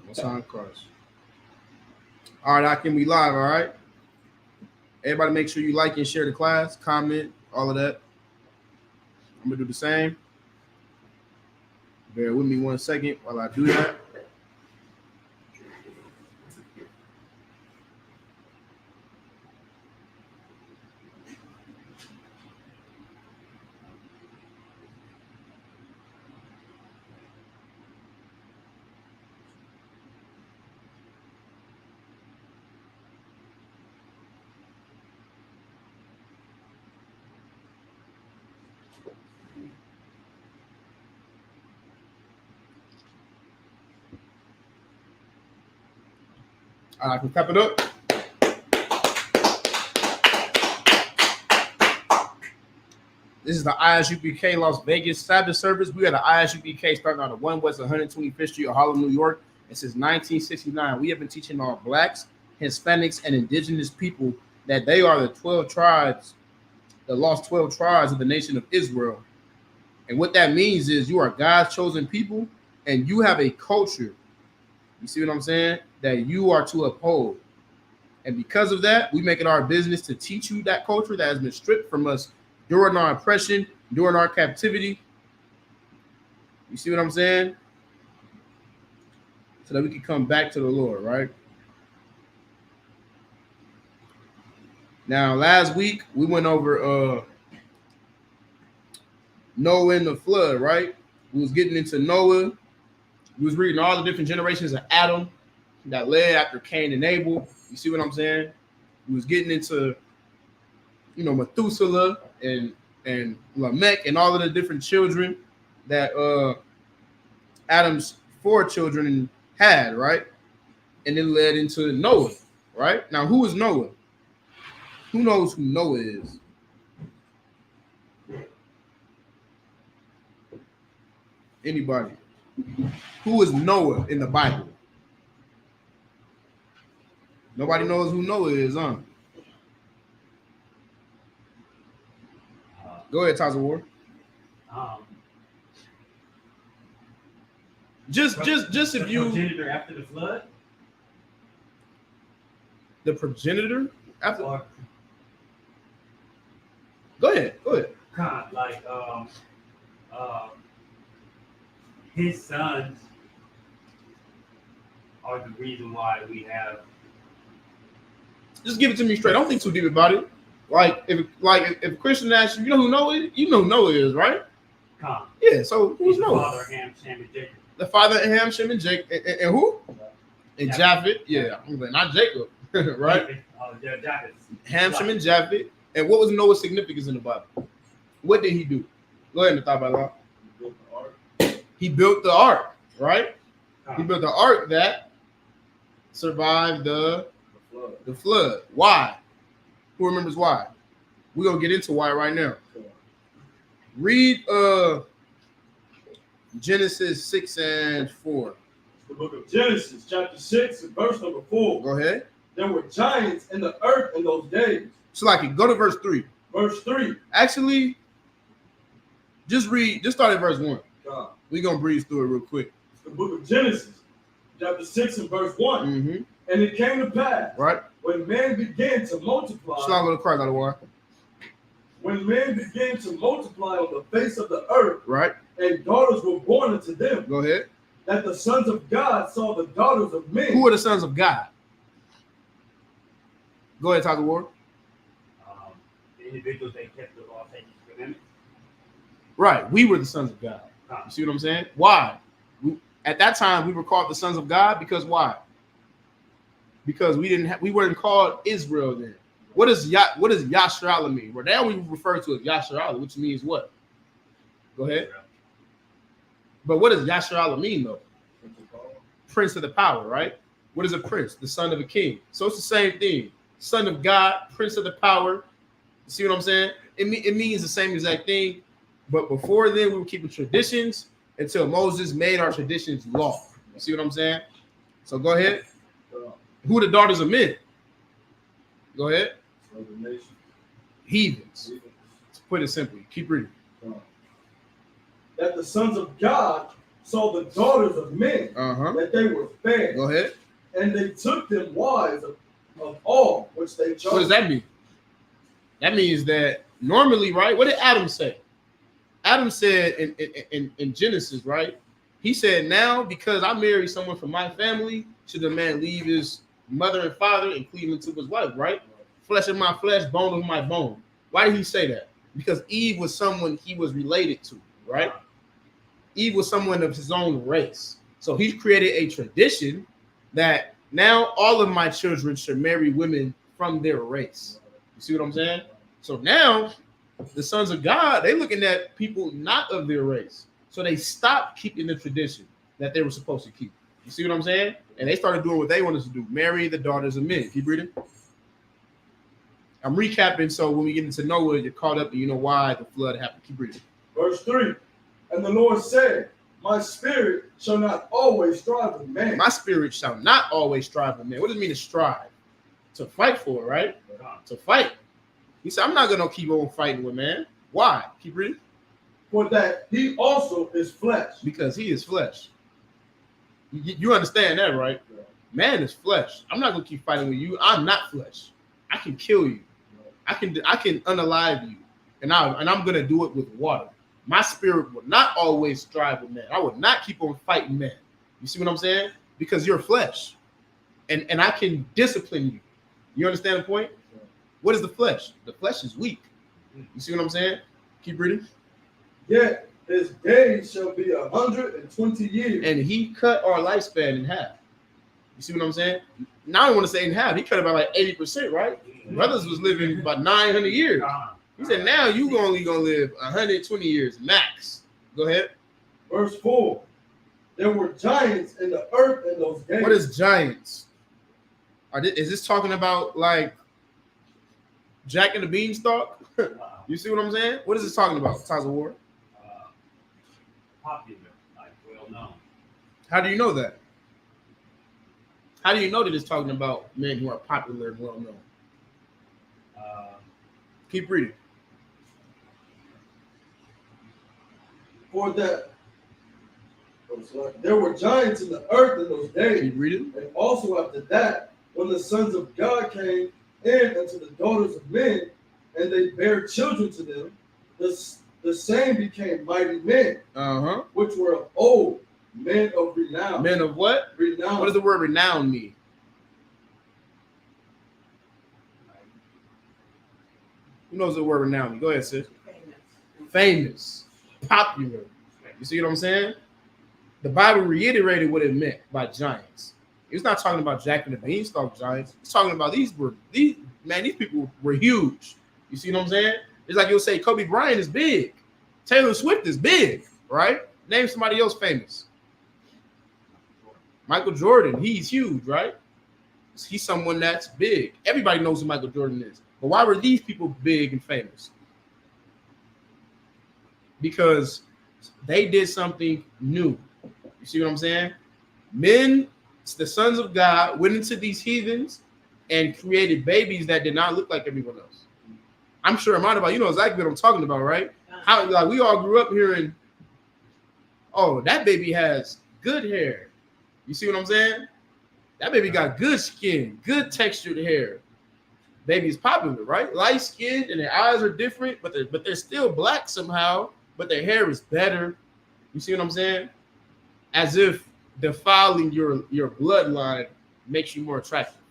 Most High in Christ. All right, I can be live. All right. Everybody, make sure you like and share the class, comment, all of that. I'm gonna do the same. Bear with me 1 second while I do that. All right, I can clap it up. This is the Isupk Las Vegas Sabbath service. We got an Isupk starting out of 1 West 125th Street of Harlem, New York. And since 1969, we have been teaching our blacks, Hispanics, and indigenous people that they are the 12 tribes, the lost 12 tribes of the nation of Israel. And what that means is you are God's chosen people and you have a culture. You see what I'm saying? That you are to uphold. And because of that, we make it our business to teach you that culture that has been stripped from us during our oppression, during our captivity. You see what I'm saying? So that we can come back to the Lord, right? Now, last week, we went over Noah and the flood, right? We was getting into Noah. We was reading all the different generations of Adam that led after Cain and Abel. You see what I'm saying? We was getting into, Methuselah and Lamech and all of the different children that Adam's 4 children had, right? And then led into Noah, right? Now, who is Noah? Who knows who Noah is? Anybody? Who is Noah in the Bible? Nobody knows who Noah is, huh? Go ahead, Taza Ward. Just if you progenitor after the flood. The progenitor after. Go ahead. Kind of like his sons are the reason why we have. Just give it to me straight. Don't think too deep about it. Like if Christian asks you, you know who Noah is? You know who Noah is, right? Yeah. So who's Noah? Father Ham, Shem, and Jacob. The father of Ham, Shem, and Jacob, and who? And Japheth. Yeah, not Jacob, right? Japheth. Ham, Shem, and Japheth. And what was Noah's significance in the Bible? What did he do? Go ahead and talk about that. He built the ark, right? He built the ark that survived the flood. Why? Who remembers why? We're gonna get into why right now. Read Genesis 6 and 4. The book of Genesis, chapter 6, and verse number 4. Go ahead. There were giants in the earth in those days. So like go to verse 3. Verse 3. Actually, just start at verse 1. God. We're gonna breeze through it real quick. It's the book of Genesis, chapter 6 and verse 1. Mm-hmm. And it came to pass, right, when man began to multiply. Shalom to Christ, out of war. When man began to multiply on the face of the earth, right, and daughters were born unto them. Go ahead. That the sons of God saw the daughters of men. Who are the sons of God? Go ahead, talk the war. The individuals that kept the law, statutes, and commandments. Right, we were the sons of God. You see what I'm saying? Why? At that time, we were called the sons of God because why? Because we weren't called Israel then. What does Yasharallah mean? Well, now we refer to as Yasharallah, which means what? Go ahead. But what does Yasharallah mean though? Prince of the power, right? What is a prince? The son of a king. So it's the same thing. Son of God, prince of the power. You see what I'm saying? It means the same exact thing. But before then, we were keeping traditions until Moses made our traditions law. You see what I'm saying? So go ahead. Who are the daughters of men? Go ahead. Heathens. To put it simply. Keep reading. That the sons of God saw the daughters of men Uh-huh. that they were fair, Go ahead. and they took them wives of all which they chose. What does that mean? That means that normally, right? What did Adam say? Adam said in Genesis, right? He said, now because I married someone from my family, should the man leave his mother and father and cleave unto his wife, right? Flesh of my flesh, bone of my bone. Why did he say that? Because Eve was someone he was related to, right? Eve was someone of his own race. So he created a tradition that now all of my children should marry women from their race. You see what I'm saying? So now the sons of God, they looking at people not of their race. So they stopped keeping the tradition that they were supposed to keep. You see what I'm saying? And they started doing what they wanted to do, marry the daughters of men. Keep reading. I'm recapping, so when we get into Noah, you're caught up and you know why the flood happened. Keep reading. Verse 3. And the Lord said, my spirit shall not always strive with man. My spirit shall not always strive with man. What does it mean to strive? To fight for, right? To fight. He said, I'm not going to keep on fighting with man. Why? Keep reading. For that he also is flesh. Because he is flesh. You understand that, right? Man is flesh. I'm not going to keep fighting with you. I'm not flesh. I can kill you. I can unalive you. And I'm going to do it with water. My spirit will not always strive with man. I will not keep on fighting man. You see what I'm saying? Because you're flesh. And I can discipline you. You understand the point? What is the flesh? The flesh is weak. You see what I'm saying? Keep reading. Yet his days shall be 120 years. And he cut our lifespan in half. You see what I'm saying? Now I don't want to say in half. He cut about like 80%, right? Brothers was living about 900 years. He said, now you only going to live 120 years max. Go ahead. Verse 4. There were giants in the earth in those days. What is giants? Is this talking about like Jack and the Beanstalk? You see what I'm saying? What is this talking about? Times of war? Popular, like well known. How do you know that? How do you know that it's talking about men who are popular and well known? Keep reading. For that there were giants in the earth in those days. Keep reading. And also after that, when the sons of God came in unto the daughters of men, and they bare children to them, the same became mighty men, which were of old, men of renown. Men of what? Renown. What does the word renown mean? Who knows the word renown mean? Go ahead, sis. Famous. Popular. You see what I'm saying? The Bible reiterated what it meant by giants. It's not talking about Jack and the Beanstalk giants. It's talking about these people were huge. You see what I'm saying? It's like you'll say Kobe Bryant is big. Taylor Swift is big, right? Name somebody else famous. Michael Jordan, he's huge, right? He's someone that's big. Everybody knows who Michael Jordan is. But why were these people big and famous? Because they did something new. You see what I'm saying? Men, the sons of God, went into these heathens and created babies that did not look like everyone else. I'm sure about you know exactly what I'm talking about, right? How like we all grew up hearing, oh, that baby has good hair. You see what I'm saying? That baby got good skin, good textured hair. Baby's popular, right? Light skinned and their eyes are different, but they're still black somehow, but their hair is better. You see what I'm saying? As if defiling your bloodline makes you more attractive.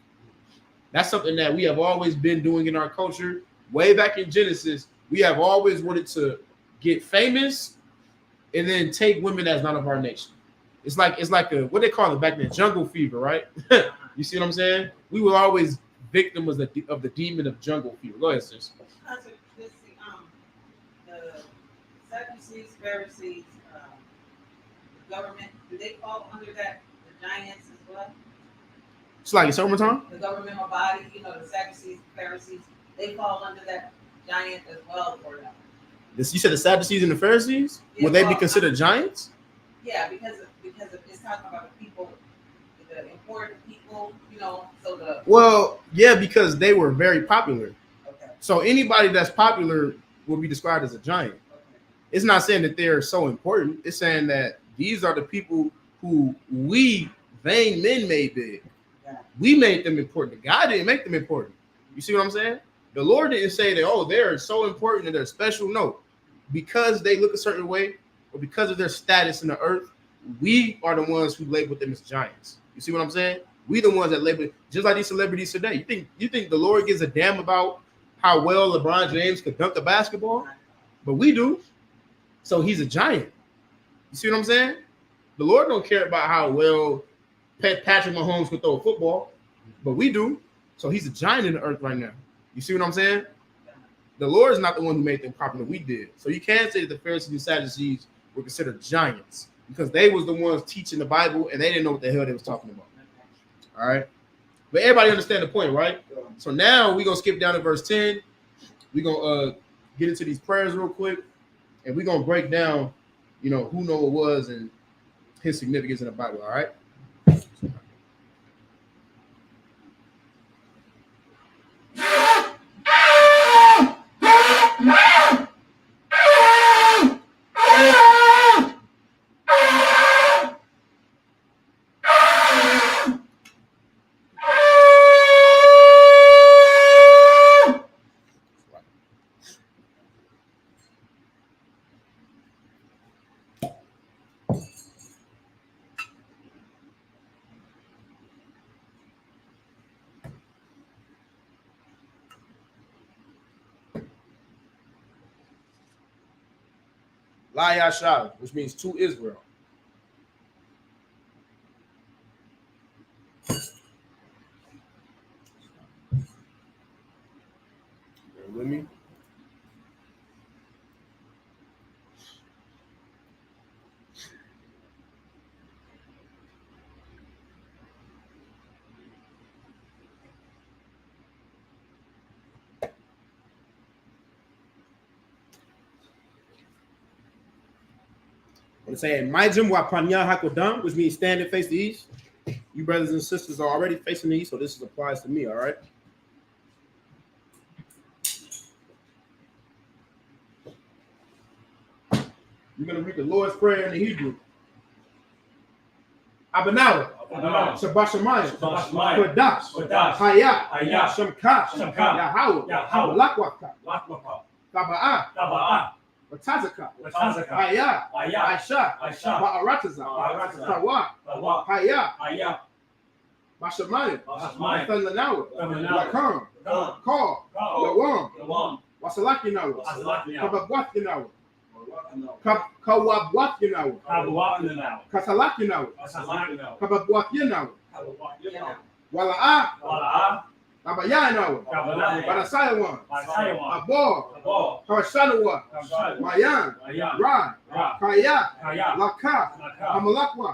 That's something that we have always been doing in our culture. Way back in Genesis, we have always wanted to get famous and then take women that's not of our nation. It's like a what they call it back then, jungle fever, right? You see what I'm saying? We were always victims of the demon of jungle fever. Go ahead, sis. The Sadducees, Pharisees, the government, do they fall under that? The giants as well? It's like it's overtime? The governmental body, the Sadducees, Pharisees, they fall under that giant as well, or no? You said the Sadducees and the Pharisees? Yeah, Would they be considered giants? Yeah, because it's talking about the people, the important people, so Well, yeah, because they were very popular. Okay. So anybody that's popular will be described as a giant. Okay. It's not saying that they're so important. It's saying that These are the people who we vain men made big. We made them important. God didn't make them important. You see what I'm saying? The Lord didn't say that, oh, they're so important and they're special. No, because they look a certain way or because of their status in the earth, we are the ones who label them as giants. You see what I'm saying? We the ones that label, just like these celebrities today. You think the Lord gives a damn about how well LeBron James could dunk a basketball? But we do. So he's a giant. You see what I'm saying? The Lord don't care about how well Patrick Mahomes could throw a football, but we do. So he's a giant in the earth right now. You see what I'm saying? The Lord is not the one who made them popular. We did. So you can't say that the Pharisees and Sadducees were considered giants because they was the ones teaching the Bible and they didn't know what the hell they was talking about. All right. But everybody understand the point, right? So now we're going to skip down to verse 10. We're going to get into these prayers real quick. And we're going to break down, who Noah was and his significance in the Bible. All right. La Yashar, which means to Israel. Bear with me. It's saying Majim wa Panya Hakodam, which means stand and face the east. You brothers and sisters are already facing the east, so this applies to me, all right? You're going to read the Lord's Prayer in the Hebrew. Abanawa, Shabashamayim, Kodash, Hayah, Shamkash, Yahweh, Lakwaka, Taba'ah, Watazaka, Hayah, Aisha, Ba'arataza, Tawa, Hayah, Bashamayim, Thanlanawa, Lakam, Call, Yawam, Wasalakinawa, Kababwakinawa, Kawabwakinawa, Kasalakinawa, Kababwakinawa, Wala'ah, Abayanawa, Barasayawan, Abor, Harashanawa, Mayan, Ra, Kaya, Laka, Hamalakwa,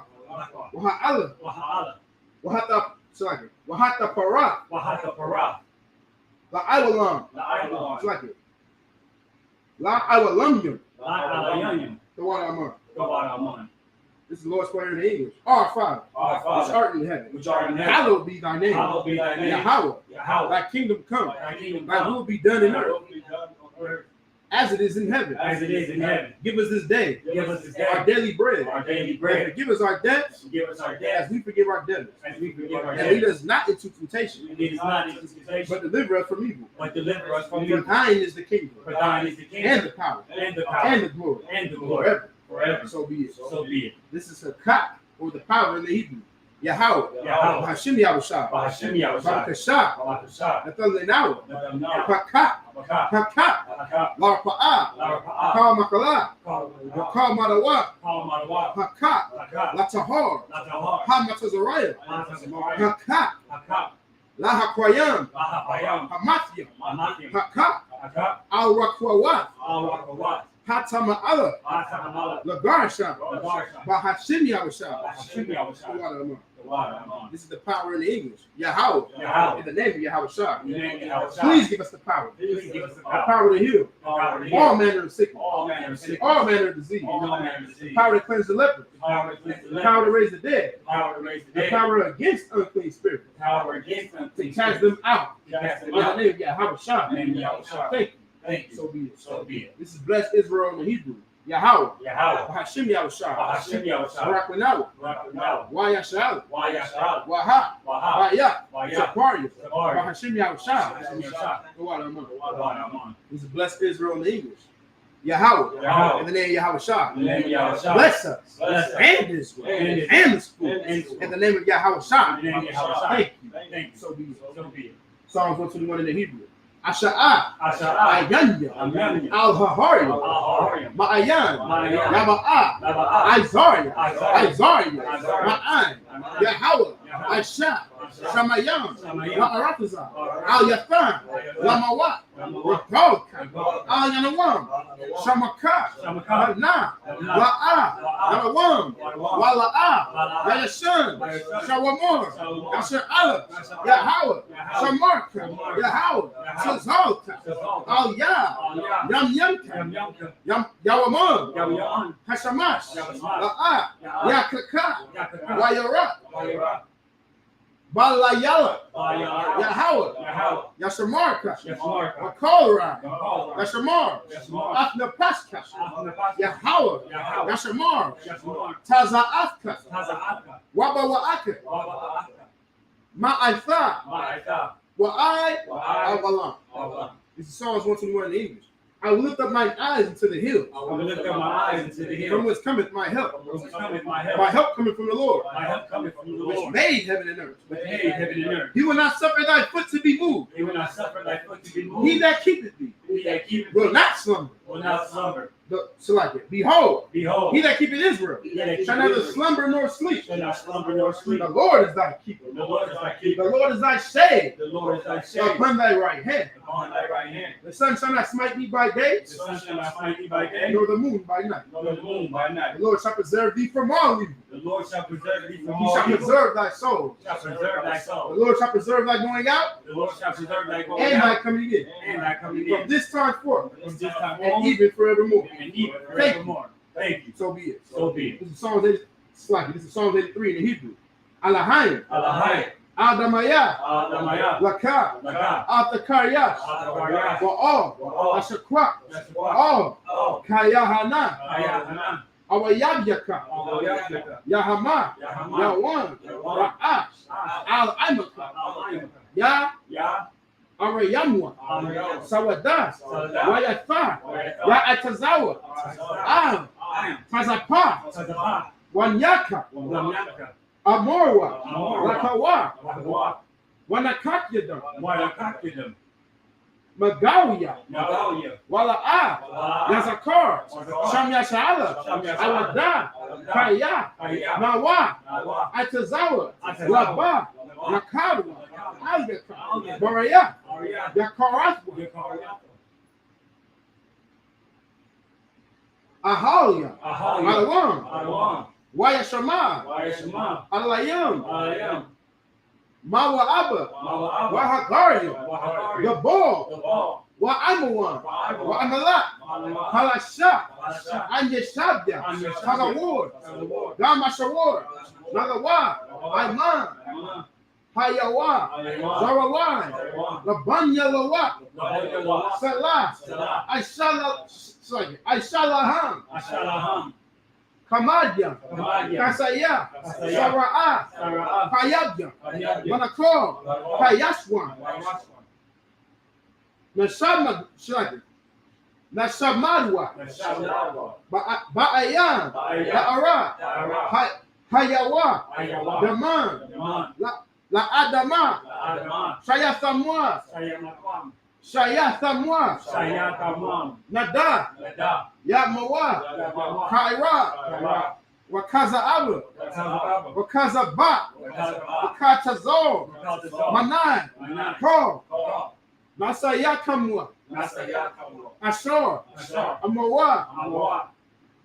Waha'ala, Wahata Para, La'awalam, La'awalamyum, the one Amon. This is the Lord's Prayer in the English. Our Father, which art in heaven, hallowed be thy name. Yahweh, thy kingdom come, thy will be done in earth, as it is in heaven. Give us this day our daily bread. And forgive us our debts, as we forgive our debtors. And lead us not into temptation, but deliver us from evil. For thine is the kingdom, and the power, and the glory, forever. So be it. This is a cock, or the power in the Hebrew. Yahweh, Hashem Yahushua, Barakashah, Nathalinawa, Pakah, Larpa'ah, Kal Makala, Kal Madawa, Pakah, Latahar, Hamatazariah, Pakah, Lahakwayam, Hamathia, Pakah, Al-Rakwawat, Hatama'ala, Lagarsha, Bahashim Yahushua. This is the power in the English. Yahweh, in the name of Yahushua. Please give us the power. The power to heal all manner of sickness, all manner of disease. The power to cleanse the leper. The power to raise the dead. The power against unclean spirits. To cast them out. In the name of Yahushua. Thank you. So be it. This is blessed Israel in the Hebrew. Yahweh. Yahweh. Bahashim Yahushua. Bahashim Yahushua. Barakwinawa. Barakwinawa. Wayashal. Wayashal. Waha. Waha. Waya. Waya. Zakariya. Zakariya. Bahashim Yahushua. Bahashim Yahushua. This is blessed Israel in the English. Yahweh. Yahweh. In the name of Yahushua. In the name of Yahushua. Bless us. Bless us. And Israel. And the school. In the name of Yahushua. In the name of Yahushua. Thank you. Thank you. So be it. So be it. Psalms 121 in the Hebrew. Asha'ah. Asha'ah. Ayanya. Ayanya. Al-Hahariya. Al-Hahariya. Ma'ayan. Ma'ayan. Yaba'ah. Yaba'ah. Isaiah. Isaiah. Isaiah. Isaiah. Ma'an. Ma'an. Yahweh. Yahweh. Aisha. Aisha. Shamayam. Shamayam. La'aratazah. La'aratazah. Al-Yathan. Al-Yathan. Lamawat. Lamawat. Ragalka. Ragalka. Al-Yanawam. Shamakah. Shamakah. Lana. Lana. La'ah. Yalawam. Walawam. Wala'ah. Wala'ah. Yayashan. Yayashan. Shawamor. Shawamor. Yasher Allah. Yasher Yahweh. Yahweh. Shamarka. Shamarka. Yahweh. Yahweh. Shazalka. Shazalka. Al-Yah. Al-Yah. Yam-Yamka. Yam-Yamka. Yawamon. Yam-Yaman. Hashamash. Hashamash. La'ah. Ya'ah. Yakaka. Yakaka. Wayarat. Wayara. Balayala. Wayara. Yahweh. Yahweh. Yashamarka. Yashamarka. Wakolra. Yahweh. Yashamar. Yashamar. Afnapaska. Afnapaska. Yahweh. Yahweh. Yashamar. Yashamar. Tazaafka. Taza'aka. Wabawaaka. Waba'aka. Ma'aitha. Ma'aitha. Wa'ai. Wa'ai. Avalam. Allah. This is Psalms 121 in English. I will lift up mine eyes into the hills. I will lift up my eyes into the From hills. whence cometh my help. From whence cometh my help. My help cometh from the Lord, My help cometh from the which Lord. made heaven and earth. Which made heaven and earth. He will not suffer thy foot to be moved. He will not suffer thy foot to be moved. He that keepeth thee He that keepeth will thee not slumber. will not slumber. Behold, Behold, he that keepeth Israel he that keepeth shall neither Israel slumber nor sleep. shall not slumber nor sleep. The Lord is thy keeper. The Lord is thy The keeper. Lord is thy shade The Lord is thy shade upon thy right hand. upon thy right hand. The sun shall not smite thee by day, The sun shall not smite thee by day, nor the moon by night. nor the moon by night. The Lord shall preserve thee from all evil. The Lord shall preserve thee from He all shall evil. preserve thy soul. Shall preserve thy The soul. Lord shall preserve thy going out The Lord shall preserve thy going and thy out coming in. and thy coming From in. this time forth From this time and forth even forevermore. and even Thank you. forevermore. Thank you. So be it. So be it. This is Psalms 80. This is Psalms 83 in the Hebrew. Alahayim. Alahai. Adamaya. Adamaya. Laka. Laka. Atakaryas. Atakaryas. Wa'al. Wa'al. Ashakwa. Yashua. All. Oh. Kayahana. Ayahana. Awayabyaka. Awayabyaka. Yahama. Yahama. Yawan. Yawan. Ra'ash. Al-Imaka. Al-Ayimaka. Ya. Ya. Arayamwa. Al-Yam. Sawadas. Sawadas. Wayatha. Wayatha. Ya'atazawa. Tazawa. Am. Tazapa. Tazapa. Wanyaka. Wanyaka. Amorwa. Amorwa. Rakawa. Wakawa. Wanakakyadam. Wayakakidam. Magawiya. Nagalia. Wala'a. Wala'a. Yazakar. Yazakar. Shamyashala. Shamyashala. Awada. Awada. Kaya. Kaya. Nawa. Nawa. Atazawa. Atazawa. Rabba. Rabba. Nakadwa. Nakadwa. Algaka. Algaka. Baraya. Arya. Yakarathwa. Yakariya. Ahalia. Ahalia. Alawam. Alawam. Wayashama. Wayashma. Alayam. Alayam. Mawa'aba. Mawa'aba. Wahagaria. Wahagari. The ball. The ball. Wa'amawan. Wa'amawan. Wa'amalat. Wa'amalat. Halasha. Halasha. Anyeshabya. Anyeshabya. Tagawar. Tagawar. Gamashawar. Nagawa. Ayman. Ayman. Hayawa. Ayawa. Zarawan. Zarawan. Labanya Lawa. Labayawa. Salah. Salah. Aishalaham. Ashalaham. Kamadya. Kamadya. Kasaya. Kasaya. Sara'ah. Sara'ah. Kayabya. Kayabya. Manakor. Manakor. Kayashwan. Wayashwan. Nashamadwa. Nashablawa. Ba'ayan. Ba'ayan. Da'ara. Da'ara. Hayawa. Ayawa. Daman. Daman. La'adama. Adama. Shayathamwa. Sayamakwam. Shayathamwa. Sayatamam. Nada. Nada. Yamawa. Yamawa. Kaira. Kaira. Wakaza Abu. Watazababa. Wakaza Ba. Watazababa. Wakatazor. Watazababa. Manan. Manan. Ko. Koro. Nasayakamwa. Nasayakamwa. Ashor. Ashar. Amawa. Amawa.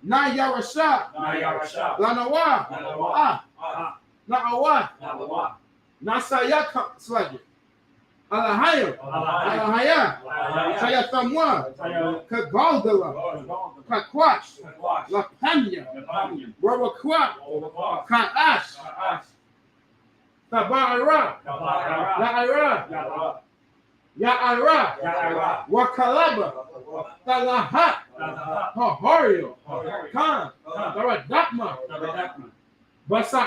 Nayarasha. Nayarasha. Lanawa. Nanawa. Ah. Aha. Naawa. Nawa. Nasayakam. Sluggy. Alahayim. Alahayim. Alahaya. Alahaya. Shayathamwa. Saya. Kagaldala. Gordon. Kakwash. Kakwash. Lapanya. Napanyan. Rawakwak. Overclock. Kaash. Kaash. Tabara. Kabara. Laara. Yara. Yaara. Yara. Wakalaba. Talaha. Hahario, Khan, Daradakma, Basa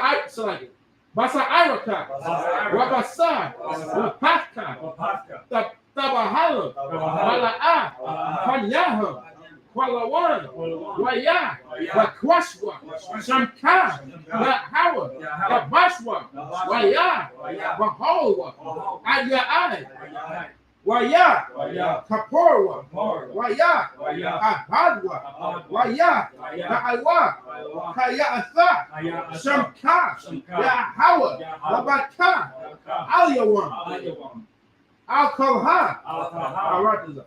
Iraka, Wabasa, Wapatka, Tabahala, Wala'a, Panyaha, Kwalawan, Waya, Wakwashwa, Shamka, Wahawa, Wabashwa, Waya, Wahawa, Ayai, Waya, Kaporwa, Waya, Abadwa, Waya, Kaiwa, Kaya Asa, Shamka, Yahawa, Wabaka, Aliyawan, Al-Kolha, Al-Ratiza.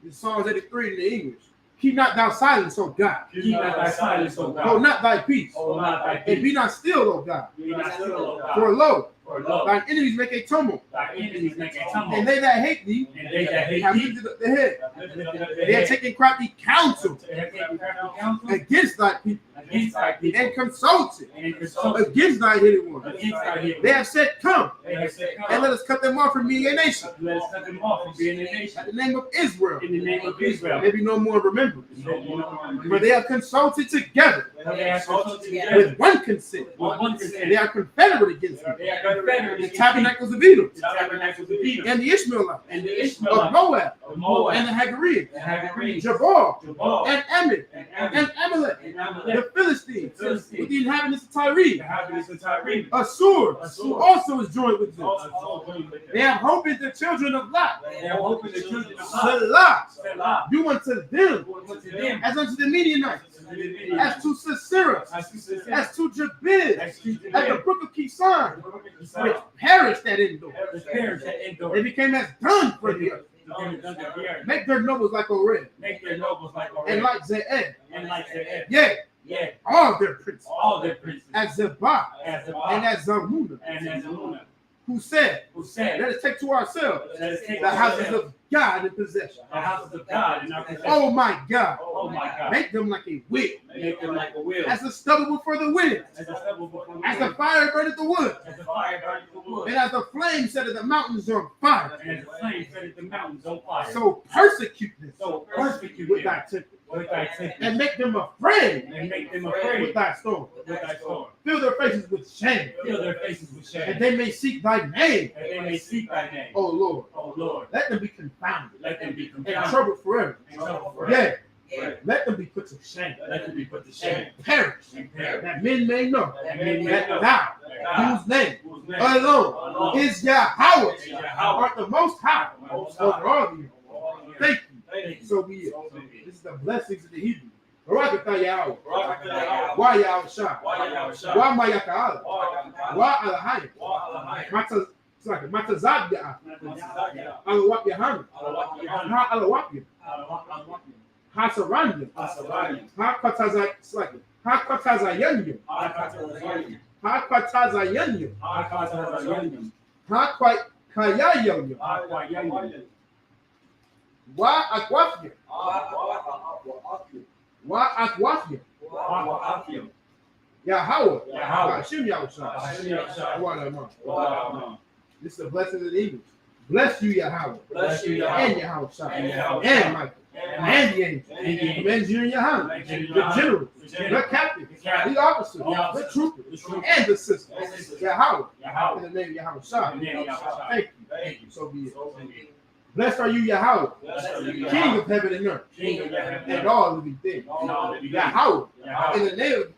This Psalms 83 in the English. Keep not thou silence, O God. Keep not thy silence, O God. Hold not thy peace. Hold not thy And peace. be not still, O God. Be not still, O God. For lo, For lo, thine enemies make a tumult. thy enemies make a tumult. And they that hate thee And they that hate have thee lifted up the head. have lifted up their They have head. taken crafty counsel They have taken crafty counsel against thy people against thy people. and consulted And consulted against thy hidden ones. against thy hidden. They have said, come, They have said, come, and let us cut them off from being a nation. let us cut them off from being a At nation. the name of Israel, In the name of Israel. there be no more remembrance. So, you know, For they have consulted together they have consulted together with one consent. with one consent. They are confederate against me. They are confederate The against tabernacles of Edom, the tabernacles of Edom and the Ishmaelites, and the of Ishmaelites Moab, of Moab and the Hagarenes, and Hagarenes, Jabal, Jabal, and Ammon, and Ammon, and Amalek, and Amalek, the Philistines, the Philistines, with the inhabitants of the Tyre. inhabitants of Tyre. Assur Assur also is joined with them. Also joined with They them. have hope in the children of Lot. They have opened the children of Salah, Selah. do unto them Unto them as unto the Midianites, as to Sisera, as to Jabez, as the brook of Kison, which perished at Endor. They became as dung for the earth. Make their nobles like Oreb, Make their nobles like and Oreb, like Zeed, and like Zeed. yea, Yeah, all their princes, all their princes, as Zebah, as the and as Zalmunna, and as Aluna, who said, who said, let us take to ourselves let us take the houses of God in possession. the houses of God in our possession. Oh my God, Oh my God. make them like a wheel, Make them like a wheel. as the stubble before the wind, As a stubble before the as the wind. fire burneth the wood, As the fire burns the wood. and as the flame setteth the mountains on fire. And as the flame setteth the mountains on fire. So persecute them So persecute with them thy temple, with thy temple. and make them afraid And make them with afraid thy storm. with thy sword. Fill their faces with shame, Fill their faces with and shame. they may seek thy name, That they may seek thy name. O Lord. O Lord, Let them be confounded let them be and confounded. troubled forever. And troubled forever. Yea, Yeah. let them be put to shame Let them be put to shame. and perish, And perish. that men may know That men may that know thou, thou, whose name whose name alone alone is Yahweh, is Yahweh, art the most high Most over High. all the earth. all the earth. Thank you. Thank you. So be it. So be it. This is the blessings of the Hebrew. Barakatah Yahweh. Barakatah Yahweh. Wa Yahweh Shah. Wa Yahweh Shah. Wa Mayaka'ala. Wa Wa Alahayim. Alahayim. Matazadya. Alawap Yahana. Ha Alawapya. Ha Saranya. Ha Katazayanya. Ha Katazayanya. Ha Katazayanya. Ha Kayayanya. Wa Akwafya. Wa Akwafya. Yahweh. Yahweh. Hashem Yahweh Shah. Hashem Yahweh Shah. Wa Alama. This is the blessing of the Eagles. Bless you, Yahweh. Bless you, And Yahweh. Yahweh Shah. And Yahweh And Shah. Michael. And And the angels. And the angels. Commander you and Yahweh. The generals. The captains. The officers. The troopers. And the sisters. And the sisters. Yahweh. Yahweh. In the name of Yahweh Shah. In the name of Yahweh Shah. Thank you. Thank you. So be it. So be it. Blessed are you, Yahweh. Blessed are you, King Yahweh. of heaven and earth. King of heaven and And earth. all living things. And all living things. Yahweh. Yahweh. In the name of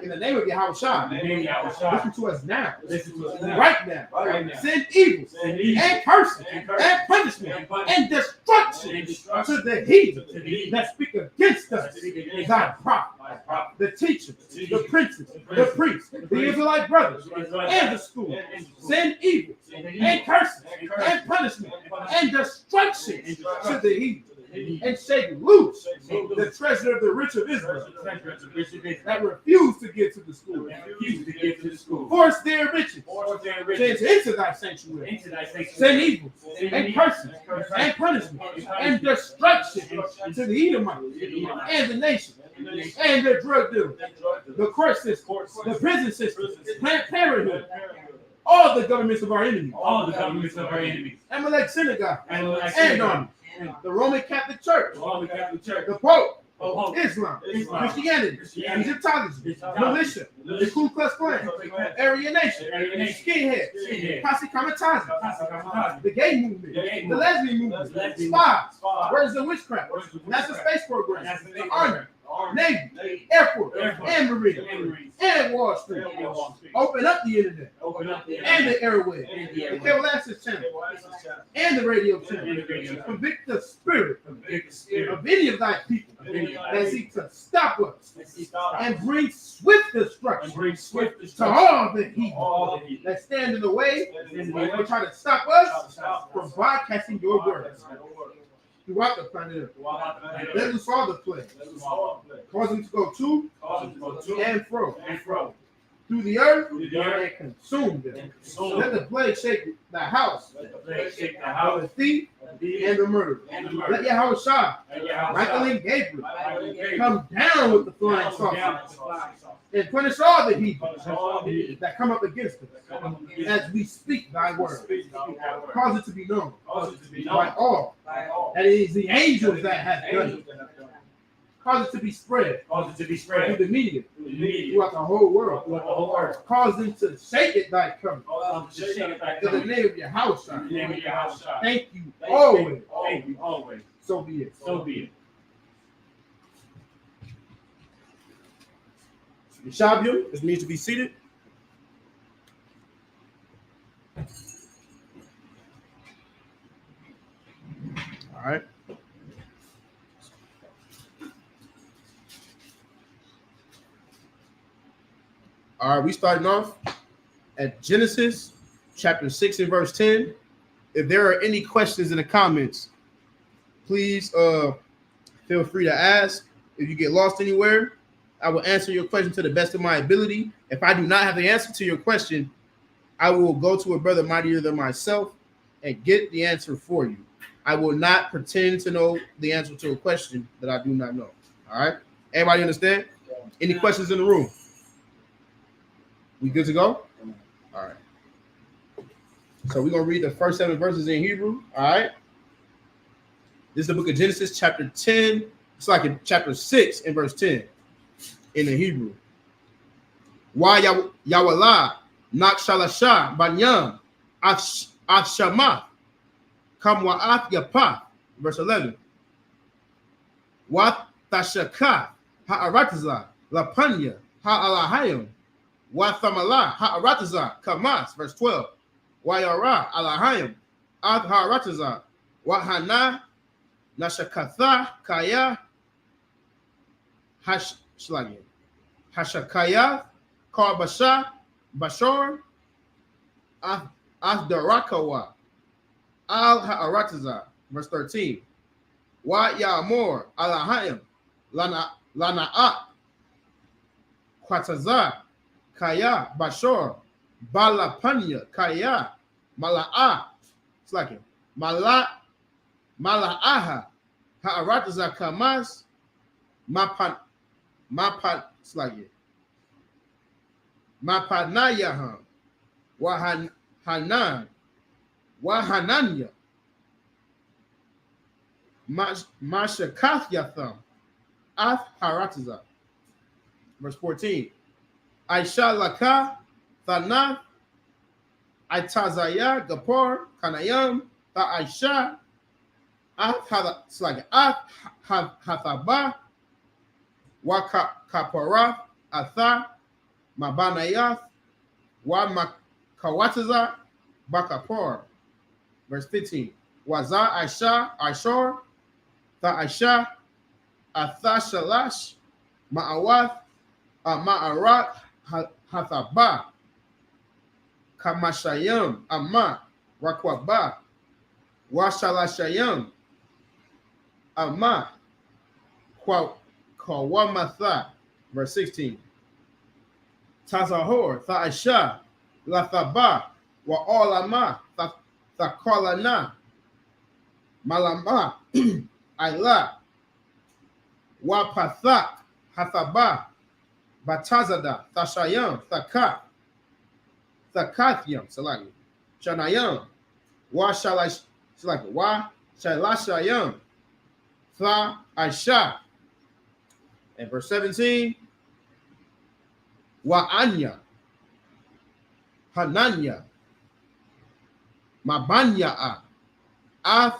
in the name of Yahweh Shah. In the name of Yahweh Shah. Listen to us now. Listen to us now. Right now. Right now. Send evil Send evil. and curses And curses. and punishment And punishment. and destruction And destruction. to the heathen To the heathen. that speak against us, That speak against thy us. prophet, Thy prophet. the teachers, The teachers, the princes, the the princes, priests, the the priests, Israelite brothers, the Israelite and the brothers, school. and the school. Send evil Send evil. and curses And curses. and punishment And punishment. and destruction And to destruction. the heathen, To the heathen. and shake loose Shake loose. the treasure of the rich of Israel Treasure of the rich of Israel. that refuse to give to the school. And refuse to give to the school. Force their riches Force their to riches enter into thy sanctuary. into thy sanctuary. Send evil Send and evil curses and punishment and destruction to the Edomites and the nation and their drug dealers, the court system, the prison system, Planned Parenthood, all the governments of our enemies, all the governments of our enemies. Amalek synagogue And and armies, the Roman Catholic Church, the Roman Catholic Church, the Pope, Pope, Islam, Islam, Christianity, Christianity, Egyptology, militia, the Ku Klux Klan, Aryan Nation, skinheads, Posse Kamikaze, the gay movement, the lesbian movement, spies, Words of Witchcraft, NASA Space Program, the Army, Navy, Air Force, and Marine, and Wall Street. Open up the internet, and the airways, the cable access channel, and the radio channel. Convict the spirit of any of thy people that seek to stop us and bring swift destruction to all the heathen that stand in the way and try to stop us from broadcasting your words throughout the planet Earth. Let us all the plagues, cause them to go to and fro through the earth and consume them. Let the plague shake the house of the thief and the murderer. Let your house shine. Michael and Gabriel come down with the flying saucers and punish all the heathen that come up against us as we speak thy word. Cause it to be known by all that it is the angels that have done it. Cause it to be spread through the media throughout the whole world. Cause them to shake it thy coming. In the name of your house, thank you always. So be it. Yeshavium, this means to be seated. All right. All right, we starting off at Genesis chapter 6 and verse 10. If there are any questions in the comments, please feel free to ask. If you get lost anywhere, I will answer your question to the best of my ability. If I do not have the answer to your question, I will go to a brother mightier than myself and get the answer for you. I will not pretend to know the answer to a question that I do not know. All right? Everybody understand? Any questions in the room? We good to go? All right. So we're going to read the first 7 verses in Hebrew. All right. This is the book of Genesis, chapter 10. It's like in chapter 6 and verse 10 in the Hebrew. Why Yawala, Nak Shalasha, Banyam, Afshamath, Kamwa'ath Yapath, verse 11. Wat Tashakath, Ha'aratazah, Lapanya, Ha'alahayim, Wathamala, Ha'aratazah, Kamas, verse 12. Wayara, Alahayim, Ad Ha'aratazah, Wahana, Nashakatha, Kaya, Hashakaya, Karbasha, Bashar, Ahdarakawa, Al Ha'aratazah, verse 13. Wa Ya'mor, Alahayim, Lana'at, Kwatazah, Kaya, Bashor, Balapanya, Kaya, Mala'a, it's like it, Mala'aha, Ha'aratazah, Kamas, Mapan, it's like it, Mapanayaham, Wahanan, Wahananya, Mashakatyatham, Ath Haratazah, verse 14. Aisha Laka, Thana, Aitazaya, Gapor, Kanayam, Ta Aisha, it's like Hathaba, Wakapara, Atha, Mabanayath, Wamakawataza, Bakapor, verse 15. Waza Aisha, Aishor, Ta Aisha, Atha Shalash, Ma'awath, Ma'arat, Hathaba, Kamashayam, Amma, Rakwaba, Washalashayam, Amma, Kawamatha, verse 16. Tazahor, Tha'isha, Lathaba, Wa'olama, Thakolana, Malama, Ayla, Wapathak, Hathaba, Batazada, Thashayam, Thakathyam, Salaki, Shanayam, Wa Shalashayam, Tha Aisha. And verse 17, Wa'anya, Hananya, Mabanya'a, Ath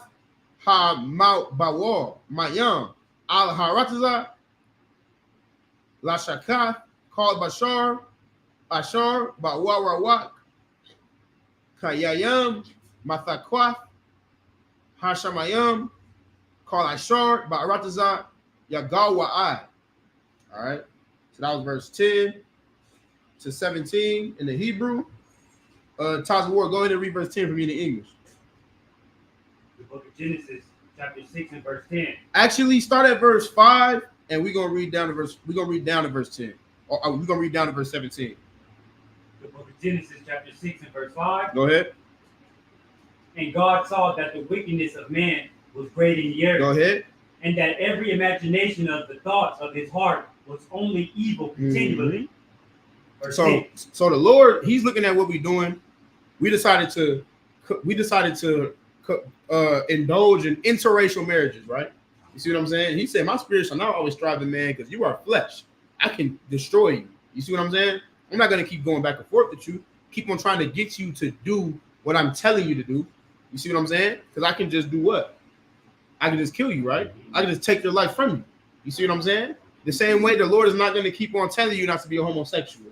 Ha Bawa, Mayam, Al Harataza, Lashakath, called Bashar, Ashar, Bawarawak, Kayayam, Mathakwath, Hashamayam, called Ashar, Barataza, Yagawa'ai. All right. So that was verse 10 to 17 in the Hebrew. Taz Ward, go ahead and read verse 10 for me in English. The book of Genesis, chapter 6 and verse 10. Actually, start at verse 5, and we're gonna read down to verse 10. Or we're gonna read down to verse 17. The book of Genesis, chapter 6 and verse 5. Go ahead. And God saw that the wickedness of man was great in the earth. Go ahead. And that every imagination of the thoughts of his heart was only evil continually. Verse 6. So the Lord, He's looking at what we're doing. We decided to indulge in interracial marriages, right? You see what I'm saying? He said, "My spirit shall not always strive in man, because you are flesh. I can destroy you." You see what I'm saying? I'm not going to keep going back and forth with you. Keep on trying to get you to do what I'm telling you to do. You see what I'm saying? Because I can just do what? I can just kill you, right? I can just take your life from you. You see what I'm saying? The same way the Lord is not going to keep on telling you not to be a homosexual.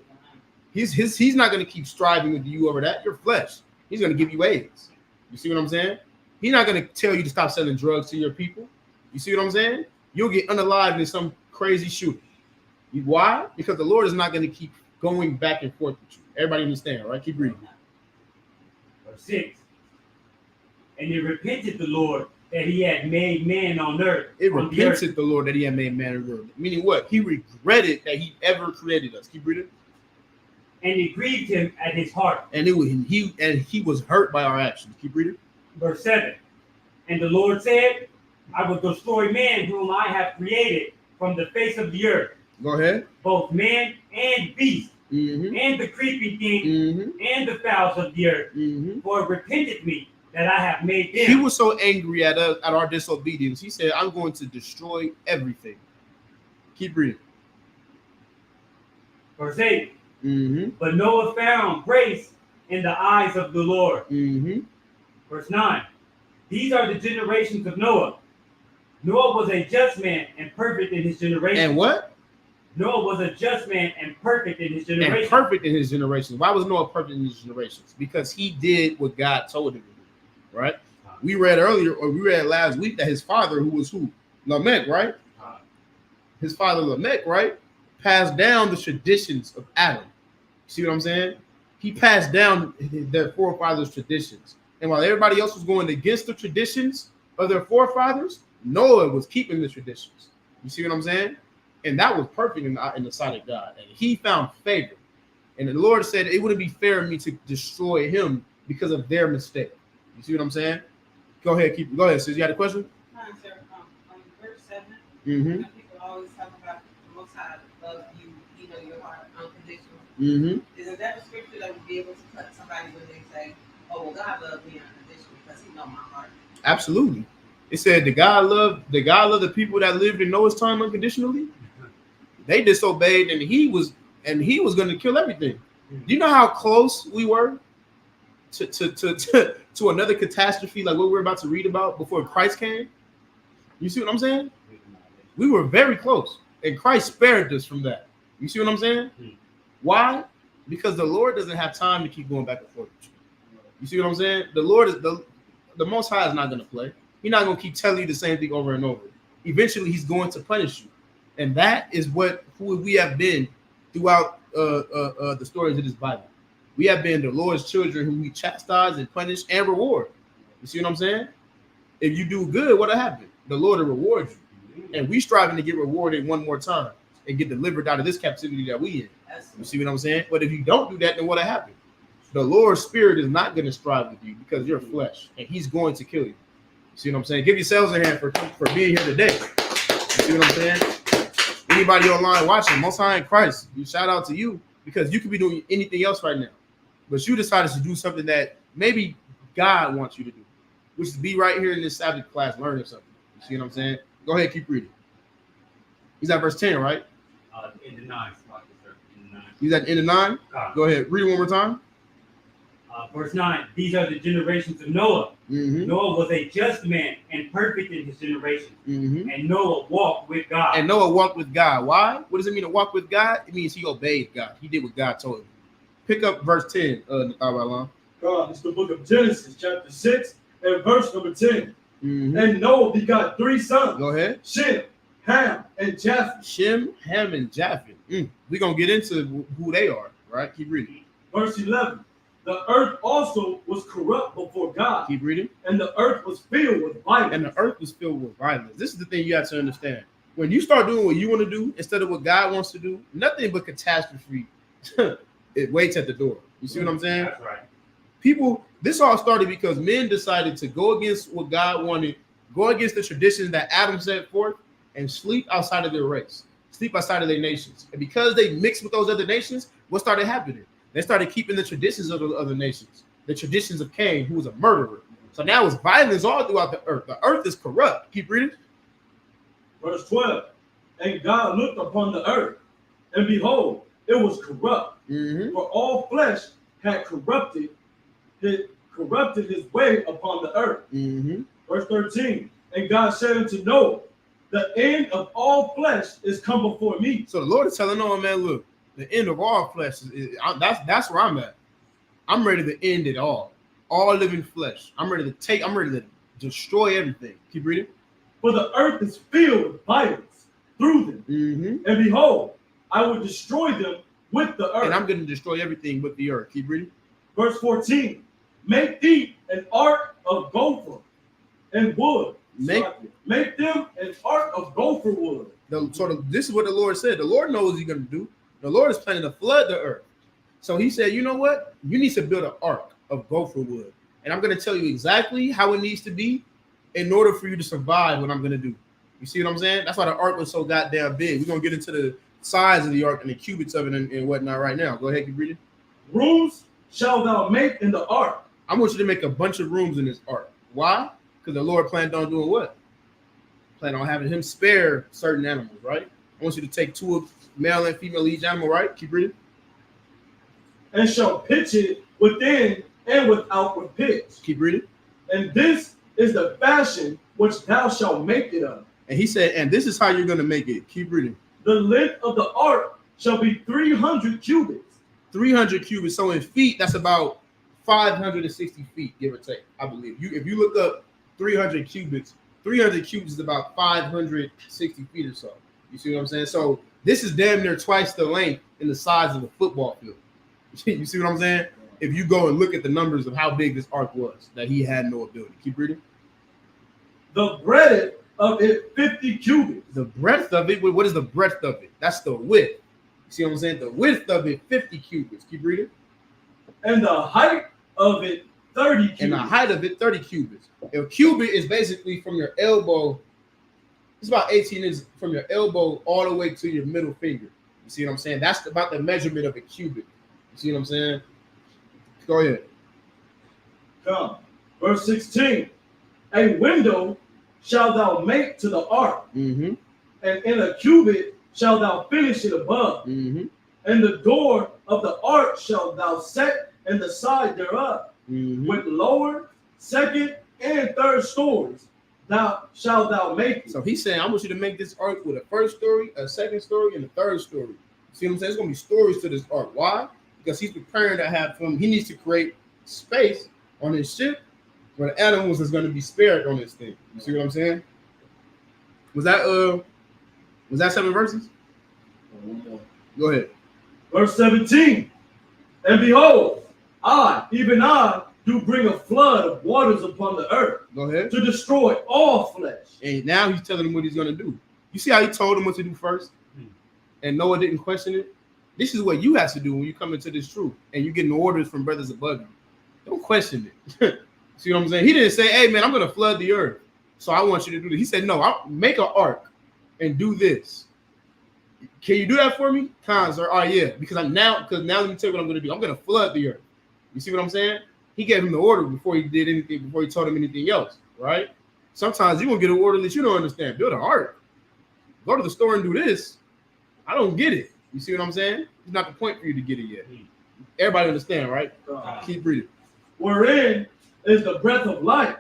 He's not going to keep striving with you over that. You're flesh. He's going to give you AIDS. You see what I'm saying? He's not going to tell you to stop selling drugs to your people. You see what I'm saying? You'll get unalived in some crazy shooting. Why? Because the Lord is not going to keep going back and forth with you. Everybody understand, right? Keep reading. Verse 6. And it repented the Lord that he had made man on earth. It repented the Lord that he had made man on earth. Meaning what? He regretted that he ever created us. Keep reading. And it grieved him at his heart. And he was hurt by our actions. Keep reading. Verse 7. And the Lord said, I will destroy man whom I have created from the face of the earth. Go ahead. Both man and beast, and the creeping thing, and the fowls of the earth. For it repented me that I have made them. He was so angry at us, at our disobedience. He said, I'm going to destroy everything. Keep reading. Verse 8. But Noah found grace in the eyes of the Lord. Verse 9. These are the generations of Noah. Noah was a just man and perfect in his generation. And what? Noah was a just man and perfect in his generation. And perfect in his generation. Why was Noah perfect in his generations? Because he did what God told him to do, right? We read earlier, or we read last week, that his father, who was who? Lamech, right? His father Lamech, right? Passed down the traditions of Adam. See what I'm saying? He passed down their forefathers' traditions. And while everybody else was going against the traditions of their forefathers, Noah was keeping the traditions. You see what I'm saying? And that was perfect in the sight of God. And he found favor. And the Lord said it wouldn't be fair of me to destroy him because of their mistake. You see what I'm saying? Go ahead, sis. You had a question? Sir, on verse 7, Mm-hmm. people always talk about the Most High loves you, you know, your heart unconditional. Mm-hmm. Isn't that a scripture that would be able to cut somebody when they say, oh, well, God loves me unconditionally because he knows my heart? Absolutely. It said the God loved the people that lived in Noah's time unconditionally. They disobeyed, and he was going to kill everything. Do you know how close we were to another catastrophe like what we're about to read about before Christ came? You see what I'm saying? We were very close, and Christ spared us from that. You see what I'm saying? Why? Because the Lord doesn't have time to keep going back and forth with you. You see what I'm saying? The Lord is the Most High is not going to play. He's not going to keep telling you the same thing over and over. Eventually, he's going to punish you. And that is who we have been throughout the stories of this Bible. We have been the Lord's children who we chastise and punish and reward. You see what I'm saying? If you do good, what'll happen? The Lord will reward you. And we striving to get rewarded one more time and get delivered out of this captivity that we in. You see what I'm saying? But if you don't do that, then what'll happen? The Lord's spirit is not going to strive with you because you're flesh, and he's going to kill you. See what I'm saying? Give yourselves a hand for being here today. You see what I'm saying? Anybody online watching, Most High in Christ, you shout out to you because you could be doing anything else right now. But you decided to do something that maybe God wants you to do. which is be right here in this Sabbath class learning something. You see what I'm saying? Go ahead, keep reading. He's at verse 10, right? In the 9. He's at the end of 9? Go ahead, read it one more time. Verse 9, these are the generations of Noah. Mm-hmm. Noah was a just man and perfect in his generation. Mm-hmm. And Noah walked with God. And Noah walked with God. Why? What does it mean to walk with God? It means he obeyed God. He did what God told him. Pick up verse 10, God, it's the book of Genesis, chapter 6, and verse number 10. Mm-hmm. And Noah begot 3 sons. Go ahead. Shem, Ham, and Japheth. Shem, Ham, and Japheth. We're going to get into who they are, right? Keep reading. Verse 11. The earth also was corrupt before God. Keep reading. And the earth was filled with violence. And the earth was filled with violence. This is the thing you have to understand. When you start doing what you want to do instead of what God wants to do, nothing but catastrophe it waits at the door. You see what I'm saying? That's right. People, this all started because men decided to go against what God wanted, go against the traditions that Adam set forth, and sleep outside of their race, sleep outside of their nations. And because they mixed with those other nations, what started happening? They started keeping the traditions of the other nations, the traditions of Cain, who was a murderer. So now it's violence all throughout the earth. The earth is corrupt. Keep reading. Verse 12. And God looked upon the earth, and behold, it was corrupt. Mm-hmm. For all flesh had corrupted his way upon the earth. Mm-hmm. Verse 13. And God said unto Noah, the end of all flesh is come before me. So the Lord is telling Noah, man, look, the end of all flesh that's where I'm at. I'm ready to end it all living flesh. I'm ready to destroy everything. Keep reading. For the earth is filled with violence through them. Mm-hmm. And behold, I will destroy them with the earth. And I'm going to destroy everything with the earth. Keep reading. Verse 14. Make thee an ark of gopher and wood. Make them an ark of gopher wood. This is what the Lord said. The Lord knows what he's going to do. The Lord is planning to flood the earth. So he said, you know what? You need to build an ark of gopher wood. And I'm going to tell you exactly how it needs to be in order for you to survive what I'm going to do. You see what I'm saying? That's why the ark was so goddamn big. We're going to get into the size of the ark and the cubits of it and whatnot right now. Go ahead, keep reading. Rooms shalt thou make in the ark. I want you to make a bunch of rooms in this ark. Why? Because the Lord planned on doing what? Planned on having him spare certain animals, right? I want you to take 2 of male and female each animal, right? Keep reading. And shall pitch it within and without with pitch. Keep reading. And this is the fashion which thou shalt make it of. And he said, and this is how you're going to make it. Keep reading. The length of the ark shall be 300 cubits. 300 cubits. So in feet, that's about 560 feet, give or take, I believe. If you look up 300 cubits is about 560 feet or so. You see what I'm saying? So this is damn near twice the length and the size of a football field. You see what I'm saying? If you go and look at the numbers of how big this ark was that he had no ability. Keep reading. The breadth of it 50 cubits. The breadth of it, what is the breadth of it? That's the width. You see what I'm saying? The width of it 50 cubits. Keep reading. And the height of it 30 cubits. And the height of it 30 cubits. A cubit is basically from your elbow. It's about 18 inches from your elbow all the way to your middle finger. You see what I'm saying? That's about the measurement of a cubit. You see what I'm saying? Go ahead. Come. Verse 16. A window shalt thou make to the ark, mm-hmm. and in a cubit shalt thou finish it above. Mm-hmm. And the door of the ark shalt thou set in the side thereof, mm-hmm. with lower, second, and third stories. Shalt thou make it. So he's saying, I want you to make this ark with a first story, a second story, and a third story. See what I'm saying? There's going to be stories to this ark. Why? Because he's preparing to have he needs to create space on his ship where the animals is going to be spared on this thing. You see what I'm saying? Was that 7 verses? Go ahead. Verse 17. And behold, I, even I, do bring a flood of waters upon the earth. Go ahead. To destroy all flesh. And now he's telling them what he's going to do. You see how he told them what to do first? And Noah didn't question it? This is what you have to do when you come into this truth and you're getting orders from brothers above you. Don't question it. See what I'm saying? He didn't say, hey, man, I'm going to flood the earth, so I want you to do this. He said, no, I'll make an ark and do this. Can you do that for me? Cons are, yeah, because now let me tell you what I'm going to do. I'm going to flood the earth. You see what I'm saying? He gave him the order before he did anything, before he told him anything else, right? Sometimes you're going to get an order that you don't understand. Build an ark. Go to the store and do this. I don't get it. You see what I'm saying? It's not the point for you to get it yet. Everybody understand, right? Keep reading. Wherein is the breath of life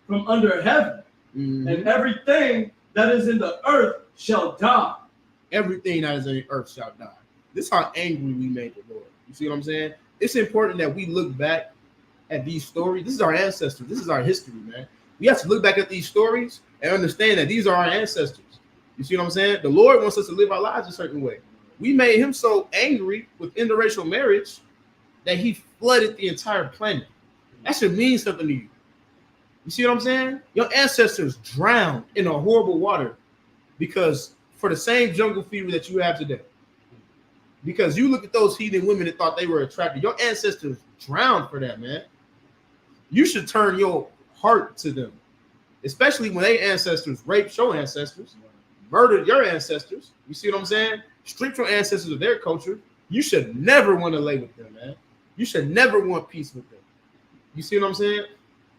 from under heaven, and everything that is in the earth shall die. Everything that is in the earth shall die. This is how angry we made the Lord. You see what I'm saying? It's important that we look back at these stories. This is our ancestors. This is our history, man. We have to look back at these stories and understand that these are our ancestors. You see what I'm saying? The Lord wants us to live our lives a certain way. We made him so angry with interracial marriage that he flooded the entire planet. That should mean something to you. You see what I'm saying? Your ancestors drowned in a horrible water because for the same jungle fever that you have today. Because you look at those heathen women that thought they were attractive. Your ancestors drowned for that, man. You should turn your heart to them, especially when their ancestors raped your ancestors, murdered your ancestors. You see what I'm saying? Stripped your ancestors of their culture. You should never want to lay with them, man. You should never want peace with them. You see what I'm saying?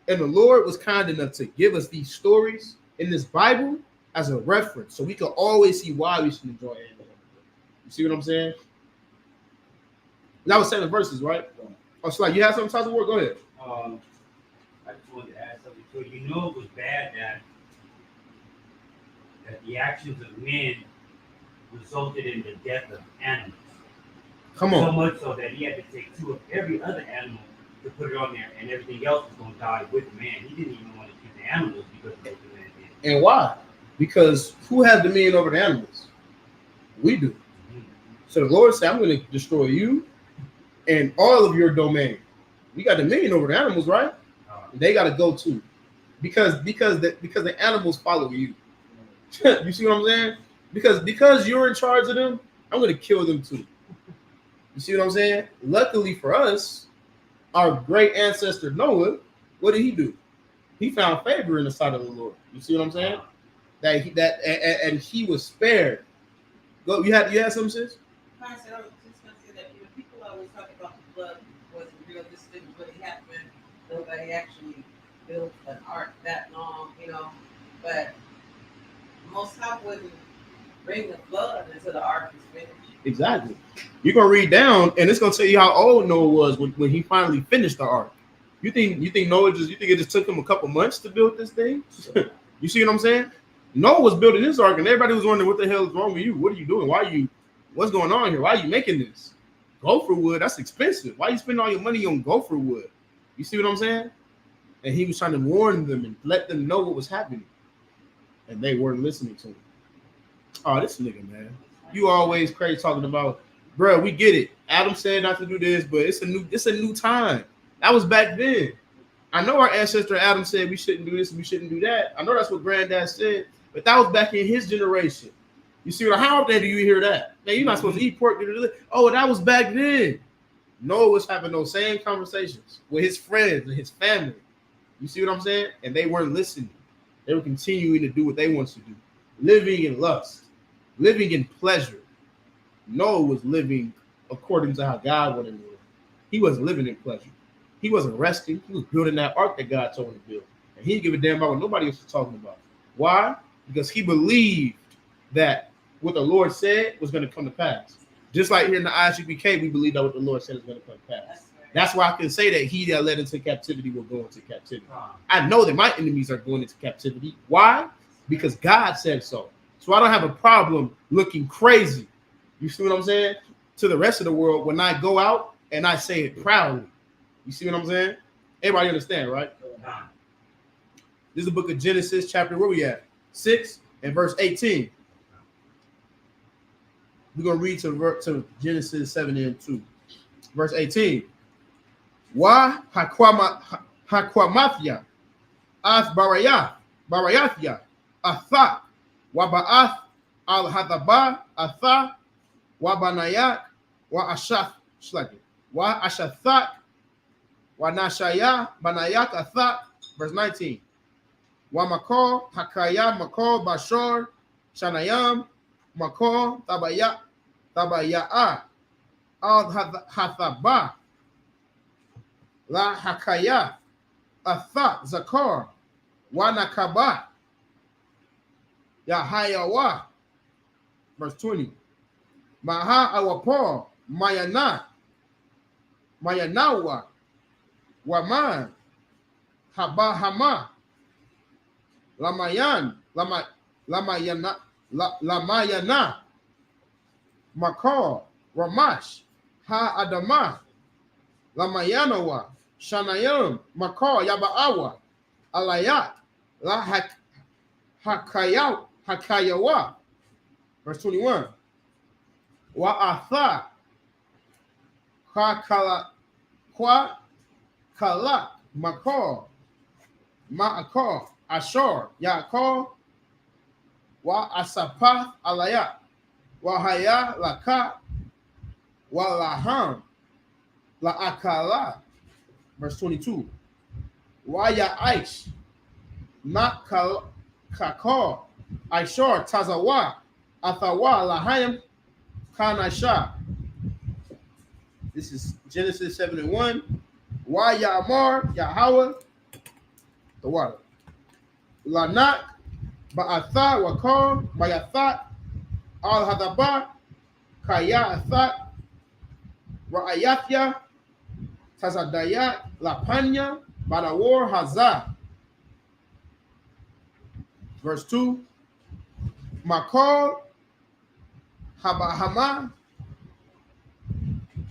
And the Lord was kind enough to give us these stories in this Bible as a reference, so we can always see why we should enjoy it. You see what I'm saying? That was 7 verses, right? Oh, so like you have something to talk about? Go ahead. I just wanted to add something to it. You know it was bad that the actions of men resulted in the death of animals. Come on. So much so that he had to take 2 of every other animal to put it on there, and everything else was going to die with man. He didn't even want to keep the animals because of what the man did. And why? Because who has dominion over the animals? We do. So the Lord said, I'm going to destroy you and all of your domain. We got dominion over the animals, right? They got to go too. Because the animals follow you. You see what I'm saying? Because you're in charge of them, I'm going to kill them too. You see what I'm saying? Luckily for us, our great ancestor Noah, what did he do? He found favor in the sight of the Lord. You see what I'm saying? And he was spared. Go, you had something, sis? I said, I was just going to say that people always talk about the flood wasn't real. This didn't really happen. Nobody actually built an ark that long, But Most High wouldn't bring the flood until the ark is finished. Exactly. You're gonna read down, and it's gonna tell you how old Noah was when he finally finished the ark. You think Noah you think it just took him a couple months to build this thing? You see what I'm saying? Noah was building this ark, and everybody was wondering what the hell is wrong with you. What are you doing? What's going on here? Why are you making this? Gopher wood, that's expensive. Why are you spending all your money on gopher wood? You see what I'm saying? And he was trying to warn them and let them know what was happening. And they weren't listening to him. Oh, this nigga, man. You always crazy talking about, bro, we get it. Adam said not to do this, but it's a new time. That was back then. I know our ancestor Adam said we shouldn't do this and we shouldn't do that. I know that's what granddad said, but that was back in his generation. You see how often do you hear that? Man, you're not supposed to eat pork. Oh, that was back then. Noah was having those same conversations with his friends and his family. You see what I'm saying? And they weren't listening. They were continuing to do what they wanted to do. Living in lust. Living in pleasure. Noah was living according to how God wanted him to live. He wasn't living in pleasure. He wasn't resting. He was building that ark that God told him to build. And he didn't give a damn about what nobody else was talking about. Why? Because he believed that what the Lord said was going to come to pass. Just like here in the Isupk, we believe that what the Lord said is going to come to pass. That's why I can say that he that led into captivity will go into captivity. I know that my enemies are going into captivity. Why? Because God said so. So I don't have a problem looking crazy. You see what I'm saying? To the rest of the world when I go out and I say it proudly. You see what I'm saying? Everybody understand, right? This is the book of Genesis, chapter, where we at? 6 and verse 18. We're going to read to Genesis 7 and 2. Verse 18. Wa hakwamathya ath barayathya atha wa ba'ath al hadaba atha wa banayak wa ashath shlaki wa ashathak wa nashaya banayak atha. Verse 19. Wa makor hakaya makor bashar shanayam makor tabaya'a al hathaba La Hakaya, Atha, Zakar, Wanakaba, Yahayawa. Verse 20. Maha Awapor, Mayana, Mayanawa, Waman, Habahama, Lamayan, Lamayana, Makor, Ramash, Ha Adama, Lamayanawa, Shanayam, Makor, Yabaawa, Alayat, La Hakayawa. Verse 21. Wa'atha, Kwa Kala, Makor, Ma'akor, Ashor, Yaakor, Wa'asapah, Alayat, Wahaya, Laka, Walaham, La'akala. Verse 22. Waya Aish, Kakor, Aishor, Tazawa, Athawa, Lahayim, Kanasha. This is Genesis 7:1. Waya Amar, Yahweh, the water. Lanak, Ba'atha, Wakor, Mayathat, Al Hadaba, Kaya Athat, Ra'ayathya, Tazadayat, Lapanya, Badawar, Hazah. Verse 2. Makor, Habahama,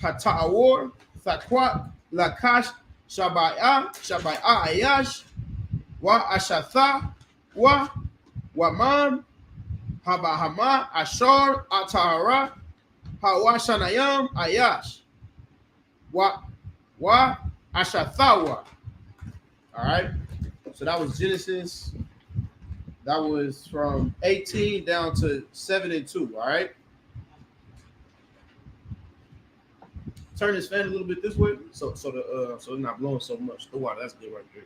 Hata'awar, Thakwat, Lakash, Shabaya, Ayash, Wa Ashatha, Wa Waman, Habahama, Ashar, Atahara, Hawashanayam, Ayash, Wa Ashathawa. All right. So that was Genesis. That was from 18 down to 7 and 2. All right. Turn this fan a little bit this way, so it's not blowing so much. The water, that's good right there.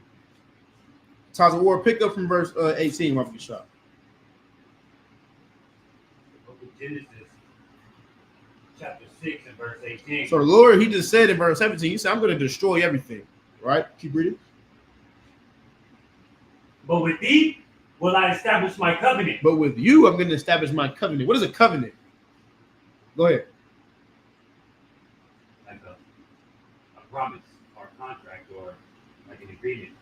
Taz of War, pick up from verse 18. While we shot. Genesis chapter 6 and verse 18. So the Lord, he just said in verse 17, he said, I'm going to destroy everything. Right? Keep reading. But with thee will I establish my covenant. But with you, I'm going to establish my covenant. What is a covenant? Go ahead. Like a promise or contract or like an agreement.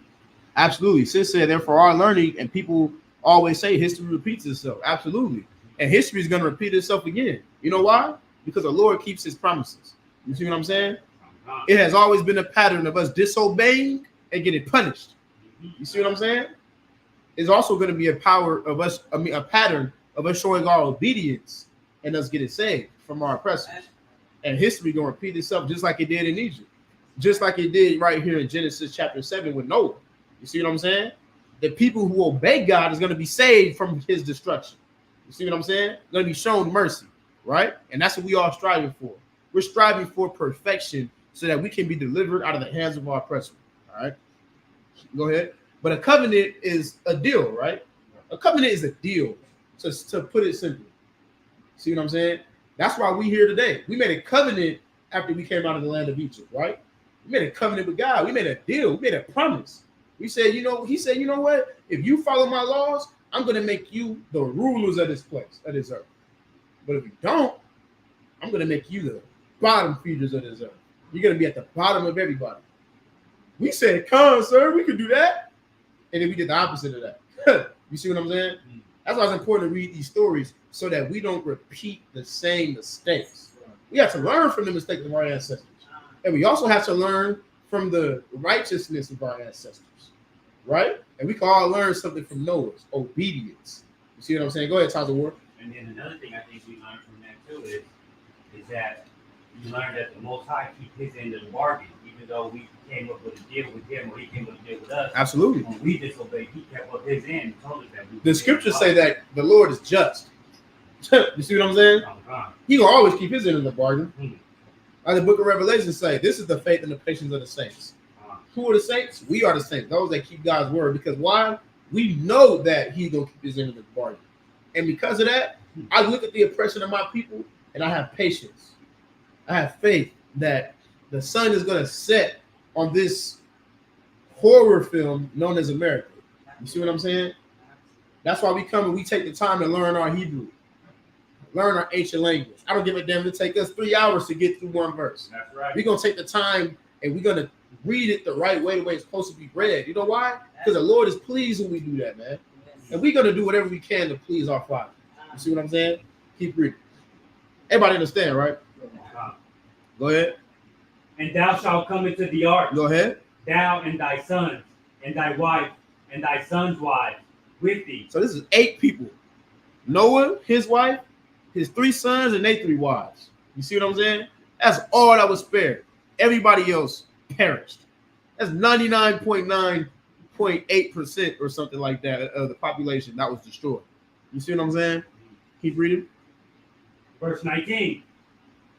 Absolutely. Sis said, therefore, our learning, and people always say history repeats itself. Absolutely. And history is going to repeat itself again. You know why? Because the Lord keeps his promises. You see what I'm saying? It has always been a pattern of us disobeying and getting punished. You see what I'm saying? It's also going to be a pattern of us showing our obedience and us getting saved from our oppressors. And history going to repeat itself just like it did in Egypt. Just like it did right here in Genesis chapter 7 with Noah. You see what I'm saying? The people who obey God is going to be saved from his destruction. You see what I'm saying? Going to be shown mercy, right? And that's what we all striving for. We're striving for perfection so that we can be delivered out of the hands of our oppressor. All right? Go ahead. But a covenant is a deal, right? A covenant is a deal, to put it simply. See what I'm saying? That's why we're here today. We made a covenant after we came out of the land of Egypt, right? We made a covenant with God. We made a deal. We made a promise. We said, he said, you know what? If you follow my laws, I'm going to make you the rulers of this place, of this earth. But if you don't, I'm going to make you the bottom feeders of this earth. You're going to be at the bottom of everybody. We said, come, sir, we could do that. And then we did the opposite of that. You see what I'm saying? That's why it's important to read these stories so that we don't repeat the same mistakes. We have to learn from the mistakes of our ancestors. And we also have to learn from the righteousness of our ancestors. Right? And we can all learn something from Noah's obedience. You see what I'm saying? Go ahead, Taz of War. And then another thing I think we learned from that too is that we learned that the Most High keep his end of the bargain, even though we came up with a deal with him or he came up with a deal with us. Absolutely. When we disobeyed, he kept up his end and told us that the scriptures say that the Lord is just. You see what I'm saying? He will always keep his end of the bargain. Like the book of Revelation say, this is the faith and the patience of the saints. Who are the saints? We are the saints. Those that keep God's word. Because why? We know that he's going to keep his end of the bargain. And because of that, I look at the oppression of my people and I have patience. I have faith that the sun is going to set on this horror film known as America. You see what I'm saying? That's why we come and we take the time to learn our Hebrew, learn our ancient language. I don't give a damn if it take us 3 hours to get through one verse. That's right. We're going to take the time and we're going to read it the right way, the way it's supposed to be read. You know why? Because the Lord is pleased when we do that, man. And we're going to do whatever we can to please our Father. You see what I'm saying? Keep reading. Everybody understand, right? Go ahead. And thou shalt come into the ark. Go ahead. Thou and thy sons, and thy wife, and thy sons' wives with thee. So this is 8 people. Noah, his wife, his 3 sons, and their 3 wives. You see what I'm saying? That's all that was spared. Everybody else perished. That's 99.9.8% or something like that of the population that was destroyed. You see what I'm saying? Keep reading. Verse 19.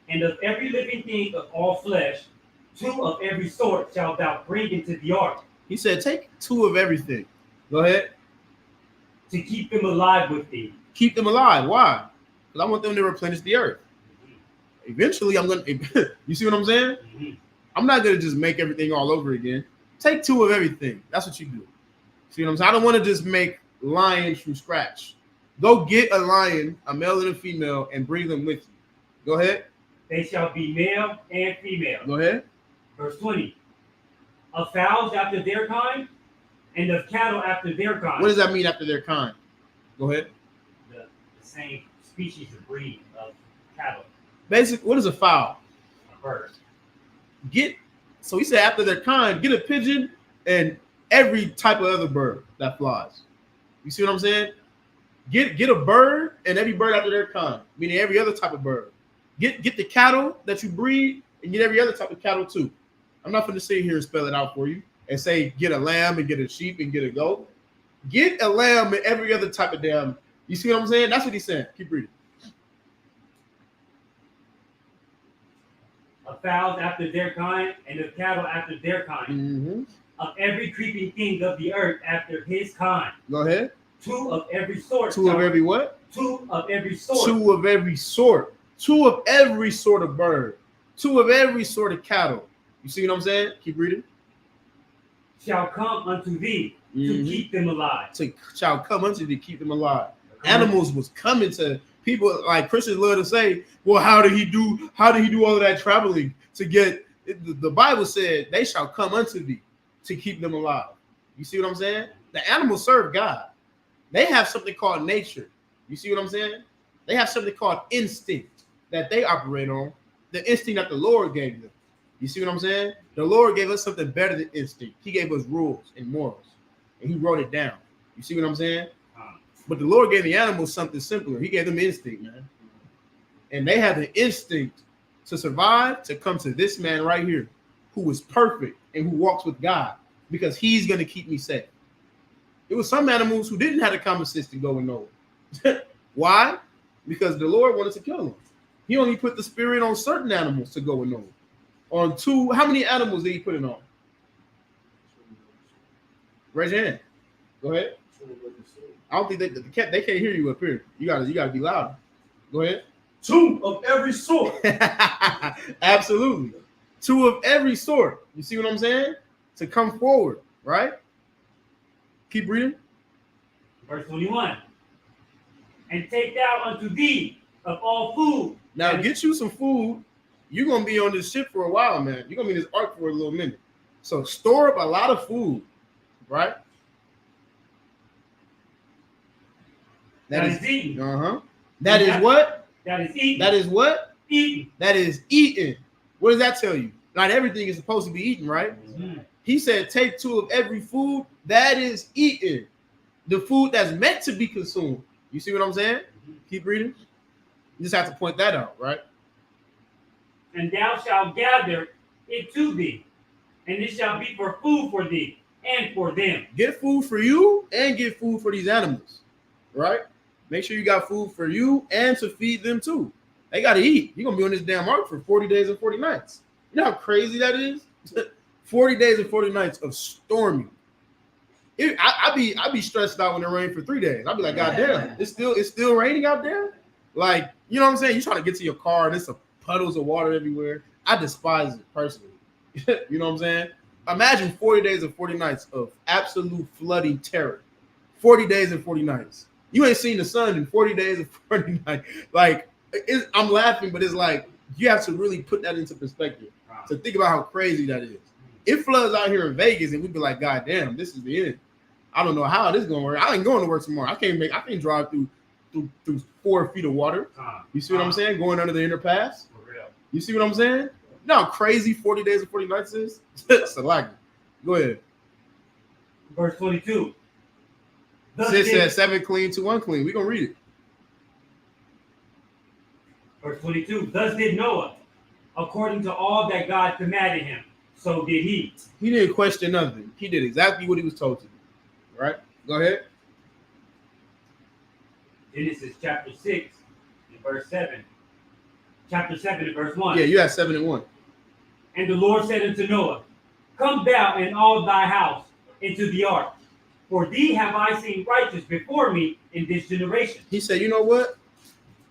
And of every living thing of all flesh, 2 of every sort shalt thou bring into the ark. He said, take 2 of everything. Go ahead. To keep them alive with thee. Keep them alive. Why? Because I want them to replenish the earth. Eventually, I'm going to, you see what I'm saying? Mm-hmm. I'm not going to just make everything all over again. Take 2 of everything. That's what you do. See what I'm saying? I don't want to just make lions from scratch. Go get a lion, a male and a female, and bring them with you. Go ahead. They shall be male and female. Go ahead. Verse 20. Of fowls after their kind, and of cattle after their kind. What does that mean after their kind? Go ahead. The same species of breed of cattle. Basically, what is a fowl? A bird. So he said after their kind, get a pigeon and every type of other bird that flies. You see what I'm saying? Get a bird and every bird after their kind, meaning every other type of bird. Get the cattle that you breed and get every other type of cattle too. I'm not going to sit here and spell it out for you and say get a lamb and get a sheep and get a goat. Get a lamb and every other type of damn. You see what I'm saying? That's what he's saying. Keep reading. Of fowls after their kind, and of cattle after their kind. Mm-hmm. Of every creeping thing of the earth after his kind. Go ahead. 2 of every sort. 2 of every what? 2 of every sort. 2 of every sort. 2 of every sort of bird. 2 of every sort of cattle. You see what I'm saying? Keep reading. Shall come unto thee to keep them alive. Shall come unto thee to keep them alive. Animals was coming to people, like Christians love to say, well, how did he do all of that traveling to get the Bible said they shall come unto thee to keep them alive. You see what I'm saying? The animals serve God. They have something called nature. You see what I'm saying? They have something called instinct that they operate on, the instinct that the Lord gave them. You see what I'm saying? The Lord gave us something better than instinct. He gave us rules and morals, and he wrote it down. You see what I'm saying? But the Lord gave the animals something simpler. He gave them instinct, man. And they have the instinct to survive, to come to this man right here, who is perfect and who walks with God, because he's going to keep me safe. There were some animals who didn't have the common sense to go and know it. Why? Because the Lord wanted to kill them. He only put the spirit on certain animals to go and know it. On 2, how many animals did he put it on? Raise your hand. Go ahead. I don't think they can't hear you up here. You gotta be louder. Go ahead. 2 of every sort. Absolutely. 2 of every sort. You see what I'm saying? To come forward, right? Keep reading. Verse 21. And take thou unto thee of all food. Now get you some food. You're gonna be on this ship for a while, man. You're gonna be in this ark for a little minute. So store up a lot of food, right? That is eaten. That is what? That is eaten. That is what? Eaten. That is eaten. What does that tell you? Not everything is supposed to be eaten, right? Mm-hmm. He said, take 2 of every food that is eaten. The food that's meant to be consumed. You see what I'm saying? Mm-hmm. Keep reading. You just have to point that out, right? And thou shalt gather it to thee, and it shall be for food for thee and for them. Get food for you and get food for these animals, right? Make sure you got food for you and to feed them too. They got to eat. You're going to be on this damn ark for 40 days and 40 nights. You know how crazy that is? 40 days and 40 nights of storming. I'd be stressed out when it rained for 3 days. I'd be like, God damn, it's still raining out there? Like, you know what I'm saying? You're trying to get to your car and there's some puddles of water everywhere. I despise it personally. You know what I'm saying? Imagine 40 days and 40 nights of absolute flooding terror. 40 days and 40 nights. You ain't seen the sun in 40 days and 40 nights. Like, I'm laughing, but it's like you have to really put that into perspective to think about how crazy that is. It floods out here in Vegas, and we'd be like, God damn, this is the end. I don't know how this is gonna work. I ain't going to work tomorrow. I can't drive through 4 feet of water. You see what I'm saying? Going under the underpass. For real. You see what I'm saying? You know how crazy 40 days and 40 nights is? Salaki. Go ahead. Verse 22. It says 7 clean to unclean. We're gonna read it. Verse 22. Thus did Noah, according to all that God commanded him, so did he. He didn't question nothing. He did exactly what he was told to do. Right? Go ahead. Genesis chapter 6 and verse 7. Chapter 7 and verse 1. Yeah, you have 7 and 1. And the Lord said unto Noah, Come thou and all thy house into the ark, for thee have I seen righteous before me in this generation. He said, you know what?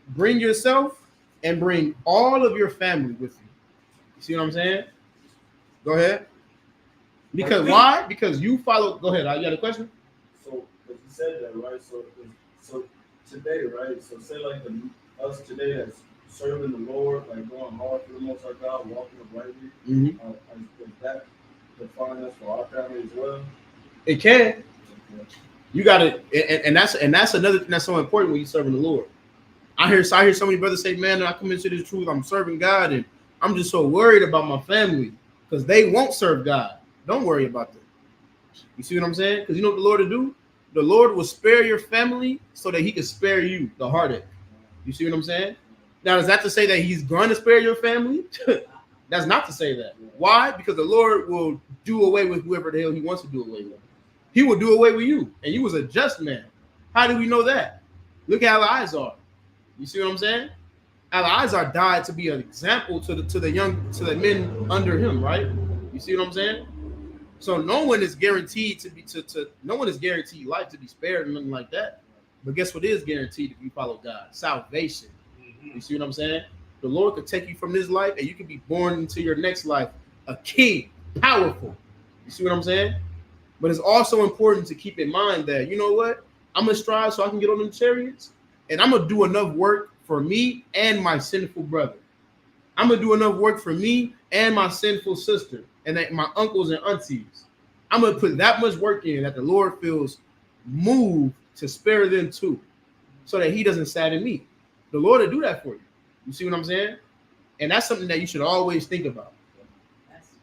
Bring yourself and bring all of your family with you. You see what I'm saying? Go ahead. Because why? Because you follow. Go ahead. You got a question? So, because you said that, right? So today, right? So say like us today that's serving the Lord, like going hard for the Most High God, walking uprightly. Does that define us for our family as well? It can. You got it, and that's another thing that's so important when you're serving the Lord. I hear so many brothers say, "Man, I come into this truth. I'm serving God, and I'm just so worried about my family because they won't serve God." Don't worry about them. You see what I'm saying? Because you know what the Lord will do? The Lord will spare your family so that He can spare you the heartache. You see what I'm saying? Now, is that to say that He's going to spare your family? That's not to say that. Why? Because the Lord will do away with whoever the hell He wants to do away with. He will do away with you, and you was a just man. How do we know that? Look at Eleazar. You see what I'm saying? Eleazar died to be an example to the men under him, right? You see what I'm saying? So no one is guaranteed no one is guaranteed life to be spared and nothing like that. But guess what is guaranteed if you follow God? Salvation. You see what I'm saying? The Lord could take you from this life and you can be born into your next life a king, powerful. You see what I'm saying? But it's also important to keep in mind that, you know what? I'm going to strive so I can get on them chariots, and I'm going to do enough work for me and my sinful brother. I'm going to do enough work for me and my sinful sister and my uncles and aunties. I'm going to put that much work in that the Lord feels moved to spare them too, so that He doesn't sadden me. The Lord will do that for you. You see what I'm saying? And that's something that you should always think about.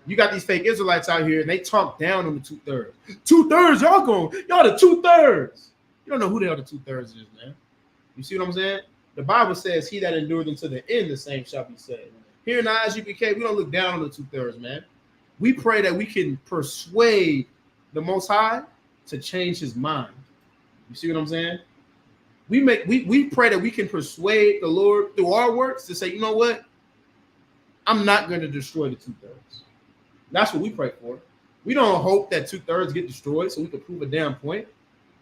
You got these fake Israelites out here, and they talk down on the 2/3. 2/3, y'all the 2/3. You don't know who the hell the 2/3 is, man. You see what I'm saying? The Bible says, "He that endured unto the end, the same shall be saved." Here in the Isupk, we don't look down on the 2/3, man. We pray that we can persuade the Most High to change His mind. You see what I'm saying? We pray that we can persuade the Lord through our works to say, you know what? I'm not going to destroy the 2/3. That's what we pray for. We don't hope that 2/3 get destroyed so we can prove a damn point.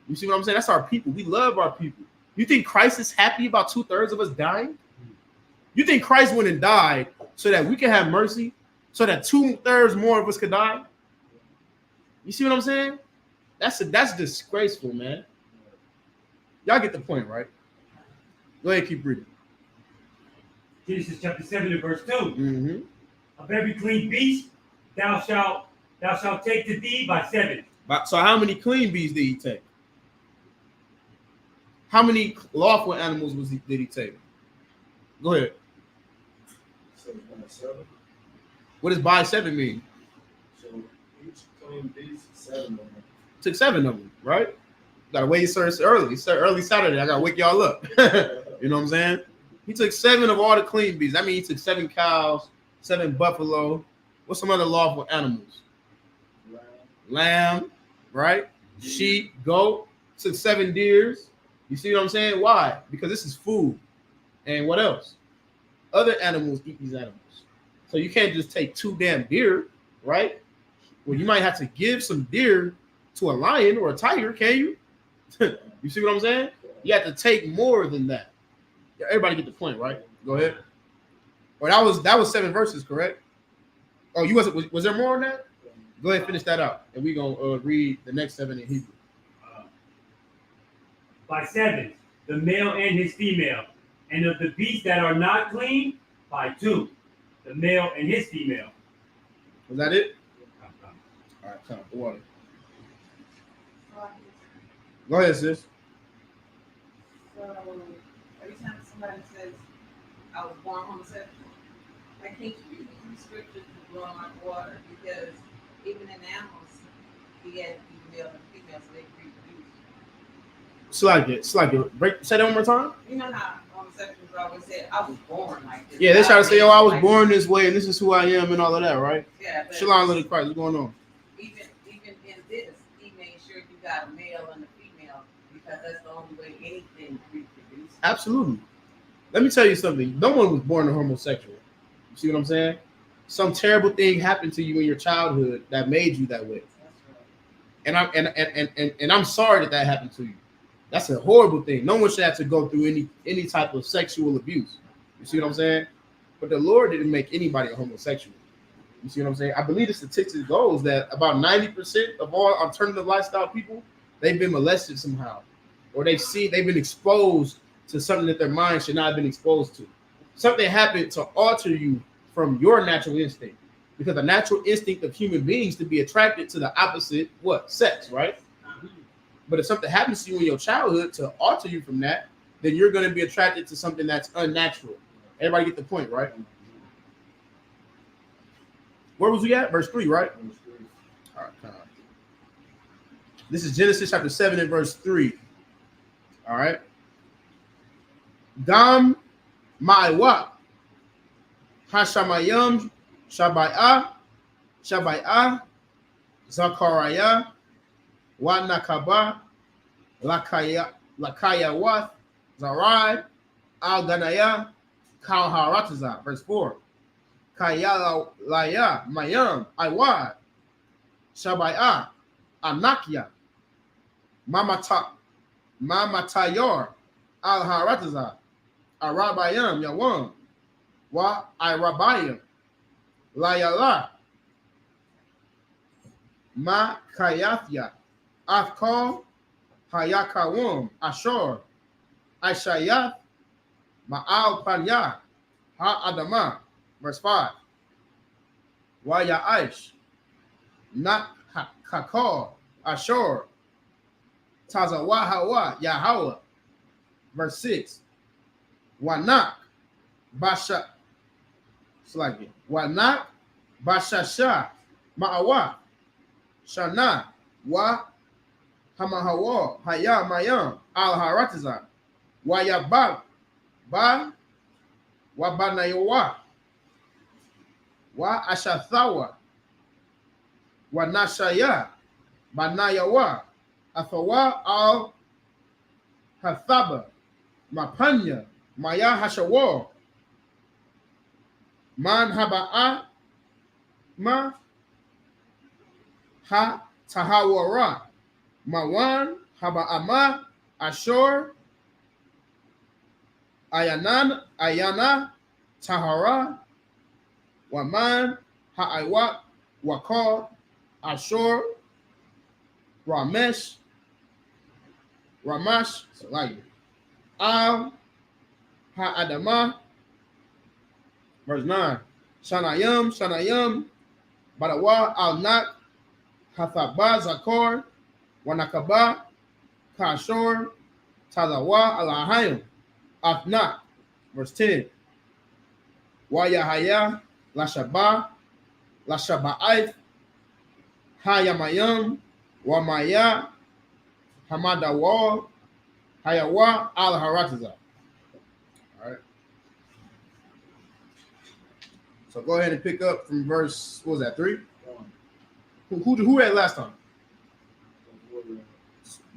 You see what I'm saying? That's our people. We love our people. You think Christ is happy about 2/3 of us dying? You think Christ went and died so that we can have mercy, so that 2/3 more of us could die? You see what I'm saying? That's disgraceful, man. Y'all get the point, right? Go ahead, keep reading. Genesis chapter 7 and verse 2. Of every clean beast thou shalt take to thee by 7. So how many clean beasts did He take? How many lawful animals did He take? Go ahead. 7 by 7. What does by 7 mean? So each clean beast, 7 of them. Took 7 of them, right? Gotta wait early. It's early Saturday. I gotta wake y'all up. You know what I'm saying? He took 7 of all the clean beasts. That means He took 7 cows, 7 buffalo. What's some other lawful animals? Lamb, right? Sheep, goat. Took 7 deers. You see what I'm saying? Why? Because this is food. And what else? Other animals eat these animals. So you can't just take 2 damn deer, right? Well, you might have to give some deer to a lion or a tiger, can you? You see what I'm saying? You have to take more than that. Everybody get the point, right? Go ahead. Well, that was 7 verses, correct? Oh, was there more on that? Go ahead, finish that out, and we're gonna read the next 7 in Hebrew. By 7, the male and his female, and of the beasts that are not clean, by 2, the male and his female. Was that it? All right, come the water. Go ahead, sis. So every time somebody says I was born homosexual, I can't use the scriptures to blow my water because even in animals, he had male and female, so they reproduce. Slide it. Say that one more time. You know how homosexuals always say, I was born like this. Yeah, they try to say, oh, I was born this way and this is who I am and all of that, right? Yeah. Shalom, little Christ, what's going on? Even in this, he made sure you got a male and a female because that's the only way anything reproduces. Absolutely. Let me tell you something. No one was born a homosexual. You see what I'm saying? Some terrible thing happened to you in your childhood that made you that way. That's right. And I'm sorry that happened to you. That's a horrible thing. No one should have to go through any type of sexual abuse. You see what I'm saying? But the Lord didn't make anybody a homosexual. You see what I'm saying? I believe the statistics goes that about 90% of all alternative lifestyle people, they've been molested somehow, or they've been exposed to something that their mind should not have been exposed to. Something happened to alter you from your natural instinct, because the natural instinct of human beings to be attracted to the opposite, sex, right? But if something happens to you in your childhood to alter you from that, then you're going to be attracted to something that's unnatural. Everybody get the point, right? Where was we at? Verse 3, right? All right, come on. This is Genesis chapter 7 and verse 3. All right. Dam ma'awa hashamayam shabai'ah Zachariah wa nakaba lakayawath zarai al-ganaya kal-harataza. Verse 4. Kayala laya mayam iwad shabai'ah anakia mamatayor al-harataza arabayam yawam wa irabayam layala ma kayathya afkal hayakawum ashor aishayath ma'al panya ha-adama. Verse 5. Wa ya'aish not hakal ashor tazawa hawa yahawa. Verse 6. Wa nak basha slagi. Wa nak bashasha ma'awa shana wa hamahawa haya mayam al haratiza wa yabab ba wa banayawa wa ashathawa wa nashaya banayawa athawa al hathaba mapanya maya hashawa man haba'a ma ha tahawara mawan haba'ama ashor ayana tahara waman ha'aiwa wakal ashor ramash al ha'adama. Verse 9. Shanayam badawa al nak hathaba zakor wanakaba kashor talawa alahayim afnak. Verse 10. Wa yahaya lashaba'aif hayamayam wa maya hamadawa hayawa al haratiza. All right. So go ahead and pick up from verse, what was that, 3? Who read last time?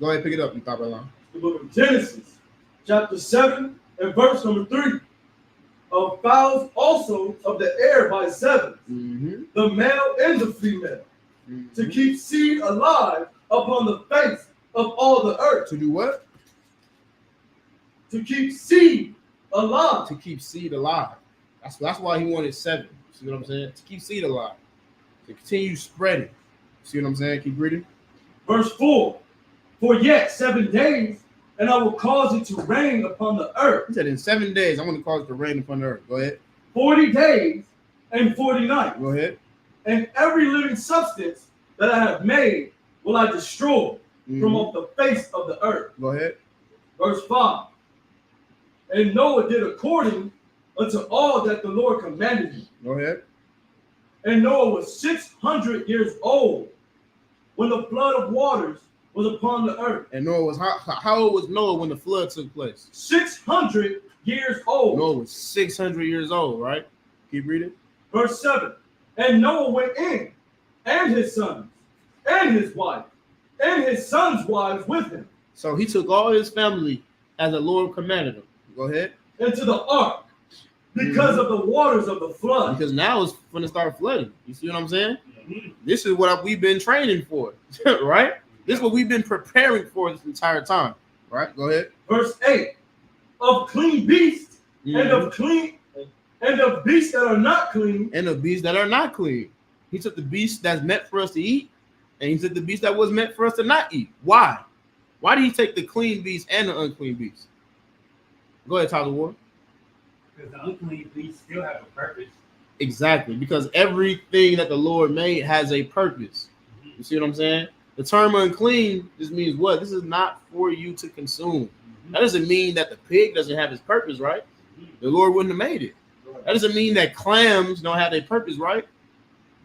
Go ahead and pick it up, you thought about The book of Genesis, chapter 7 and verse number 3. Of fowls also of the air by 7, the male and the female, to keep seed alive upon the face of all the earth. To do what? To keep seed alive. To keep seed alive. That's why he wanted 7. See what I'm saying? To keep seed alive. To continue spreading. See what I'm saying? Keep reading. Verse 4. For yet 7 days, and I will cause it to rain upon the earth. He said, in 7 days, I'm going to cause it to rain upon the earth. Go ahead. 40 days and 40 nights. Go ahead. And every living substance that I have made will I destroy from off the face of the earth. Go ahead. Verse 5. And Noah did according unto all that the Lord commanded him. Go ahead. And Noah was 600 years old when the flood of waters was upon the earth. And Noah was, how old was Noah when the flood took place? 600 years old. Noah was 600 years old, right? Keep reading. Verse 7. And Noah went in, and his sons, and his wife, and his sons' wives with him. So he took all his family as the Lord commanded him. Go ahead. Into the ark, because of the waters of the flood. Because now it's going to start flooding. You see what I'm saying? This is what we've been training for, right? This is what we've been preparing for this entire time, right? Go ahead. Verse 8. Of clean beasts, and of beasts that are not clean. And of beasts that are not clean. He took the beast that's meant for us to eat, and he took the beast that was meant for us to not eat. Why? Why did he take the clean beast and the unclean beast? Go ahead, Tyler Ward. Because the unclean beasts still have a purpose. Exactly, because everything that the Lord made has a purpose. You see what I'm saying? The term unclean just means what? This is not for you to consume. That doesn't mean that the pig doesn't have its purpose, right? The Lord wouldn't have made it. That doesn't mean that clams don't have their purpose, right?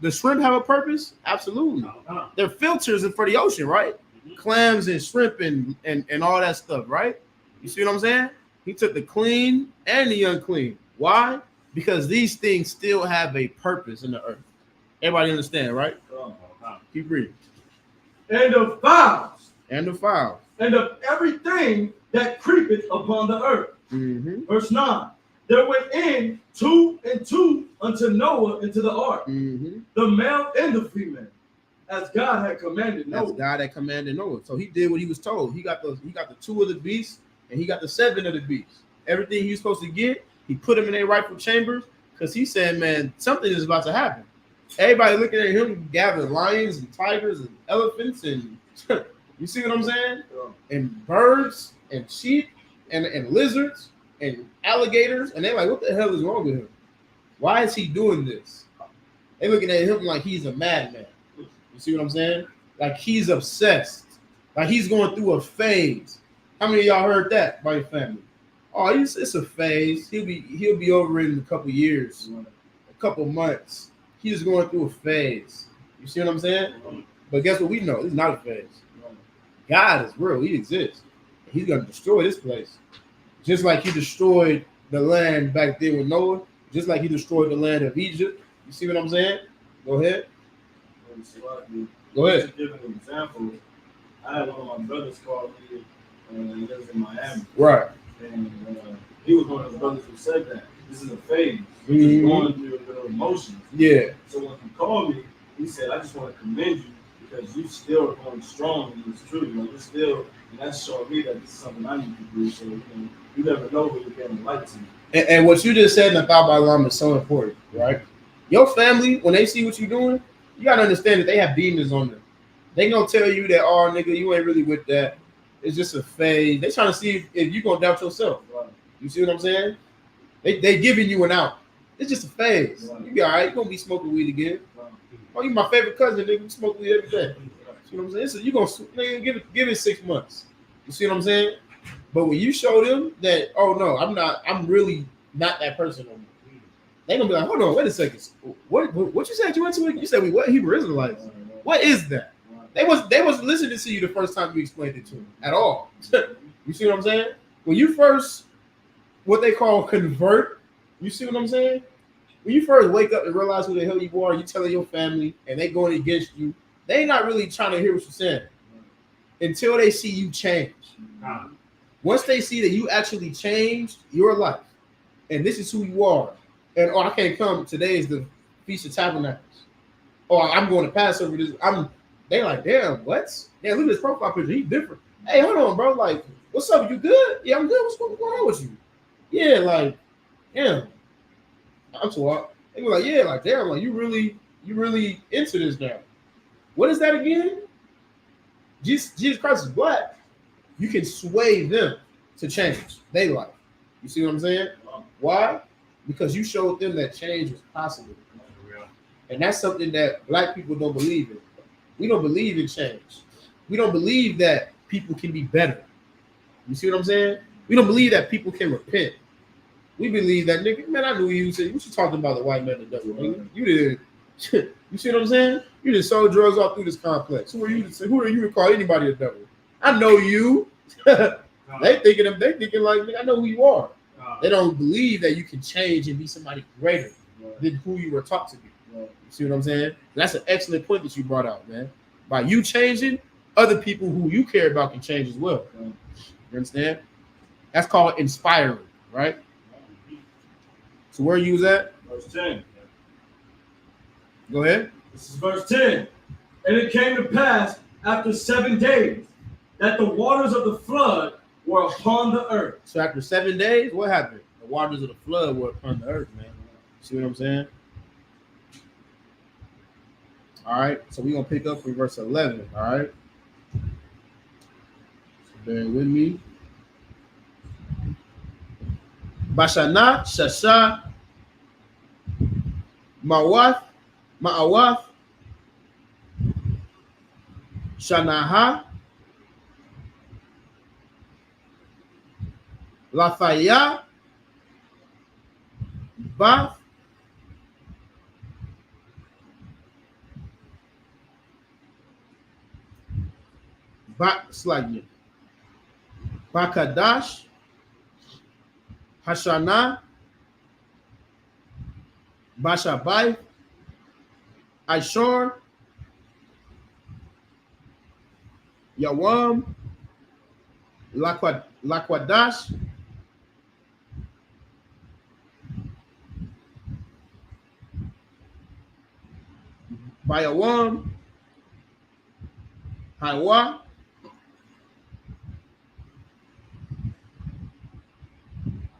The shrimp have a purpose? Absolutely. They're filters for the ocean, right? Clams and shrimp and all that stuff, right? You see what I'm saying? He took the clean and the unclean. Why? Because these things still have a purpose in the earth. Everybody understand, right? Keep reading. And of fowls. And the fowls. And of everything that creepeth upon the earth. Verse 9. There went in 2 and 2 unto Noah into the ark, the male and the female, as God had commanded Noah. As God had commanded Noah. So he did what he was told. He got the 2 of the beasts, and he got the 7 of the beasts. Everything he was supposed to get, he put them in their rightful chambers, because he said, man, something is about to happen. Everybody looking at him gathering lions and tigers and elephants and you see what I'm saying? And birds and sheep and lizards and alligators, and they're like, what the hell is wrong with him? Why is he doing this? They're looking at him like he's a madman. You see what I'm saying? Like he's obsessed. Like he's going through a phase. How many of y'all heard that by your family? Oh, it's a phase. He'll be over it in a couple years, a couple months. He's going through a phase. You see what I'm saying? But guess what we know? It's not a phase. God is real. He exists. He's going to destroy this place. Just like he destroyed the land back then with Noah. Just like he destroyed the land of Egypt. You see what I'm saying? Go ahead. Go ahead. To give an example, I had one of my brothers call me. He lives in Miami. Right. And he was one of the brothers who said that. This is a phase. You're just going through your emotions. Yeah. So when he called me, he said, I just want to commend you because you still are going strong and it's true. Like you're still, and that's showing me that this is something I need to do. So you never know when you're getting light to me. And what you just said in the thought by Lam is so important, right? Your family, when they see what you're doing, you gotta understand that they have demons on them. They gonna tell you that, oh nigga, you ain't really with that. It's just a phase. They trying to see if you gonna doubt yourself. Right. You see what I'm saying? They giving you an out. It's just a phase. Right. You be all right. You gonna be smoking weed again. Right. Oh, you my favorite cousin, nigga. You smoke weed every day. See what I'm saying? So you gonna nigga, give it 6 months. You see what I'm saying? But when you show them that, oh no, I'm really not that person no more. They gonna be like, hold on, wait a second. What you said you went to? You said we what Hebrew Israelites? What is that? They wasn't listening to you the first time you explained it to them at all. You see what I'm saying? When you first, what they call convert, you see what I'm saying? When you first wake up and realize who the hell you are, you telling your family, and they going against you, they not really trying to hear what you're saying until they see you change. Once they see that you actually changed your life, and this is who you are, and I can't come. Today is the Feast of Tabernacles. I'm going to Passover. They like, damn, what? Yeah, look at this profile picture. He's different. Hey, hold on, bro. Like, what's up? You good? Yeah, I'm good. What's going on with you? Yeah, like, damn. I'm so up. They were like, yeah, like, damn, like you really into this now. What is that again? Jesus Christ is black. You can sway them to change their life. You see what I'm saying? Why? Because you showed them that change was possible. And that's something that black people don't believe in. We don't believe in change. We don't believe that people can be better. You see what I'm saying? We don't believe that people can repent. We believe that, nigga, man, I knew you said, what you talking about the white man the devil, nigga? You did. You see what I'm saying? You just sold drugs all through this complex. Who are you to call anybody a devil? I know you. They thinking like, nigga, I know who you are. They don't believe that you can change and be somebody greater than who you were taught to be. You see what I'm saying? That's an excellent point that you brought out, man. By you changing, other people who you care about can change as well. You understand? That's called inspiring, right? So where you was at? Verse 10. Go ahead. This is verse 10. And it came to pass after 7 days that the waters of the flood were upon the earth. So after 7 days, what happened? The waters of the flood were upon the earth, man. See what I'm saying? All right. So we're going to pick up from verse 11. All right. So bear with me. Bashana, Shasha, Ma'awath, Shanaha, Lafaya, Bath, Slagin, Bakadash, Hashana, Bashabai, Aishor, Yawam, Lakwadash, Bayawam, Haiwa,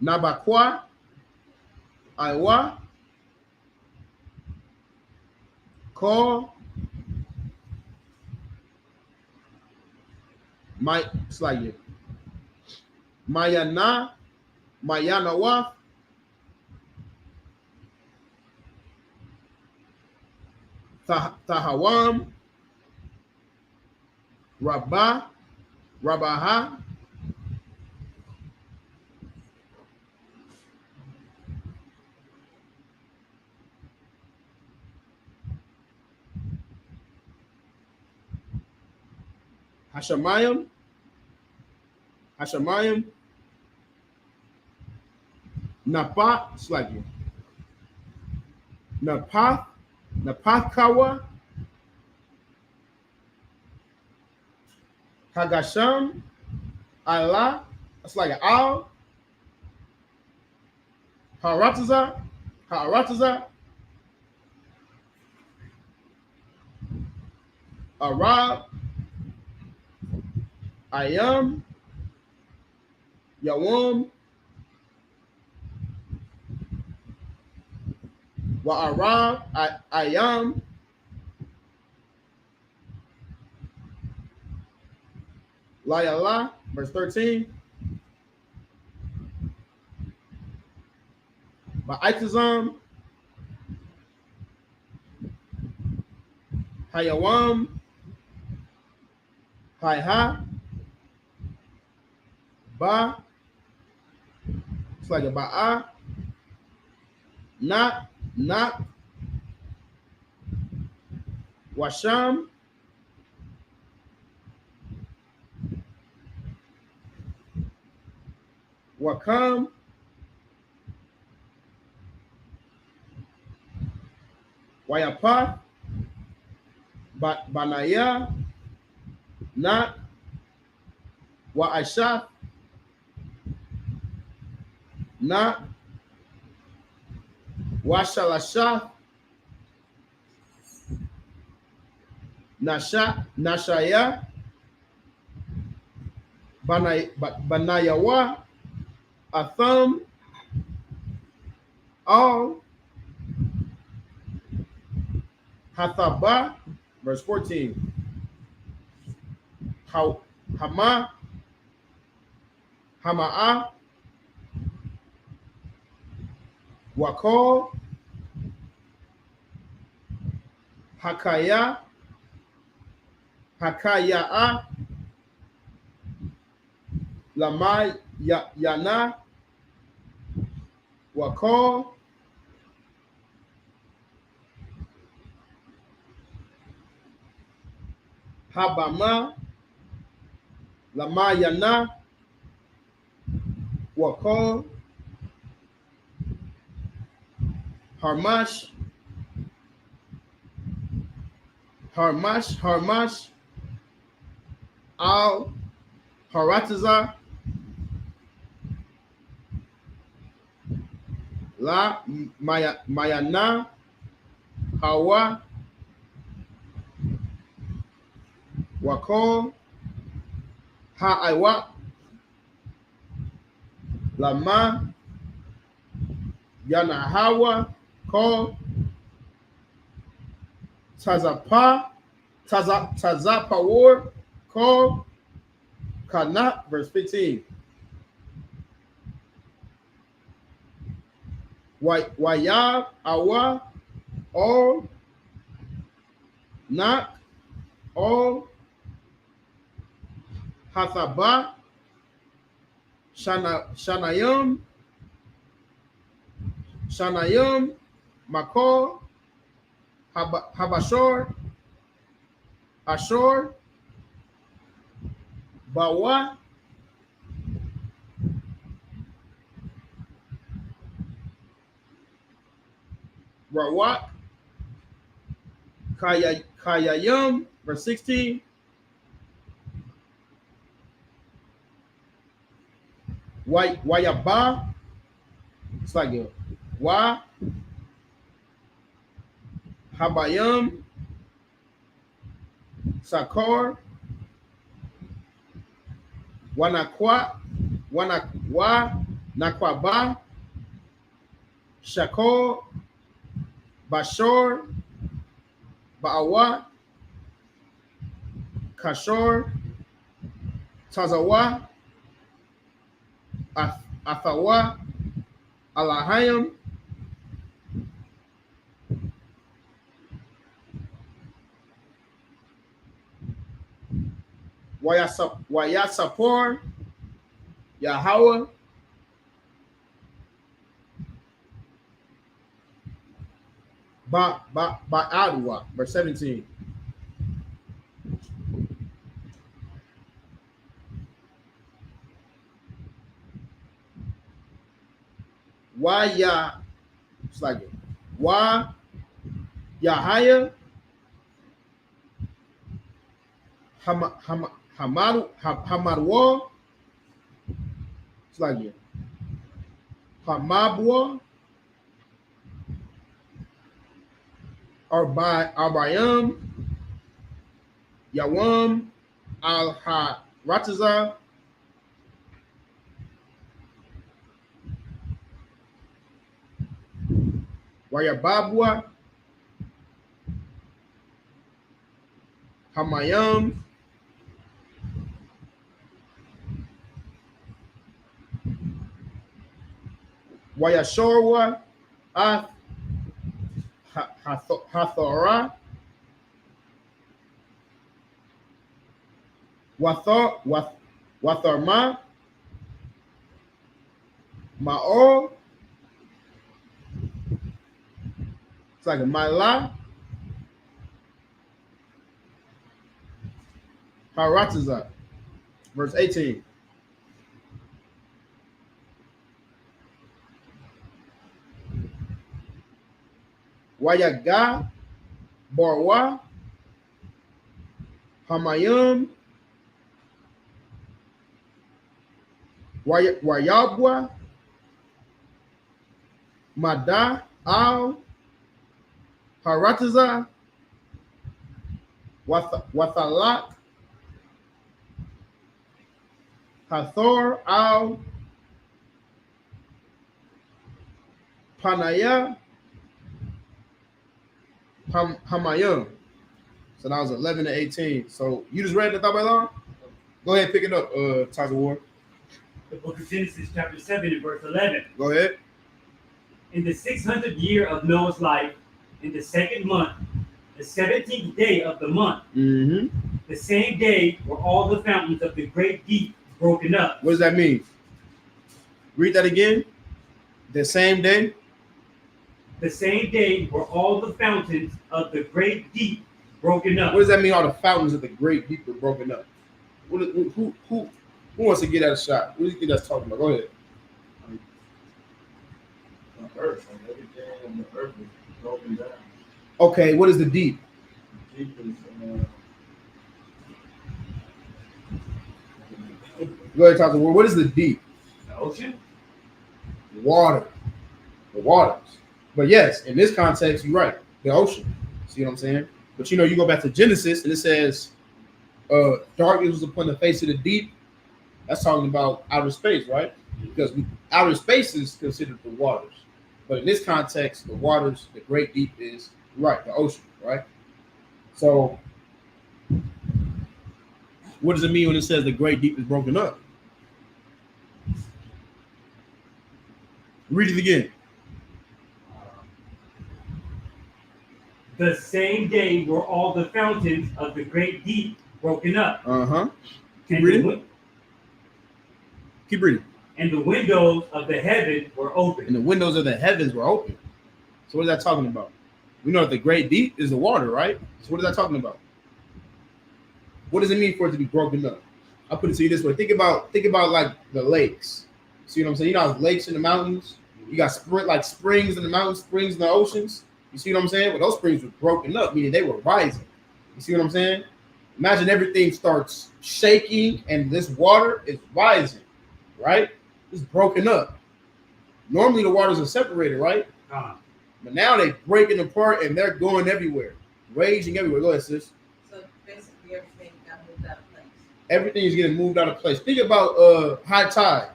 Nabakwa, Aiwa, Ko, Mayana, Mayanawa, Tahawam, Rabaha, Hashemayim, Napath, Napathkawa, Hagasham, Allah, that's like an owl, Harataza, Arab, Ayam, Yawam, Wa Arab, Ayam, Layala, verse 13. Ba'itazam, Hayawam, Hayha, Ba, it's like a Ba'a, Not, Washam, Wakam, Wayapath, Banaya, Not, Wa'ashaf, Not, Washalashaf, Nashaya, Banayawa, Atham, All, Hathaba, Verse 14. Hama'a, Wakol, Hakaya'a, Lama Yana, Wakol, Habama, Lama Yana, Wakol, Harmash, Al Harataza, La Mayana, Hawa, Wakol, Ha'aiwa, Lama Yana Hawa, Kol, Tazapawar, Kol, Kana, verse 15. Wayab, Awa, all, Nak, all, Hathaba, Shanayim, Makol, Habashor, Ashor, Bawa, Rawak, Kayayim, verse 16. Wayaba, it's like it. Wa, Habayim, Sakor, Wanakwa, Nakwaba, Shakor, Bashor, Ba'awa, Kashor, Tazawa, Athawa, Alahayim, Wayasapor, Yahweh, Ba'adwa, verse 17. It's like it. Yahaya, Hamadwa, it's like it. Hamabwa, Arbayam, Yawam, Al-Harataza, Wayababwa, Hamayam, Wayashorwa, Hathora, Watharma, Ma'or, it's like a Mala, Harataza, verse 18. Wayaga, Borwa, Hamayim, Wayabwa, Mada, Al, Harataza, Wathalak, Hathor, Al, Panaya, Hamayim. So that was 11 to 18. So you just read the thought by law? Go ahead, pick it up, Tyler Ward. The book of Genesis, chapter 7, and verse 11. Go ahead. In the 600th year of Noah's life, in the second month, the 17th day of the month, the same day were all the fountains of the great deep broken up. What does that mean? Read that again. The same day? The same day were all the fountains of the great deep broken up. What does that mean? All the fountains of the great deep were broken up. Who wants to get at a shot? What do you think that's talking about? Go ahead. The earth, and everything on the earth is broken down. Okay, what is the deep? The deep is Go ahead, Tyler Ward. What is the deep? The ocean? Water. The waters. But yes, in this context, you're right. The ocean. See what I'm saying? But you know, you go back to Genesis and it says, darkness was upon the face of the deep. That's talking about outer space, right? Because outer space is considered the waters. But in this context, the waters, the great deep is, right, the ocean, right? So, what does it mean when it says the great deep is broken up? Read it again. The same day were all the fountains of the great deep broken up. Keep reading. Keep reading. And the windows of the heaven were open. And the windows of the heavens were open. So what is that talking about? We know that the great deep is the water, right? So what is that talking about? What does it mean for it to be broken up? I'll put it to you this way. Think about like the lakes. See what I'm saying? You know, lakes in the mountains. You got springs in the mountains, springs in the oceans. You see what I'm saying? Well, those springs were broken up, meaning they were rising. You see what I'm saying? Imagine everything starts shaking and this water is rising, right? It's broken up. Normally the waters are separated, right? But now they're breaking apart and they're going everywhere, raging everywhere. Go ahead, sis. So basically everything got moved out of place. Everything is getting moved out of place. Think about high tide.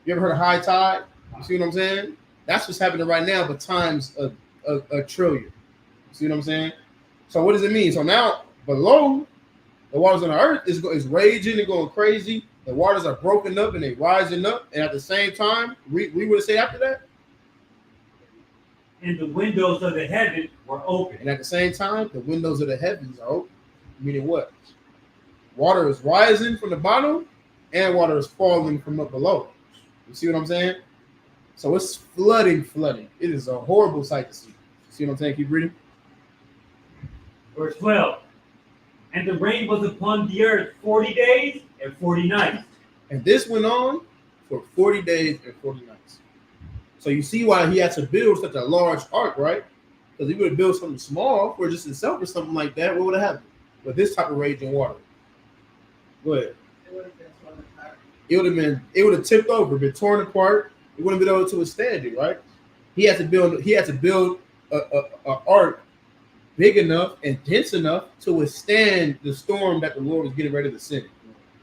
You ever heard of high tide? You see what I'm saying? That's what's happening right now, but times a trillion. See what I'm saying? So what does it mean? So now below, the waters on the earth is raging and going crazy. The waters are broken up and they're rising up. And at the same time, we would say after that. And the windows of the heaven were open. And at the same time, the windows of the heavens are open. Meaning what? Water is rising from the bottom and water is falling from up below. You see what I'm saying? So it's flooding. It is a horrible sight to see. See what I'm saying? Keep reading. Verse 12. And the rain was upon the earth 40 days and 40 nights. And this went on for 40 days and 40 nights. So you see why he had to build such a large ark, right? Because he would have built something small for just himself or something like that. What would have happened? With this type of raging water. Go ahead. It would have tipped over, been torn apart. It wouldn't have been able to withstand it, right? He had to build a ark big enough and dense enough to withstand the storm that the Lord was getting ready to send.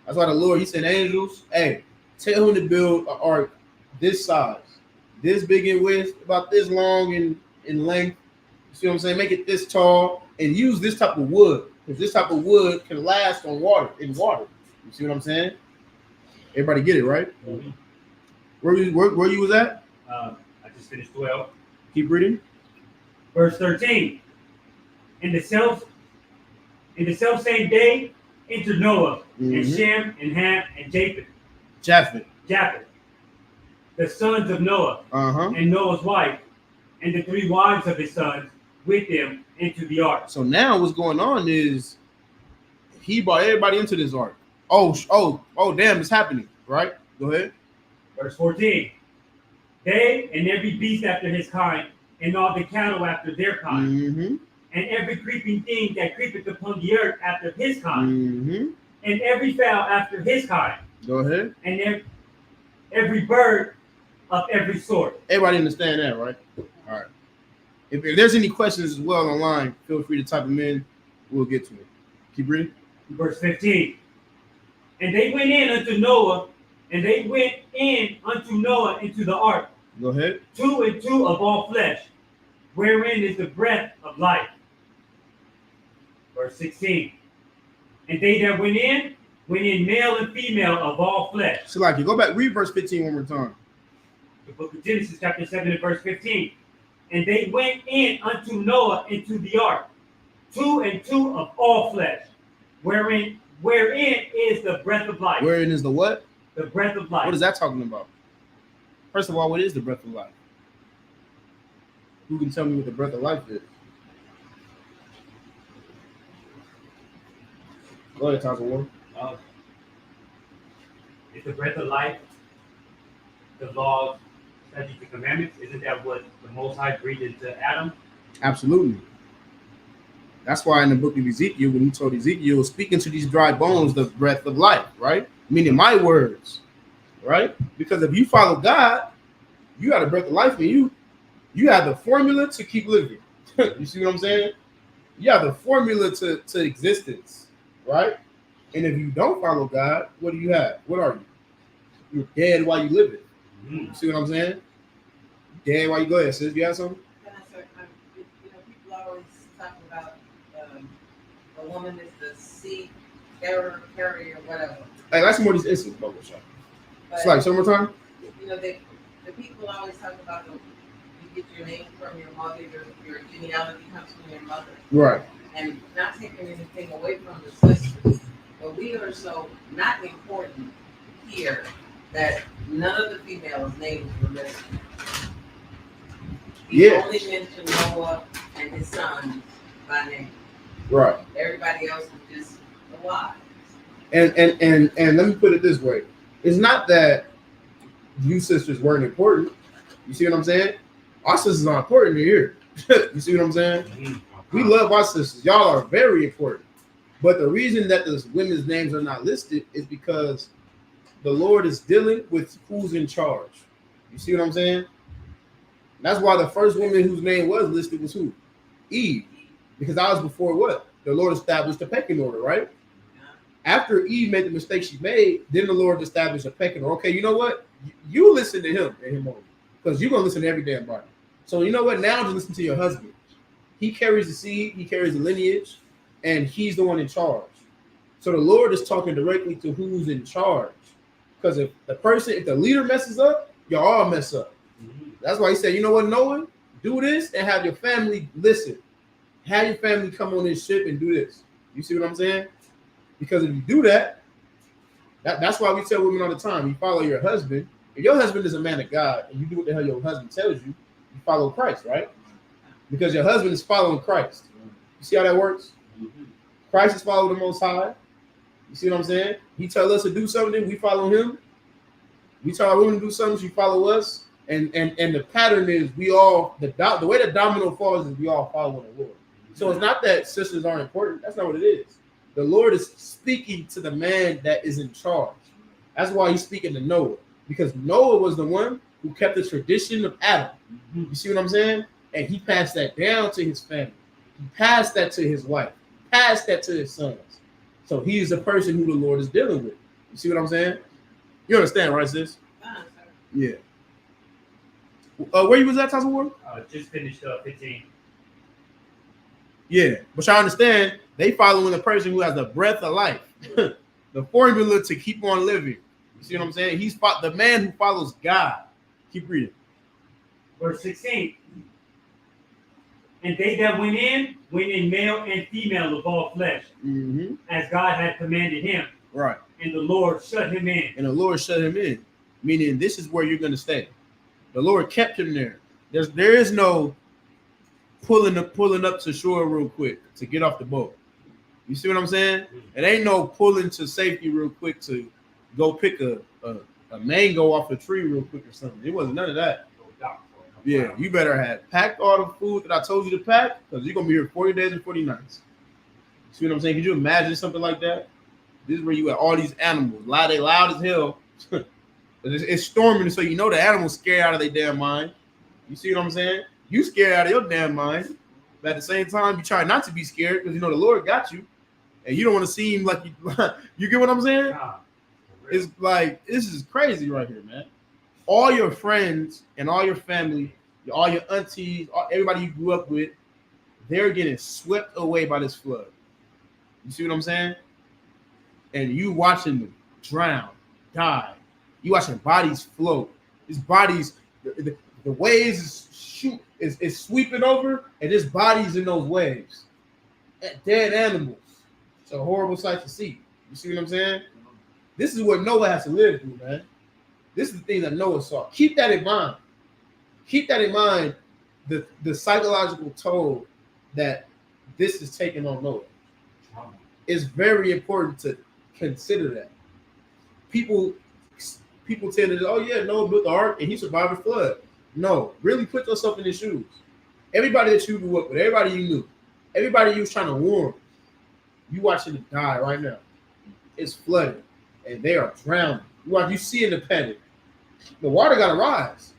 That's why the Lord, he sent angels, hey, tell him to build an ark this size, this big in width, about this long in length. You see what I'm saying? Make it this tall and use this type of wood, because this type of wood can last on water. You see what I'm saying? Everybody get it, right? Mm-hmm. Where you was at? I just finished 12. Keep reading. Verse 13. In the self same day entered Noah and Shem and Ham and Japheth, the sons of Noah, and Noah's wife, and the 3 wives of his sons with him into the ark. So now what's going on is he brought everybody into this ark. Oh, damn, it's happening, right? Go ahead. Verse 14. They and every beast after his kind, and all the cattle after their kind, and every creeping thing that creepeth upon the earth after his kind, and every fowl after his kind. Go ahead. And every bird of every sort. Everybody understand that, right? All right. If there's any questions as well online, feel free to type them in. We'll get to it. Keep reading. Verse 15. And they went in unto Noah, into the ark. Go ahead. 2 and 2 of all flesh, wherein is the breath of life. Verse 16. And they that went in male and female of all flesh. So like you go back, read verse 15 one more time. The book of Genesis, chapter 7, and verse 15. And they went in unto Noah into the ark, 2 and 2 of all flesh, wherein is the breath of life. Wherein is the what? The breath of life. What is that talking about? First of all, what is the breath of life? Who can tell me what the breath of life is? Go ahead, Thompson Ward. Is the breath of life the laws, statutes, and commandments? Isn't that what the Most High breathed into Adam? Absolutely. That's why in the book of Ezekiel, when he told Ezekiel, speaking to these dry bones, the breath of life, right? Meaning my words, right? Because if you follow God, you got a breath of life in you. You have the formula to keep living. You see what I'm saying? You have the formula to existence, right? And if you don't follow God, what do you have? What are you? You're dead while you live it. You see what I'm saying? Dead while you go ahead, sis. You have something? People always talk about a woman is the seed carrier, whatever. Hey, that's more of these instances, bubble shot. It's like, some more time? The people always talk about you get your name from your mother, your genealogy comes from your mother. Right. And not taking anything away from the sisters, but we are so not important here that none of the females' names were listed. He only mentioned Noah and his sons by name. Right. Everybody else was just the wives. And let me put it this way. It's not that you sisters weren't important. You see what I'm saying? Our sisters are important here. You see what I'm saying? We love our sisters. Y'all are very important. But the reason that the women's names are not listed is because the Lord is dealing with who's in charge. You see what I'm saying? That's why the first woman whose name was listed was who? Eve. Because that was before what? The Lord established a pecking order, right? After Eve made the mistake she made, then the Lord established a pecking order. Okay, you know what? You listen to him and him only. Because you're going to listen to every damn body. So you know what? Now just listen to your husband. He carries the seed, he carries the lineage, and he's the one in charge. So the Lord is talking directly to who's in charge. Because if the leader messes up, y'all all mess up. That's why he said, you know what, Noah? Do this and have your family listen. Have your family come on this ship and do this. You see what I'm saying? Because if you do that, that's why we tell women all the time, you follow your husband. If your husband is a man of God and you do what the hell your husband tells you, you follow Christ, right? Because your husband is following Christ. You see how that works? Christ is following the Most High. You see what I'm saying? He tells us to do something, we follow him. We tell our women to do something, she follow us. And the pattern is we all, the way the domino falls is we all follow the Lord. So it's not that sisters aren't important. That's not what it is. The Lord is speaking to the man that is in charge. That's why he's speaking to Noah. Because Noah was the one who kept the tradition of Adam. You see what I'm saying? And he passed that down to his family. He passed that to his wife. Passed that to his sons. So he is the person who the Lord is dealing with. You see what I'm saying? You understand, right, sis? Yeah. Where you was at, Tyson Ward? Just finished 15. Yeah, but y'all understand, they following the person who has the breath of life. The formula to keep on living. You see what I'm saying? He's the man who follows God. Keep reading. Verse 16. And they that went in male and female of all flesh, as God had commanded him. Right. And the Lord shut him in. And the Lord shut him in, meaning this is where you're going to stay. The Lord kept him there. There is no pulling up to shore real quick to get off the boat. You see what I'm saying? It ain't no pulling to safety real quick to go pick a mango off a tree real quick or something. It wasn't none of that. Yeah, you better have packed all the food that I told you to pack because you're going to be here 40 days and 40 nights. See what I'm saying? Could you imagine something like that? This is where you got all these animals. They loud as hell. It's storming, so you know the animals scared out of their damn mind. You see what I'm saying? You scared out of your damn mind. But at the same time, you try not to be scared because you know the Lord got you. And you don't want to seem like you get what I'm saying? It's like, this is crazy right here, man. All your friends and all your family, all your aunties, everybody you grew up with, they're getting swept away by this flood. You see what I'm saying? And you watching them drown, die. You watching bodies float. These bodies, the waves is sweeping over, and there's bodies in those waves. Dead animals. It's a horrible sight to see. You see what I'm saying? This is what Noah has to live through, man. This is the thing that Noah saw. Keep that in mind. Keep that in mind. The psychological toll that this is taking on Noah. It's very important to consider that. People tend to, oh yeah, Noah built the ark and he survived the flood. No, really put yourself in his shoes. Everybody that you grew up with, everybody you knew, everybody you was trying to warn, you watching them die right now. It's flooded and they are drowning. You see in the panic. The water gotta rise.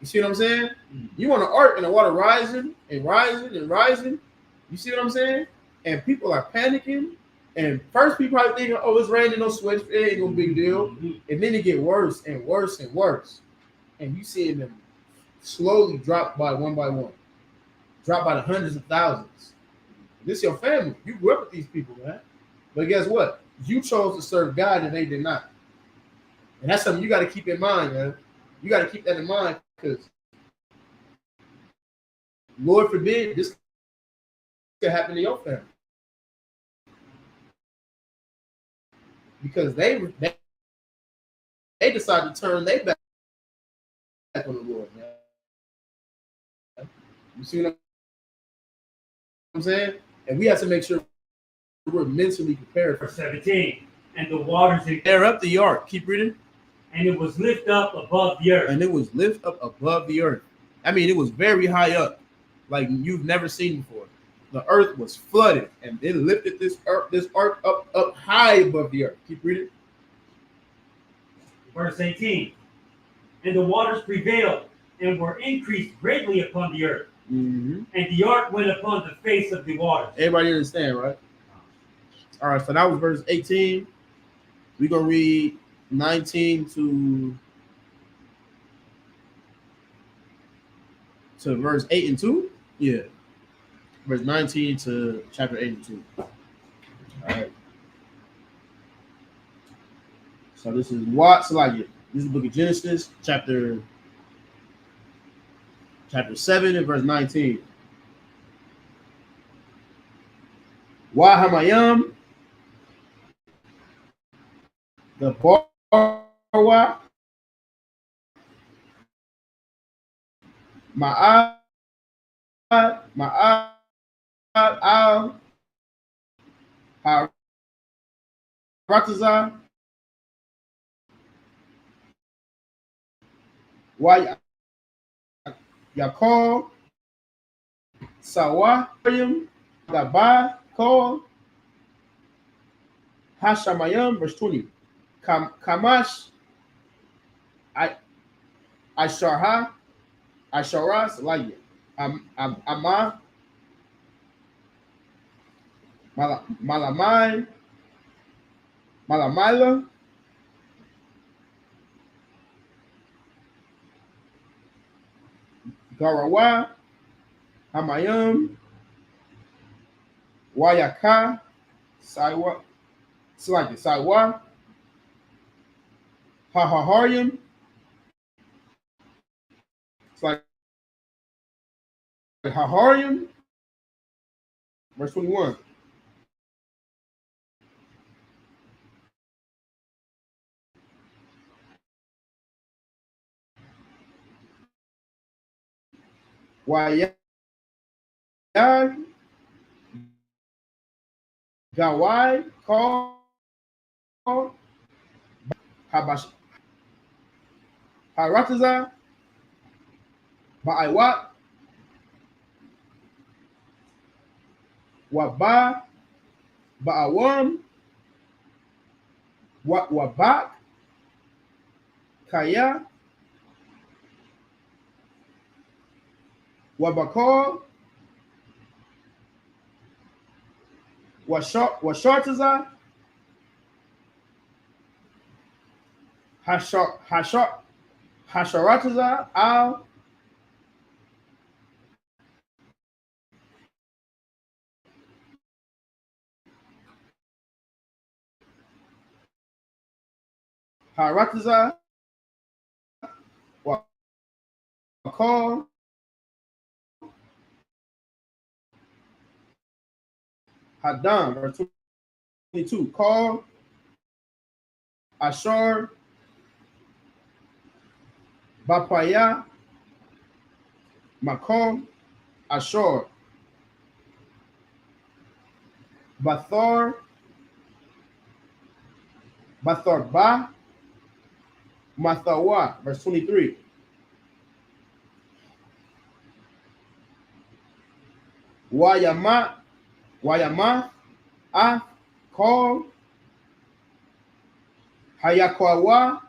You see what I'm saying? You want an ark and the water rising and rising and rising. You see what I'm saying? And people are panicking. And first people probably thinking, oh, it's raining, no sweat, it ain't no big deal. And then it get worse and worse and worse. And you seeing them slowly drop by one, drop by the hundreds of thousands. This is your family. You grew up with these people, man. But guess what? You chose to serve God and they did not. And that's something you got to keep in mind, man. You got to keep that in mind because Lord forbid this could happen to your family. Because they decided to turn their back on the Lord, man. You see what I'm saying? And we have to make sure we're mentally prepared for Verse 17. And the waters tear up the ark. Keep reading. And it was lift up above the earth. And it was lift up above the earth. I mean, it was very high up, like you've never seen before. The earth was flooded, and it lifted this ark up high above the earth. Keep reading. Verse 18. And the waters prevailed and were increased greatly upon the earth. Mm-hmm. And the ark went upon the face of the waters. Everybody understand, right? All right, so that was verse 18. We're going to read 19 to verse 8 and 2. Yeah. Verse 19 to chapter 8 and 2. All right. So this is what? So like it. This is the book of Genesis, chapter 7 and verse 19. Wa hamayam the barwa ma'ad al harataza wa yakol sawayim gaba kol hashamayam. Verse 20. Kamash Ashara Salaya Ama Malamai Malamaila Garawa Hamayam Wayaka Saiwa Salaya Saiwa Haharyam. It's like Haharyam. Verse 21. Why Gawai call Habash Harataza Ba'aiwat Waba Ba'awam Wabak Kaya Wabakol Washartaza Hasharataza Al Haratiza, Wakal, Hadam, verse 22. Call, Ashar, Bapaya, Makom, Ashar, Bathar, Ba, Mathawa, verse 23. Wayama, Call, Hayakawam,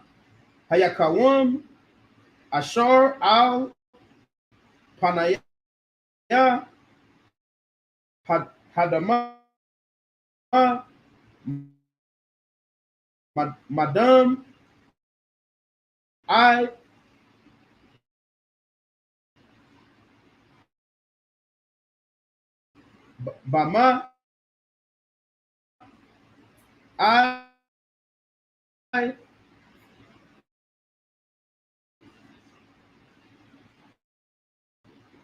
Ashar, Al, Panaya, Hadama, Madam, I, Bama, I,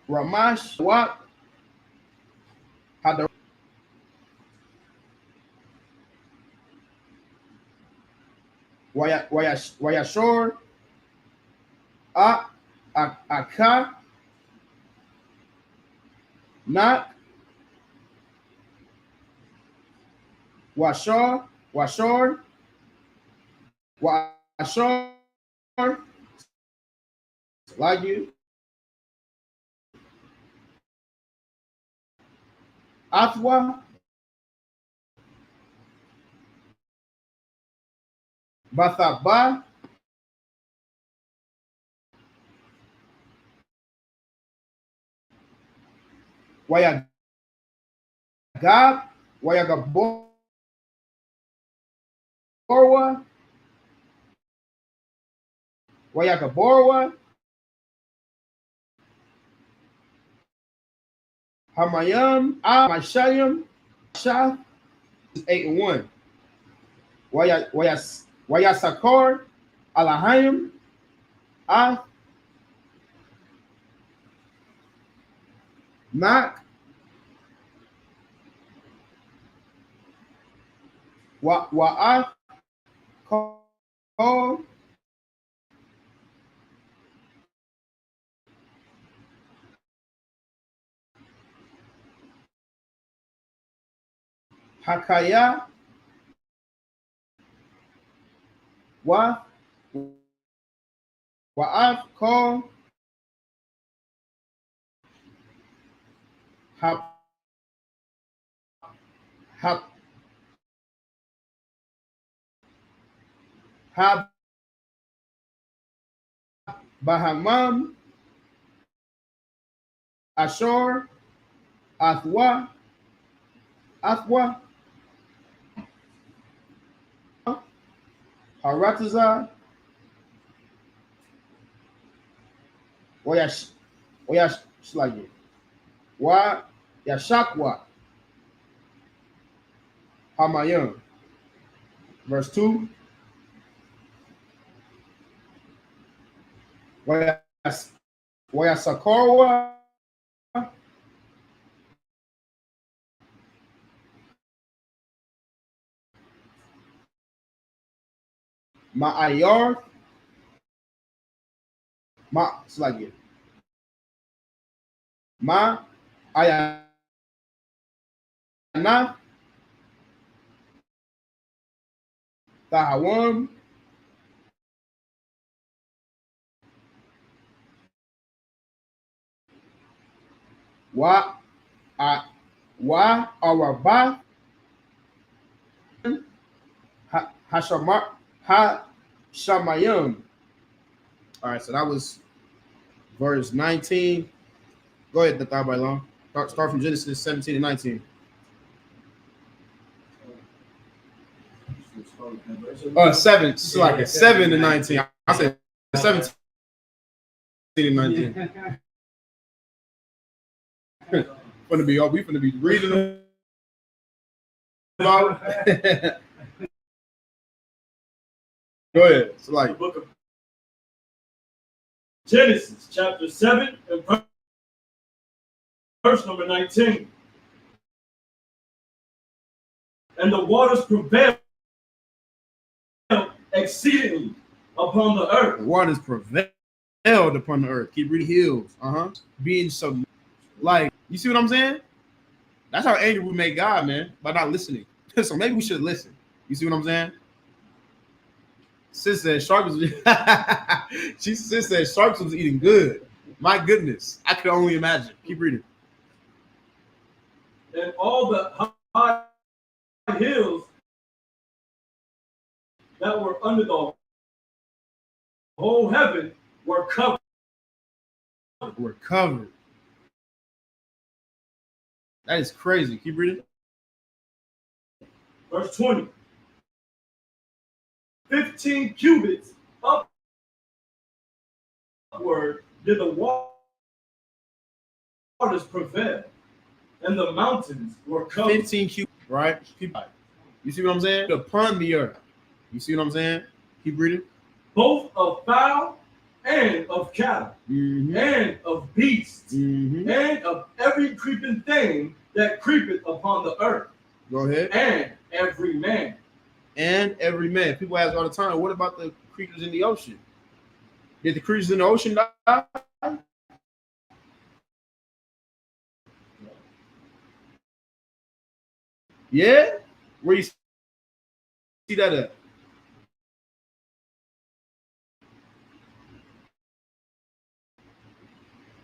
Ramash, Wat, Hadar, Wayashor, Aka, Nak, Washor, like you, Athwa, Bathaba, Wayagab, Wayagaborwa, Hamayam, Mashayim, Shah, 8 and 1. Wayasakar, Alahayim, Nak, Wa'af, Call, Hakaya, Wa'af, Call, Hab, Bahamam, Ashor, Athwa, Haratiza, Shlagi, Yashakwa, Hamayim, verse 2. Wayasakarwa, Ma'ayar, Slagi, Ayana, Tahawam, Arabah, Hashamayim. All right, so that was verse 19. Go ahead, Nathar Long. Start from Genesis 17 and 19. 7. It's like 7 to 19. I said 17 and 19. We finna be reading about Go ahead. It's The like book of Genesis, chapter 7, and verse number 19. And the waters prevailed exceedingly upon the earth. the waters prevailed upon the earth. Keep reading hills. Being so like, you see what I'm saying? That's how angry we make God, man, by not listening. So maybe we should listen. You see what I'm saying? Sis said Sharks was sis said Sharks was eating good. My goodness. I could only imagine. Keep reading. And all the high hills that were under the whole heaven were covered. We're covered. That is crazy. Keep reading. Verse 20. 15 cubits upward did the waters prevail, and the mountains were covered. 15 cubits, right? You see what I'm saying? Upon the earth. You see what I'm saying? Keep reading. Both of fowl and of cattle, and of beasts, and of every creeping thing that creepeth upon the earth. Go ahead. And every man. And every man. People ask all the time, what about the creatures in the ocean? Did the creatures in the ocean die? Yeah? Where you see that at?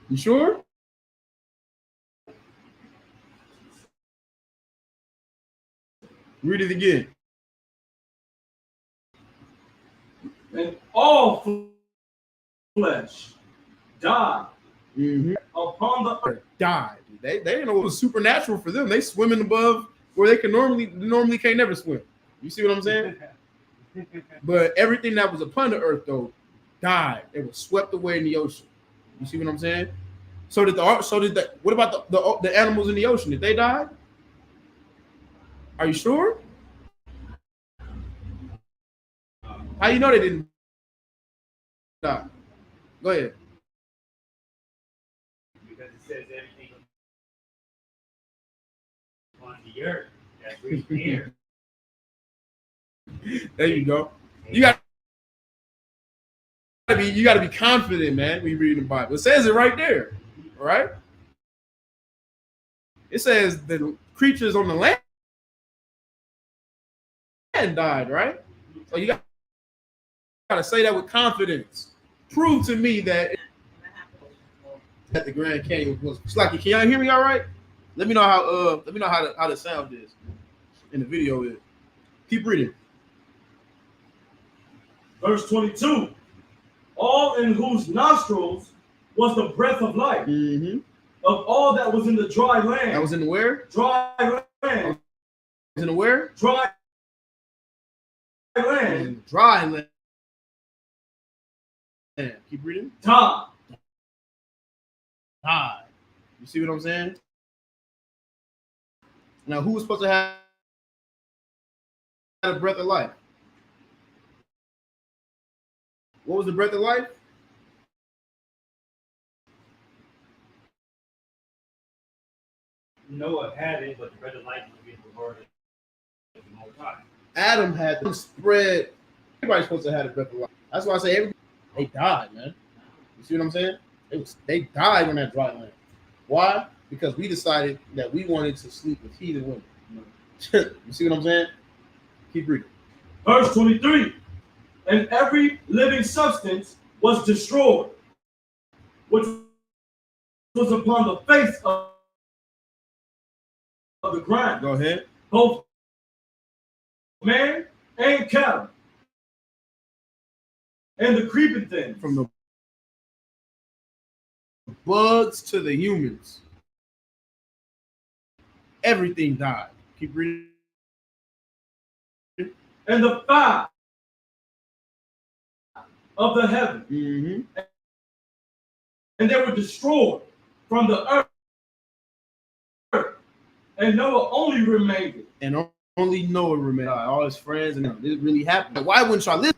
You sure? Read it again. And all flesh died upon the earth. Died. They didn't know it was supernatural for them. They swimming above where they can normally can't never swim. You see what I'm saying? But everything that was upon the earth though died. It was swept away in the ocean. You see what I'm saying? What about the animals in the ocean? Did they die? Are you sure? How you know they didn't die? Go ahead. Because it says everything on the earth that breathes air. There you go. You got to be confident, man, when you read the Bible. It says it right there, all right? It says the creatures on the land died, right? So you got to say that with confidence. Prove to me that the Grand Canyon was. Slacky, can y'all hear me all right? Let me know how the sound is in the video is. Keep reading. Verse 22. All in whose nostrils was the breath of life, of all that was in the dry land. That was in the where? Dry land. Was in the where? Dry land. In the dry land. Keep reading. Died. You see what I'm saying? Now, who was supposed to have a breath of life? What was the breath of life? Noah had it, but the breath of life was being rewarded the Most High. Adam had to spread. Everybody's supposed to have a breath of life. That's why I say they died, man. You see what I'm saying? They died on that dry land. Why? Because we decided that we wanted to sleep with heathen women. You see what I'm saying? Keep reading. Verse 23. And every living substance was destroyed, which was upon the face of the ground. Go ahead. Both man and cattle, and the creeping things. From the bugs to the humans. Everything died. Keep reading. And the fire of the heaven. And they were destroyed from the earth. And Noah only remained. And only Noah remained. All his friends, and it really happened. Why wouldn't y'all listen?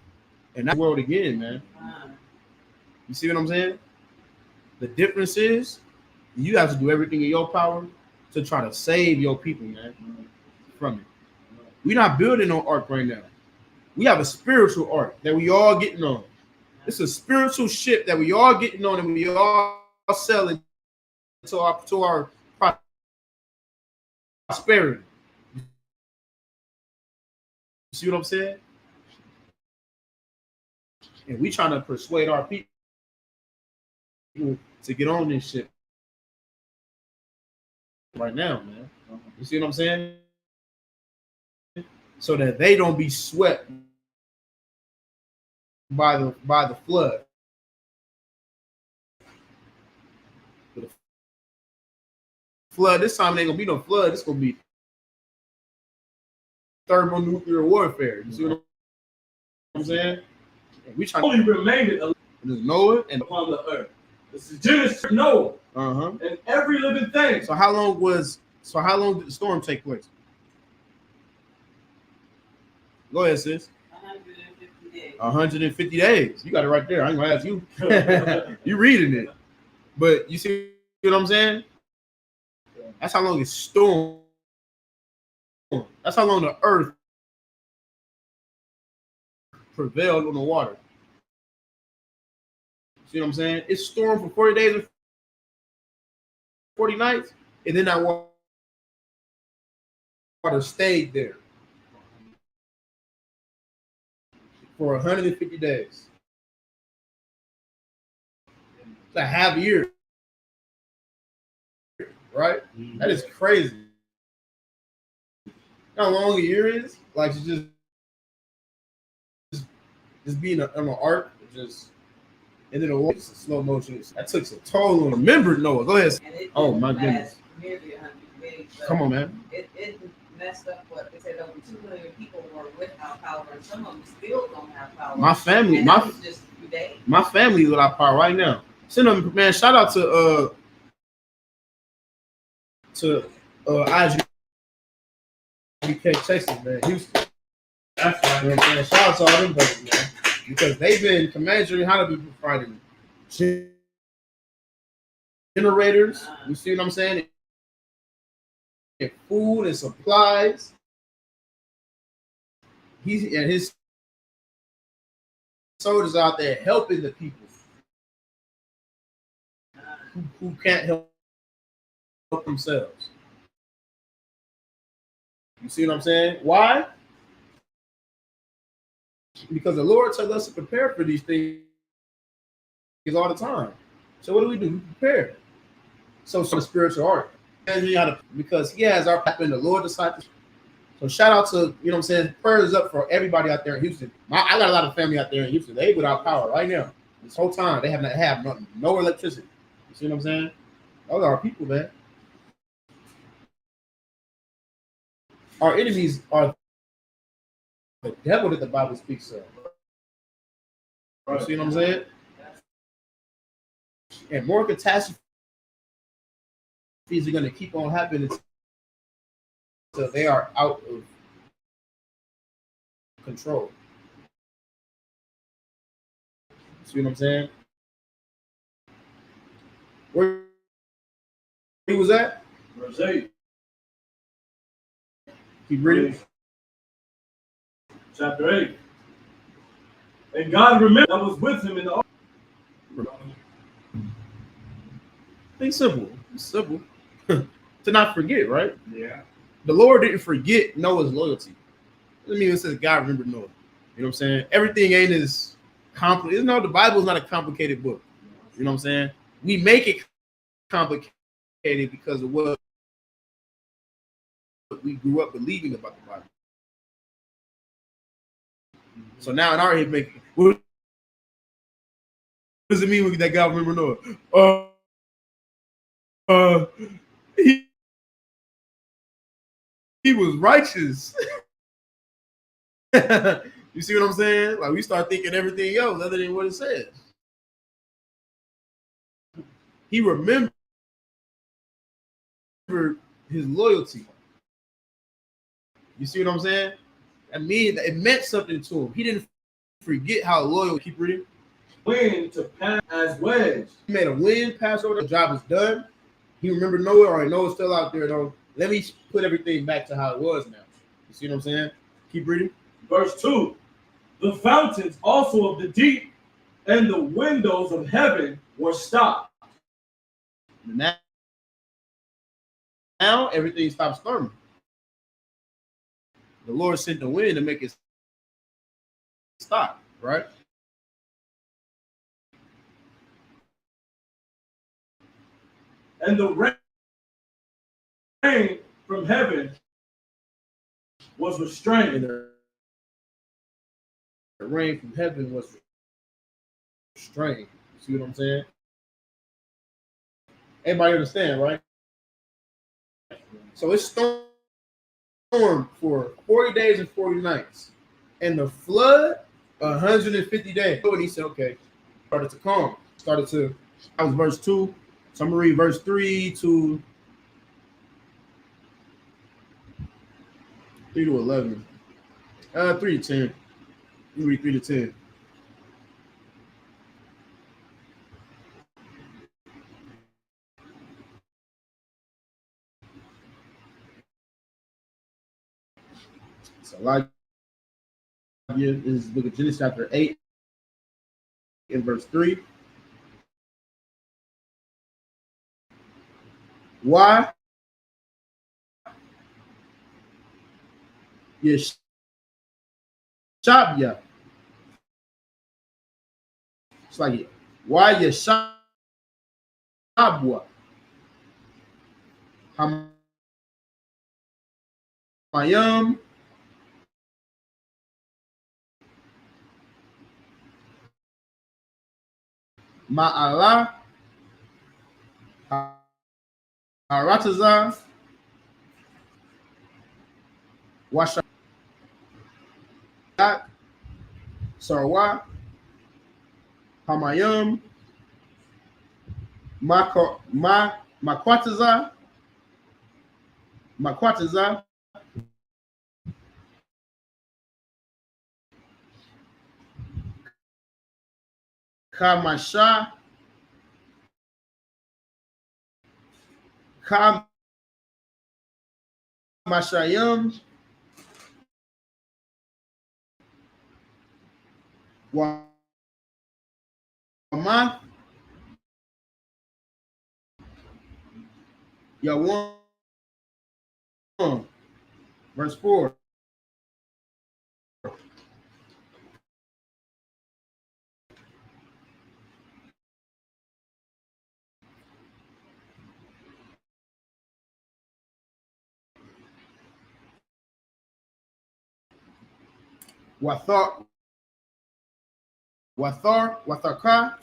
And that's the world again, man. You see what I'm saying? The difference is you have to do everything in your power to try to save your people, man, from it. We're not building no ark right now. We have a spiritual ark that we all getting on. It's a spiritual ship that we all getting on, and we all selling to our prosperity. You see what I'm saying? And we trying to persuade our people to get on this ship right now, man. You see what I'm saying? So that they don't be swept by the flood. The flood this time ain't gonna be no flood. It's gonna be thermonuclear warfare. You see what I'm saying? And we trying Only remained Noah and upon the earth. This is Genesis, Noah, and every living thing. So how long did the storm take place? Go ahead, sis. 150 days. 150 days. You got it right there. I ain't gonna ask you. You reading it. But you see what I'm saying? That's how long it's storm. That's how long the earth prevailed on the water. See what I'm saying? It stormed for 40 days and 40 nights, and then that water stayed there for 150 days. It's a half year, right? That is crazy. You know how long a year is? Like to just being on an ark, and then a slow motion. That took a toll on. Remember, Noah. Go ahead. Oh my goodness. Nearly 100 days. Come on, man. It messed up what they said. Over 2 million people were without power, and some of them still don't have power. My family, my family is without power right now. Send them, man. Shout out to Isupk, Texas, man. Houston. That's right. You know what I'm saying? Shout out to all them brothers, man. Because they've been commanding how to be providing generators. You see what I'm saying? And food and supplies. His soldiers out there helping the people who can't help themselves. You see what I'm saying? Why? Because the Lord tells us to prepare for these things all the time. So what do? We prepare. So the spiritual art. Because he has our path in the Lord disciples. So shout out to, you know what I'm saying, prayers up for everybody out there in Houston. I got a lot of family out there in Houston. They without power right now. This whole time they have nothing, no electricity. You see what I'm saying? Those are our people, man. Our enemies are the devil that the Bible speaks of. You see what I'm saying? And more catastrophes are going to keep on happening until they are out of control. See what I'm saying? Where he was at? Verse 8. Keep reading. Chapter 8. And God remembered that was with him in the ark. Think simple. It's simple. To not forget, right? Yeah. The Lord didn't forget Noah's loyalty. I mean, it says God remembered Noah. You know what I'm saying? Everything ain't as complicated. No, the Bible is not a complicated book. You know what I'm saying? We make it complicated because of what we grew up believing about the Bible. So now in our head, what does it mean that God remember Noah? He was righteous. You see what I'm saying? Like we start thinking everything else other than what it says. He remembered his loyalty. You see what I'm saying? I mean, it meant something to him. He didn't forget how loyal. Keep reading. Wind to pass as wedge. He made a wind pass over. The job is done. He remembered Noah. All right, Noah's still out there though. Let me put everything back to how it was now. You see what I'm saying? Keep reading. Verse 2. The fountains also of the deep and the windows of heaven were stopped. Now everything stops storming. The Lord sent the wind to make it stop, right? And the rain from heaven was restrained. And the rain from heaven was restrained. See what I'm saying? Everybody understand, right? So it's stormed for 40 days and 40 nights. And the flood, 150 days. And he said, okay, started to calm. That was verse 2. So I'm going to read verse 3 to 11. 3 to 10. You read 3 to 10. So Elijah is the book of Genesis chapter 8 in verse 3. Why? Yes. Shabya. It's like it. Why Yeshabwa? Hamayam. Ma'ala. Harataza. Washa. Sarwa. Hamayam. Makwataza. Kamasha. Kamashayam. Wama. Yawam. Verse 4. Watharka.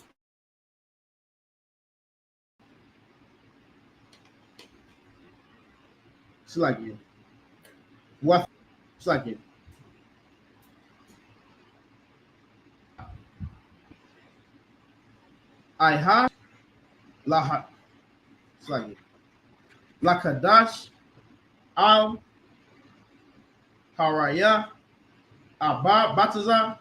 It's like you. It's like it. Iha. Laha. It's like it. Lakadash. Al. Haraya. Abba. Bataza.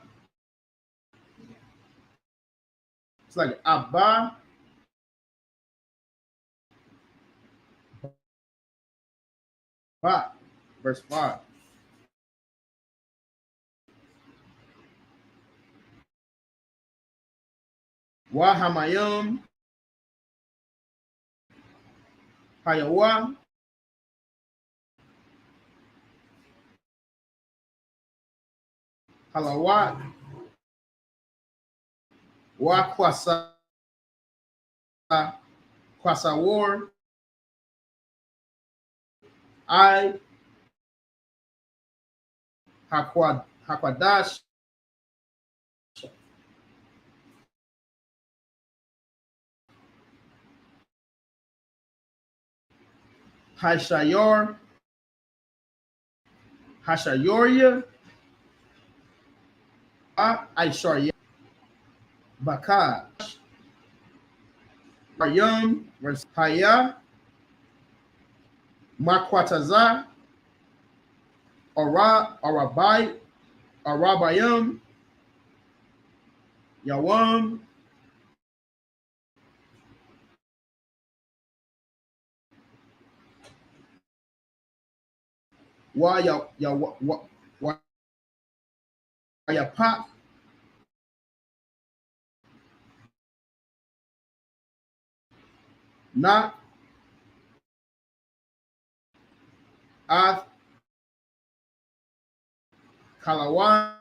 It's like Abba. Ba. Verse 5. Wahamayam. Hayawa. Halawat. Wakwasa. Kwasawar. I. Hakwadash. Hashayor. Hashayoria. Aisharya. Bakar. Aryam. Verse Haya. Makwataza. Arabai. Arabayam. Yawam. Wa ya pop. Na Ath Kalawan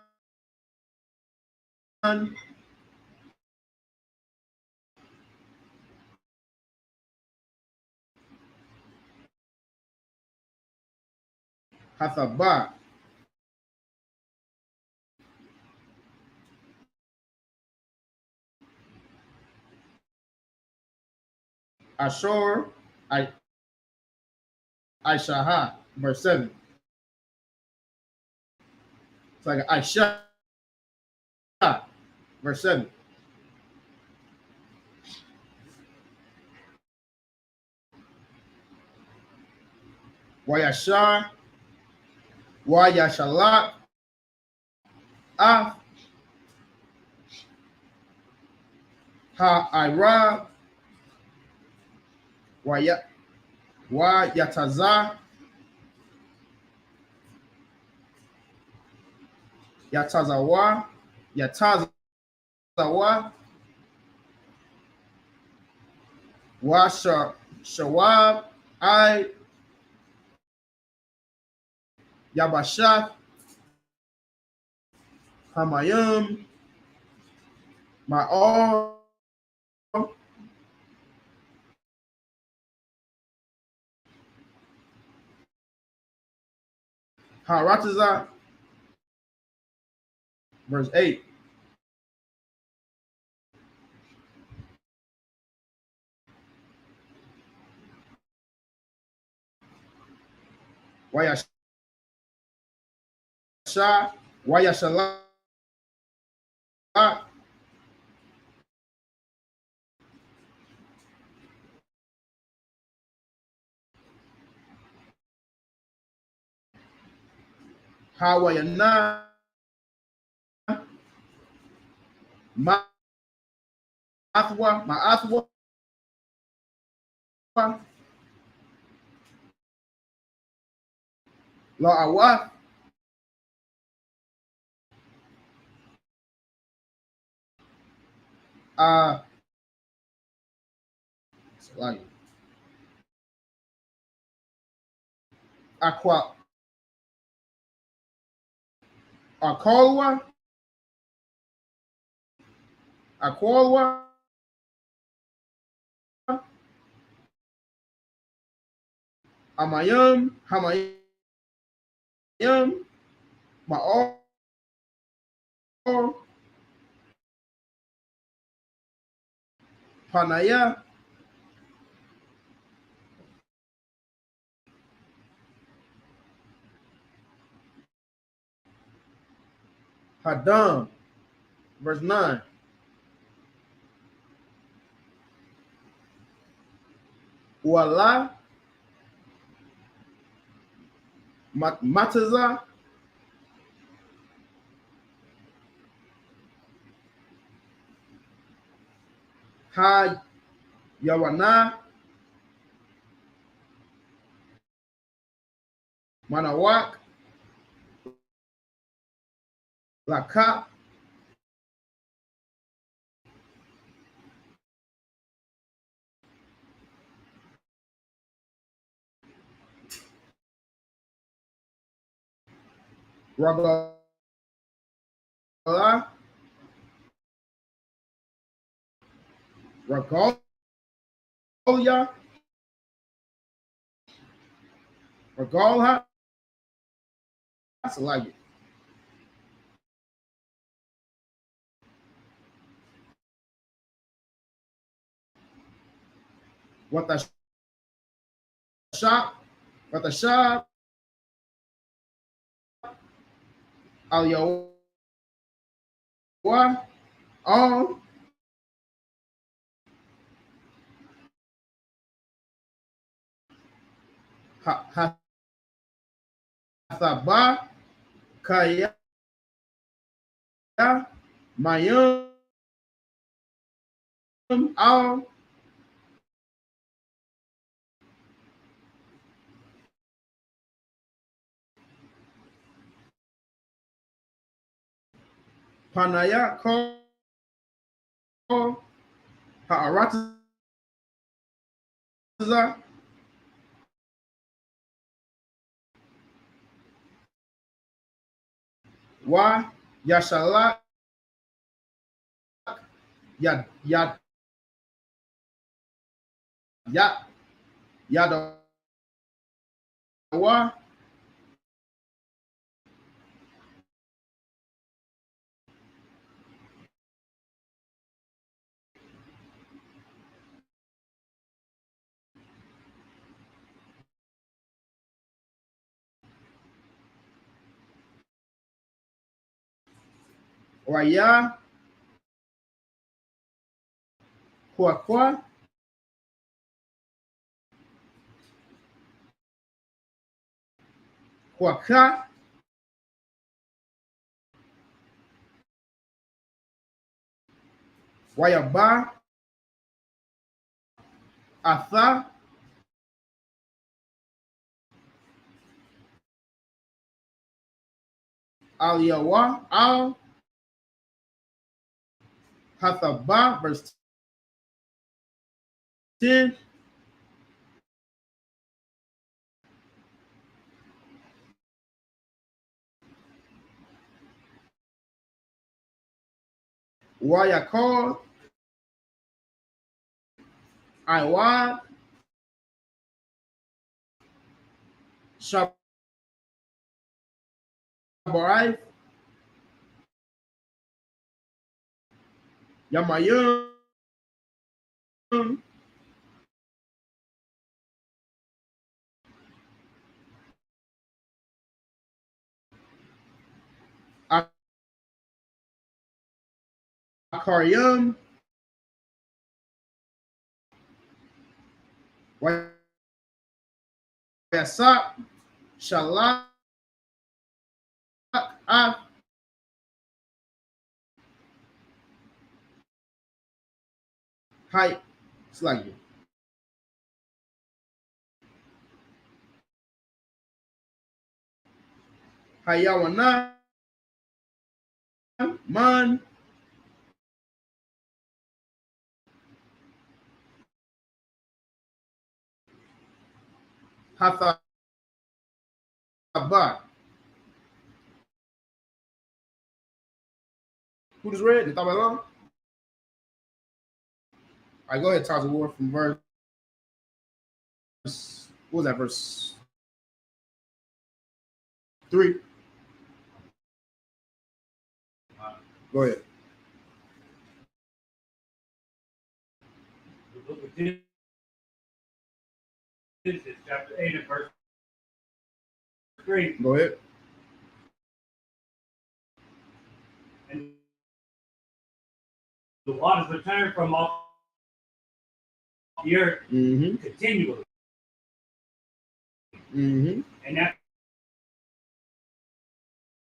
Hathaba Ashur Aishaha, verse 7. It's like Aisha, verse 7. Wayashar, Wayashalat, Ah, Ha Ira, Wayataza, Yatazawa, Shawab, I, Yabashath, Hamayim, Ma'or, Harataza, verse 8. Wayasha, Wayashalat, Hawayana, Ma'athwa, La'awat, like Akolwa, Hamayim, Ma'or, Panaya, Hadam, verse 9. Wala, Mataza, Ha Yawana, Manawak, Laka, Ragala, Ragalia, Ragalha, that's like it. What the shop, Al Yawa, on Hathaba, Kaya, Mayum, al Panaya call Ha'arataza Wa Yashalak Yad Yad Yad Yadawa Waya Kwa Kwaka Wayaba Atha Aliyawa Al Hathaba, verse 10. Wayakol Iwad Shabarai Yamayun Akaryum Wayasak Shalak Af Hai Slagi Hayawana Man Hathabat. Who just read? Did Tabalan? All right, go ahead, Taza War from verse. What was that, verse 3? Go ahead. The book of Genesis, chapter 8 and verse 3. Go ahead. And the waters returned from off the earth continually. And after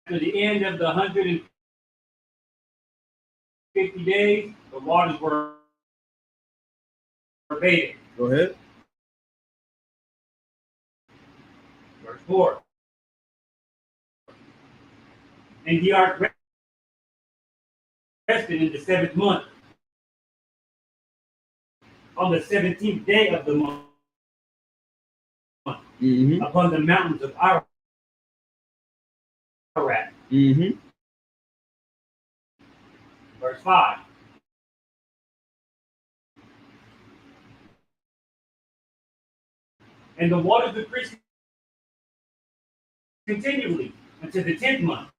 the end of the 150 days, the waters were abated. Go ahead. Verse 4. And the ark rested in the 7th month, on the 17th day of the month, upon the mountains of Ararat. Verse 5. And the waters increased continually until the 10th month.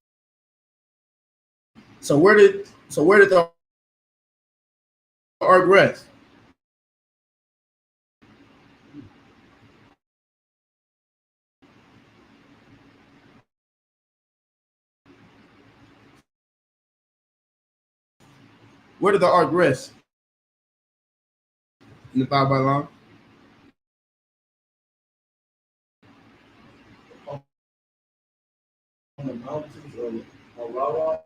So where did the ark rest? Where did the ark rest? In the Tabalan? On the mountains of Ararat.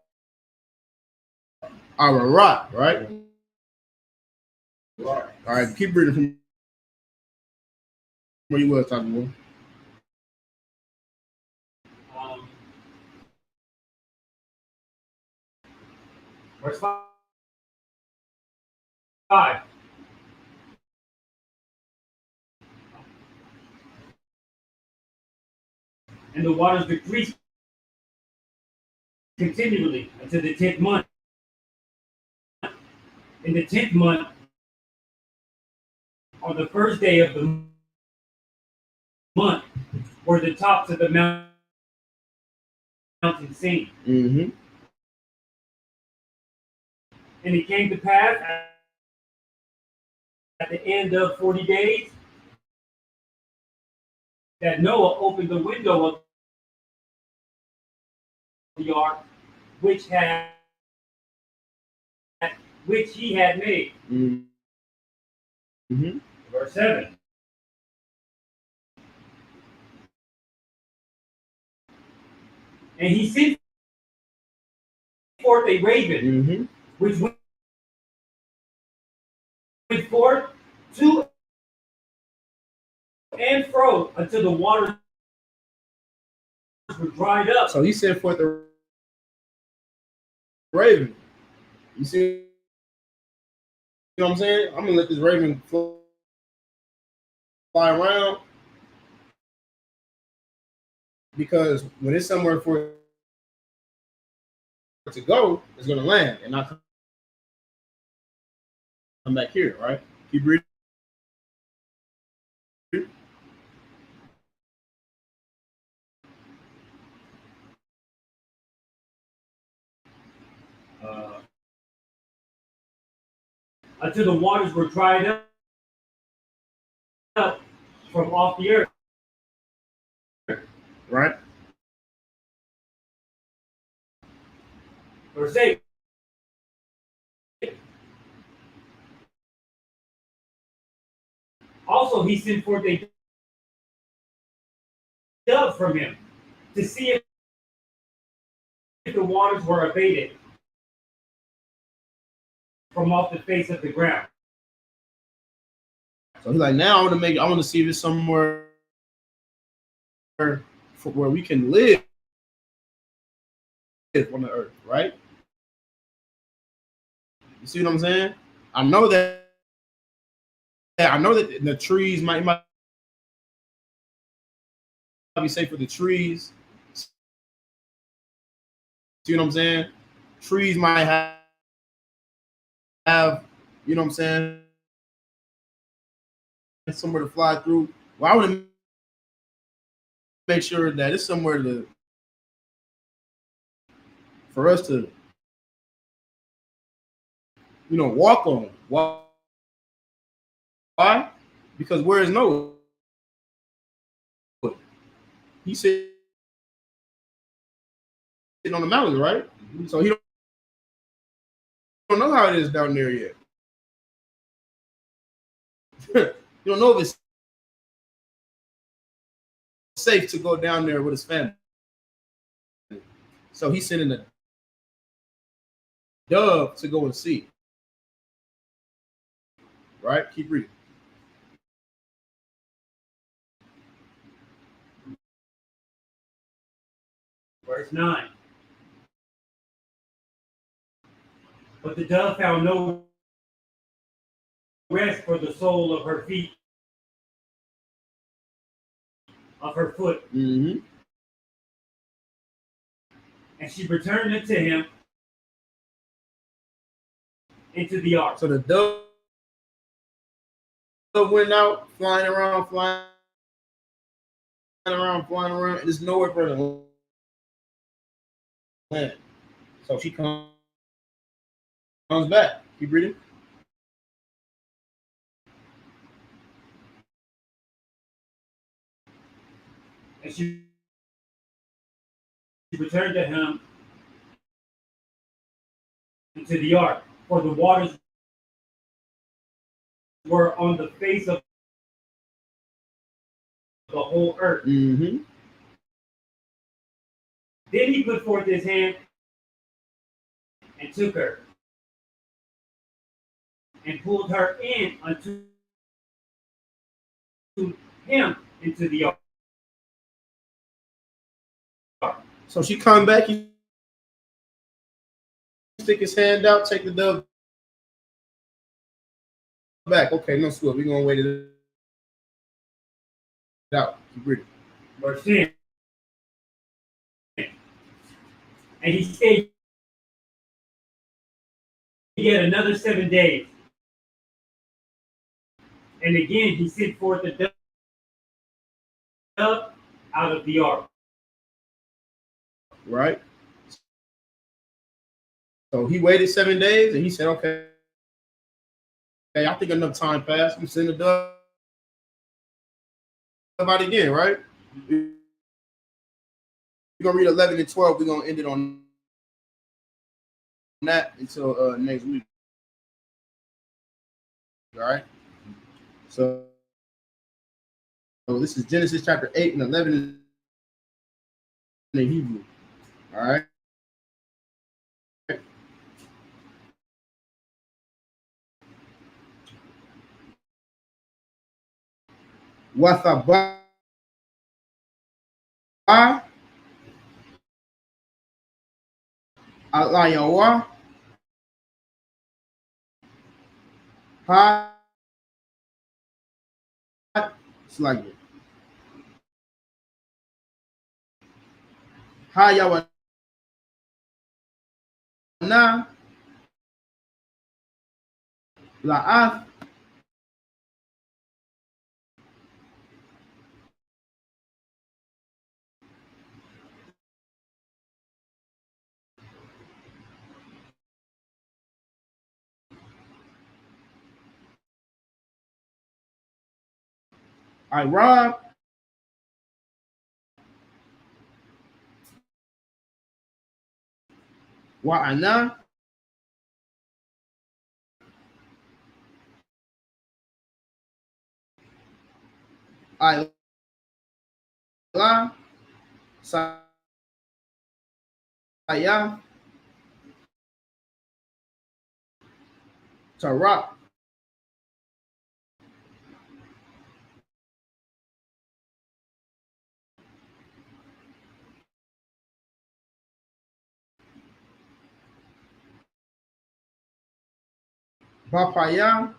Ararat, right? All right, keep reading from where you was talking about. Verse 5. And the waters decreased continually until the 10th month. In the 10th month, on the first day of the month, were the tops of the mountain seen. Mm-hmm. And it came to pass at the end of 40 days that Noah opened the window of the ark, which he had made. Mm-hmm. Verse 7. And he sent forth a raven, which went forth to and fro until the waters were dried up. So he sent forth the raven. You see what I'm saying? I'm gonna let this raven fly around, because when it's somewhere for it to go, it's gonna land and not come back here, right? Keep reading. Until the waters were dried up from off the earth. Right? Verse 8. Also, he sent forth a dove from him to see if the waters were abated from off the face of the ground. So he's like, now I want to see if it's somewhere where we can live on the earth, right? You see what I'm saying? I know that the trees might be safe for the trees. See what I'm saying? Trees might have, you know what I'm saying, somewhere to fly through. Well, I want to make sure that it's somewhere for us to, walk on. Why? Because where is Noah? He sitting on the mountains, right? So he don't know how it is down there yet. You don't know if it's safe to go down there with his family. So he's sending a dove to go and see. Right? Keep reading. Verse 9. But the dove found no rest for the sole of her feet, of her foot. Mm-hmm. And she returned unto him into the ark. So the dove went out, flying around, and there's nowhere for her to land. So she comes back. Keep reading. And she returned to him into the ark, for the waters were on the face of the whole earth. Mm-hmm. Then he put forth his hand and took her. and pulled her in unto him into the ark. So she come back, he stick his hand out, take the dove back. Okay, no sweat. We're gonna wait it out. Keep reading. Verse 10. And he stayed yet another 7 days. And again he sent forth the dove out of the ark. Right. So he waited 7 days and he said, okay, I think enough time passed. I'm sending the dove out again, right? We're gonna read 11 and 12. We're gonna end it on that until next week. All right. So this is Genesis chapter 8 and 11 in the Hebrew. All right. Wathaba Alayawa Ha Slagit Hayawana La'ath I rob Wa'ana I La Saya Tarak Bapaya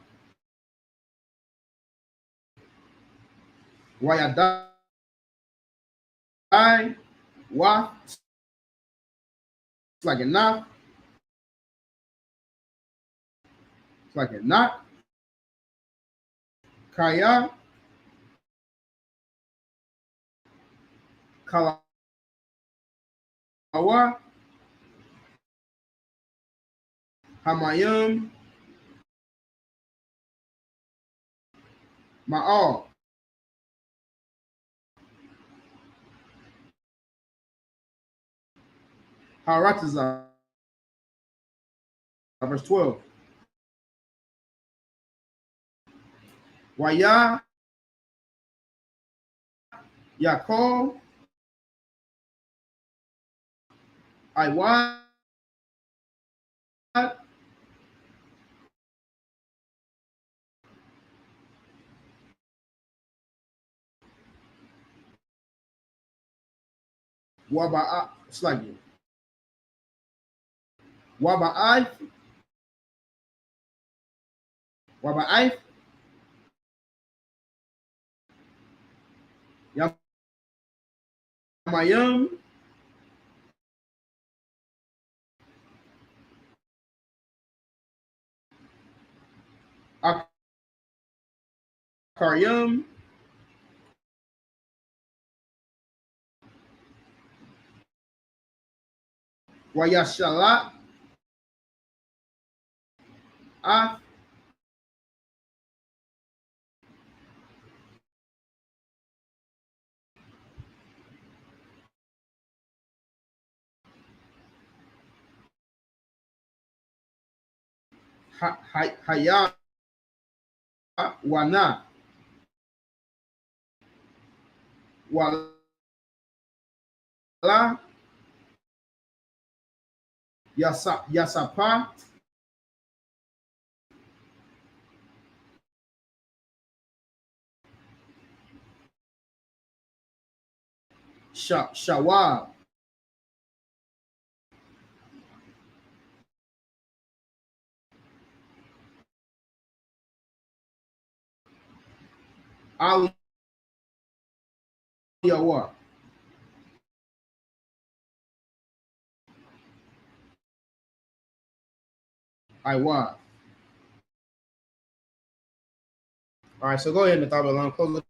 Wayadai Wa it's like a knock. It's like a knock. Kaya Kalawa Hamayim Ma'al Haratazah verse 12. Waya Yaakov Iwa Waba'a Slagi Waba'ai Waba'ai Yamayim Akaryam Wayashalat Haya Wana Wala Yasapa Shawab. Ali Yawar. Iwa. All right, so go ahead, Nathabalan. Close it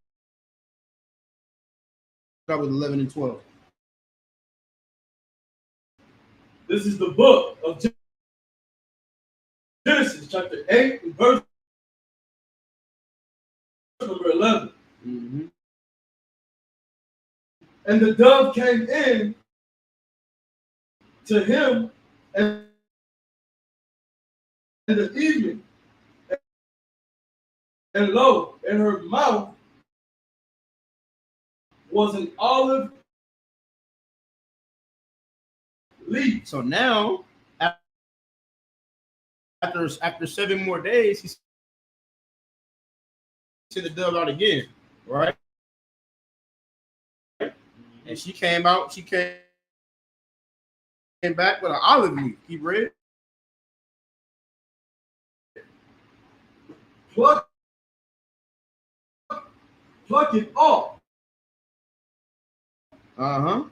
up with 11 and 12. This is the book of Genesis, chapter 8, and verse number 11. Mm-hmm. And the dove came in to him in the evening, and lo, in her mouth was an olive leaf. So now, after 7 more days, he sent the dove out again, right? And she came out. She came back with an olive leaf. Keep reading. Pluck it off. Uh-huh.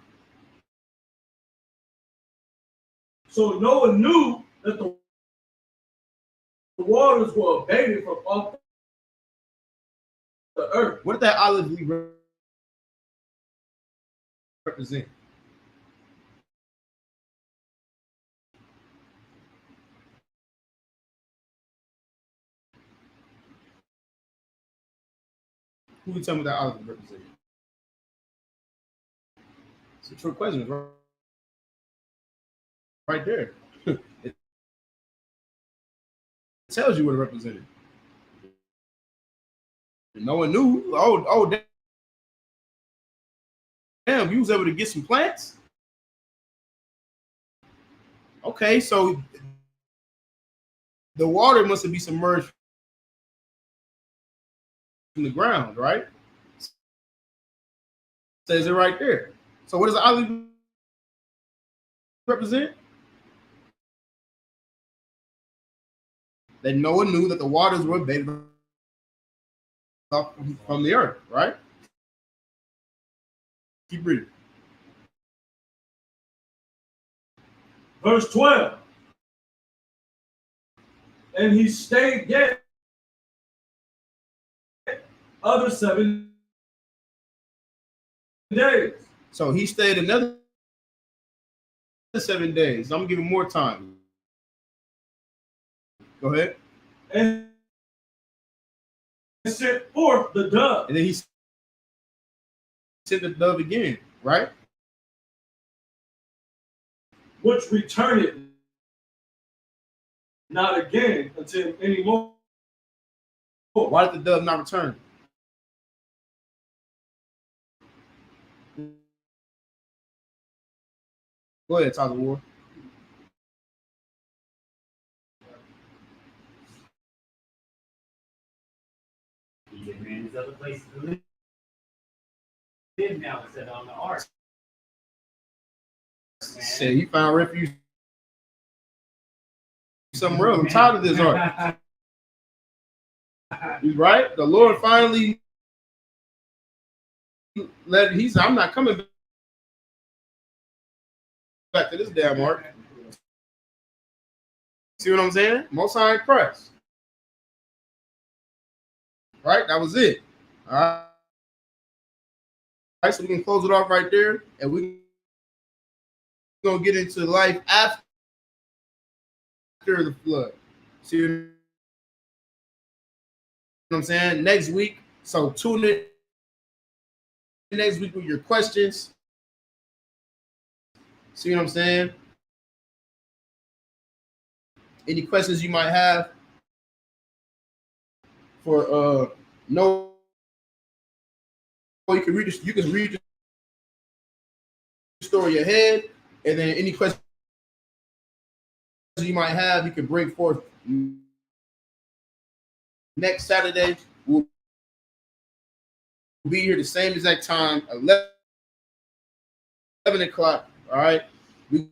So Noah knew that the waters were abated from off the earth. What did that olive leaf represent? Who can tell me what that olive leaf represent? It's a true question, right there. It tells you what it represented. No one knew. Oh, damn, you was able to get some plants? Okay, so the water must have been submerged from the ground, right? Says it right there. So what does the olive represent? That Noah knew that the waters were abated from the earth, right? Keep reading. Verse 12. And he stayed yet other 7 days. So he stayed another 7 days. I'm gonna give him more time. Go ahead. And sent forth the dove. And then he sent the dove again, right? Which returned not again until any more. Why did the dove not return? Go ahead, Tyler Ward. Yeah, man, there's other places to live now instead on the ark. Said he found refuge somewhere else. I'm tired of this ark. He's right. The Lord finally he said, I'm not coming back to this damn ark. See what I'm saying? Most High in Christ. Right? That was it. All right, so we can close it off right there, and we're gonna get into life after the flood. See what I'm saying? Next week. So tune in next week with your questions. See what I'm saying? Any questions you might have for no, you can read the story ahead, and then any questions you might have, you can bring forth next Saturday. We'll be here the same exact time, 11 o'clock. All right, we're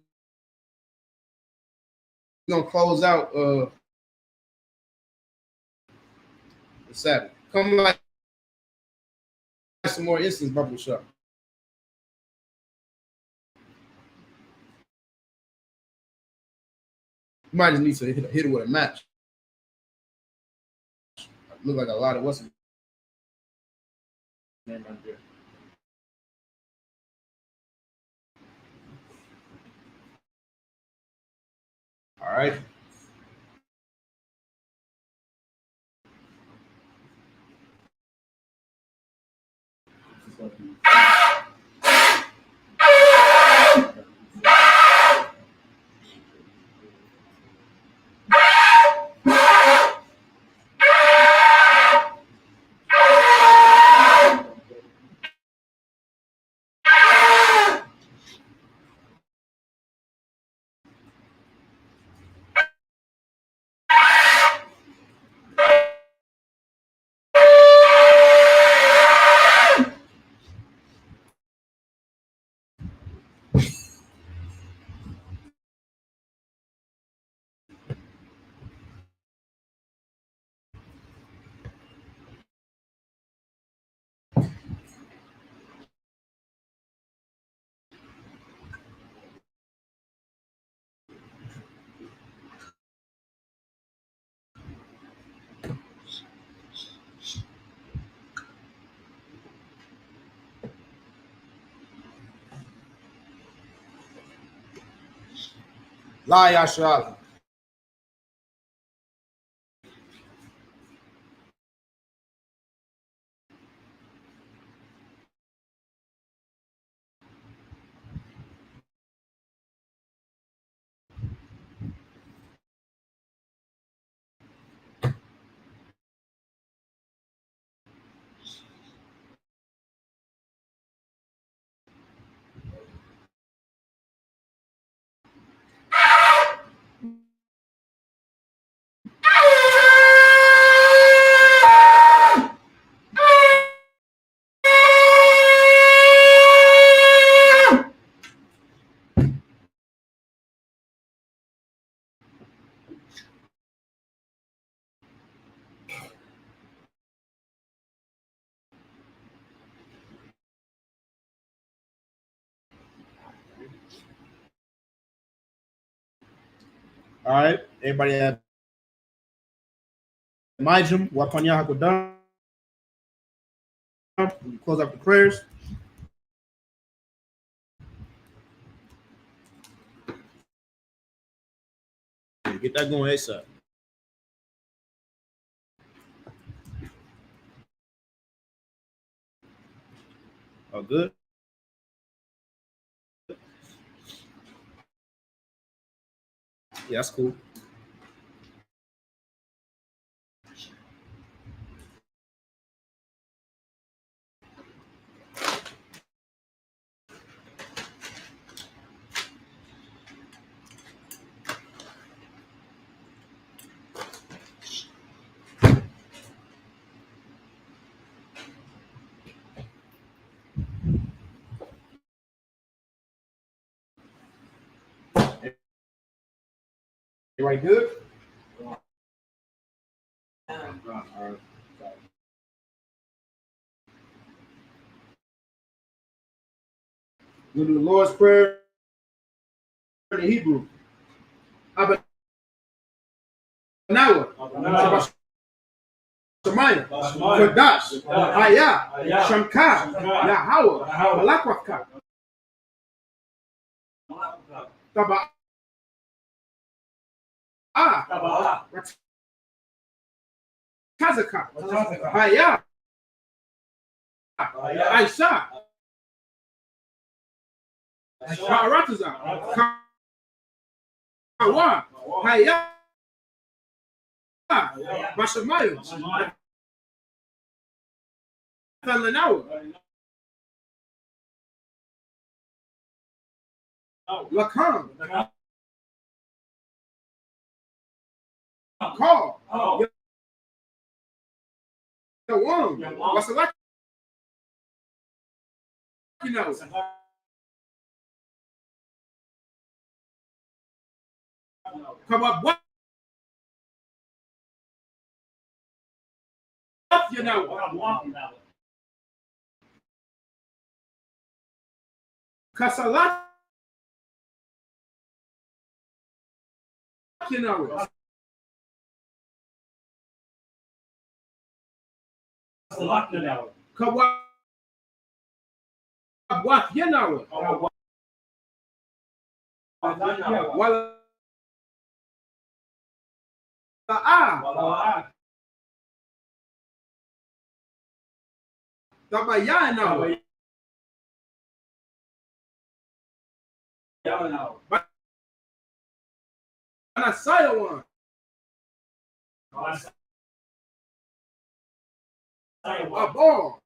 gonna close out the Sabbath. Come like some more instance bubble shop. You might just need to hit it with a match. Look like a lot of what's his name right there. All right. La Yashala. All right, everybody have Majum, Wapanya Hakodam. Close up the prayers. Get that going ASAP. Oh, good. Yeah, that's cool. Everybody good? We'll do the Lord's Prayer in Hebrew. Abanawa. Shemaya. Kodash. Haya. Shamka. Yahweh. Malakwaka. Taba. Kazaka. Haya. Aisha. Rataza. Kawa. Haya. Bashamayo. Falanawa. Lakam. Call. Yawam. Wasalaki. You know. Kawabwak Yanawa. Kasalat Yanawa. Kawabwak Yanawa. Wala Tabayana. Ana Sayawan. Abon.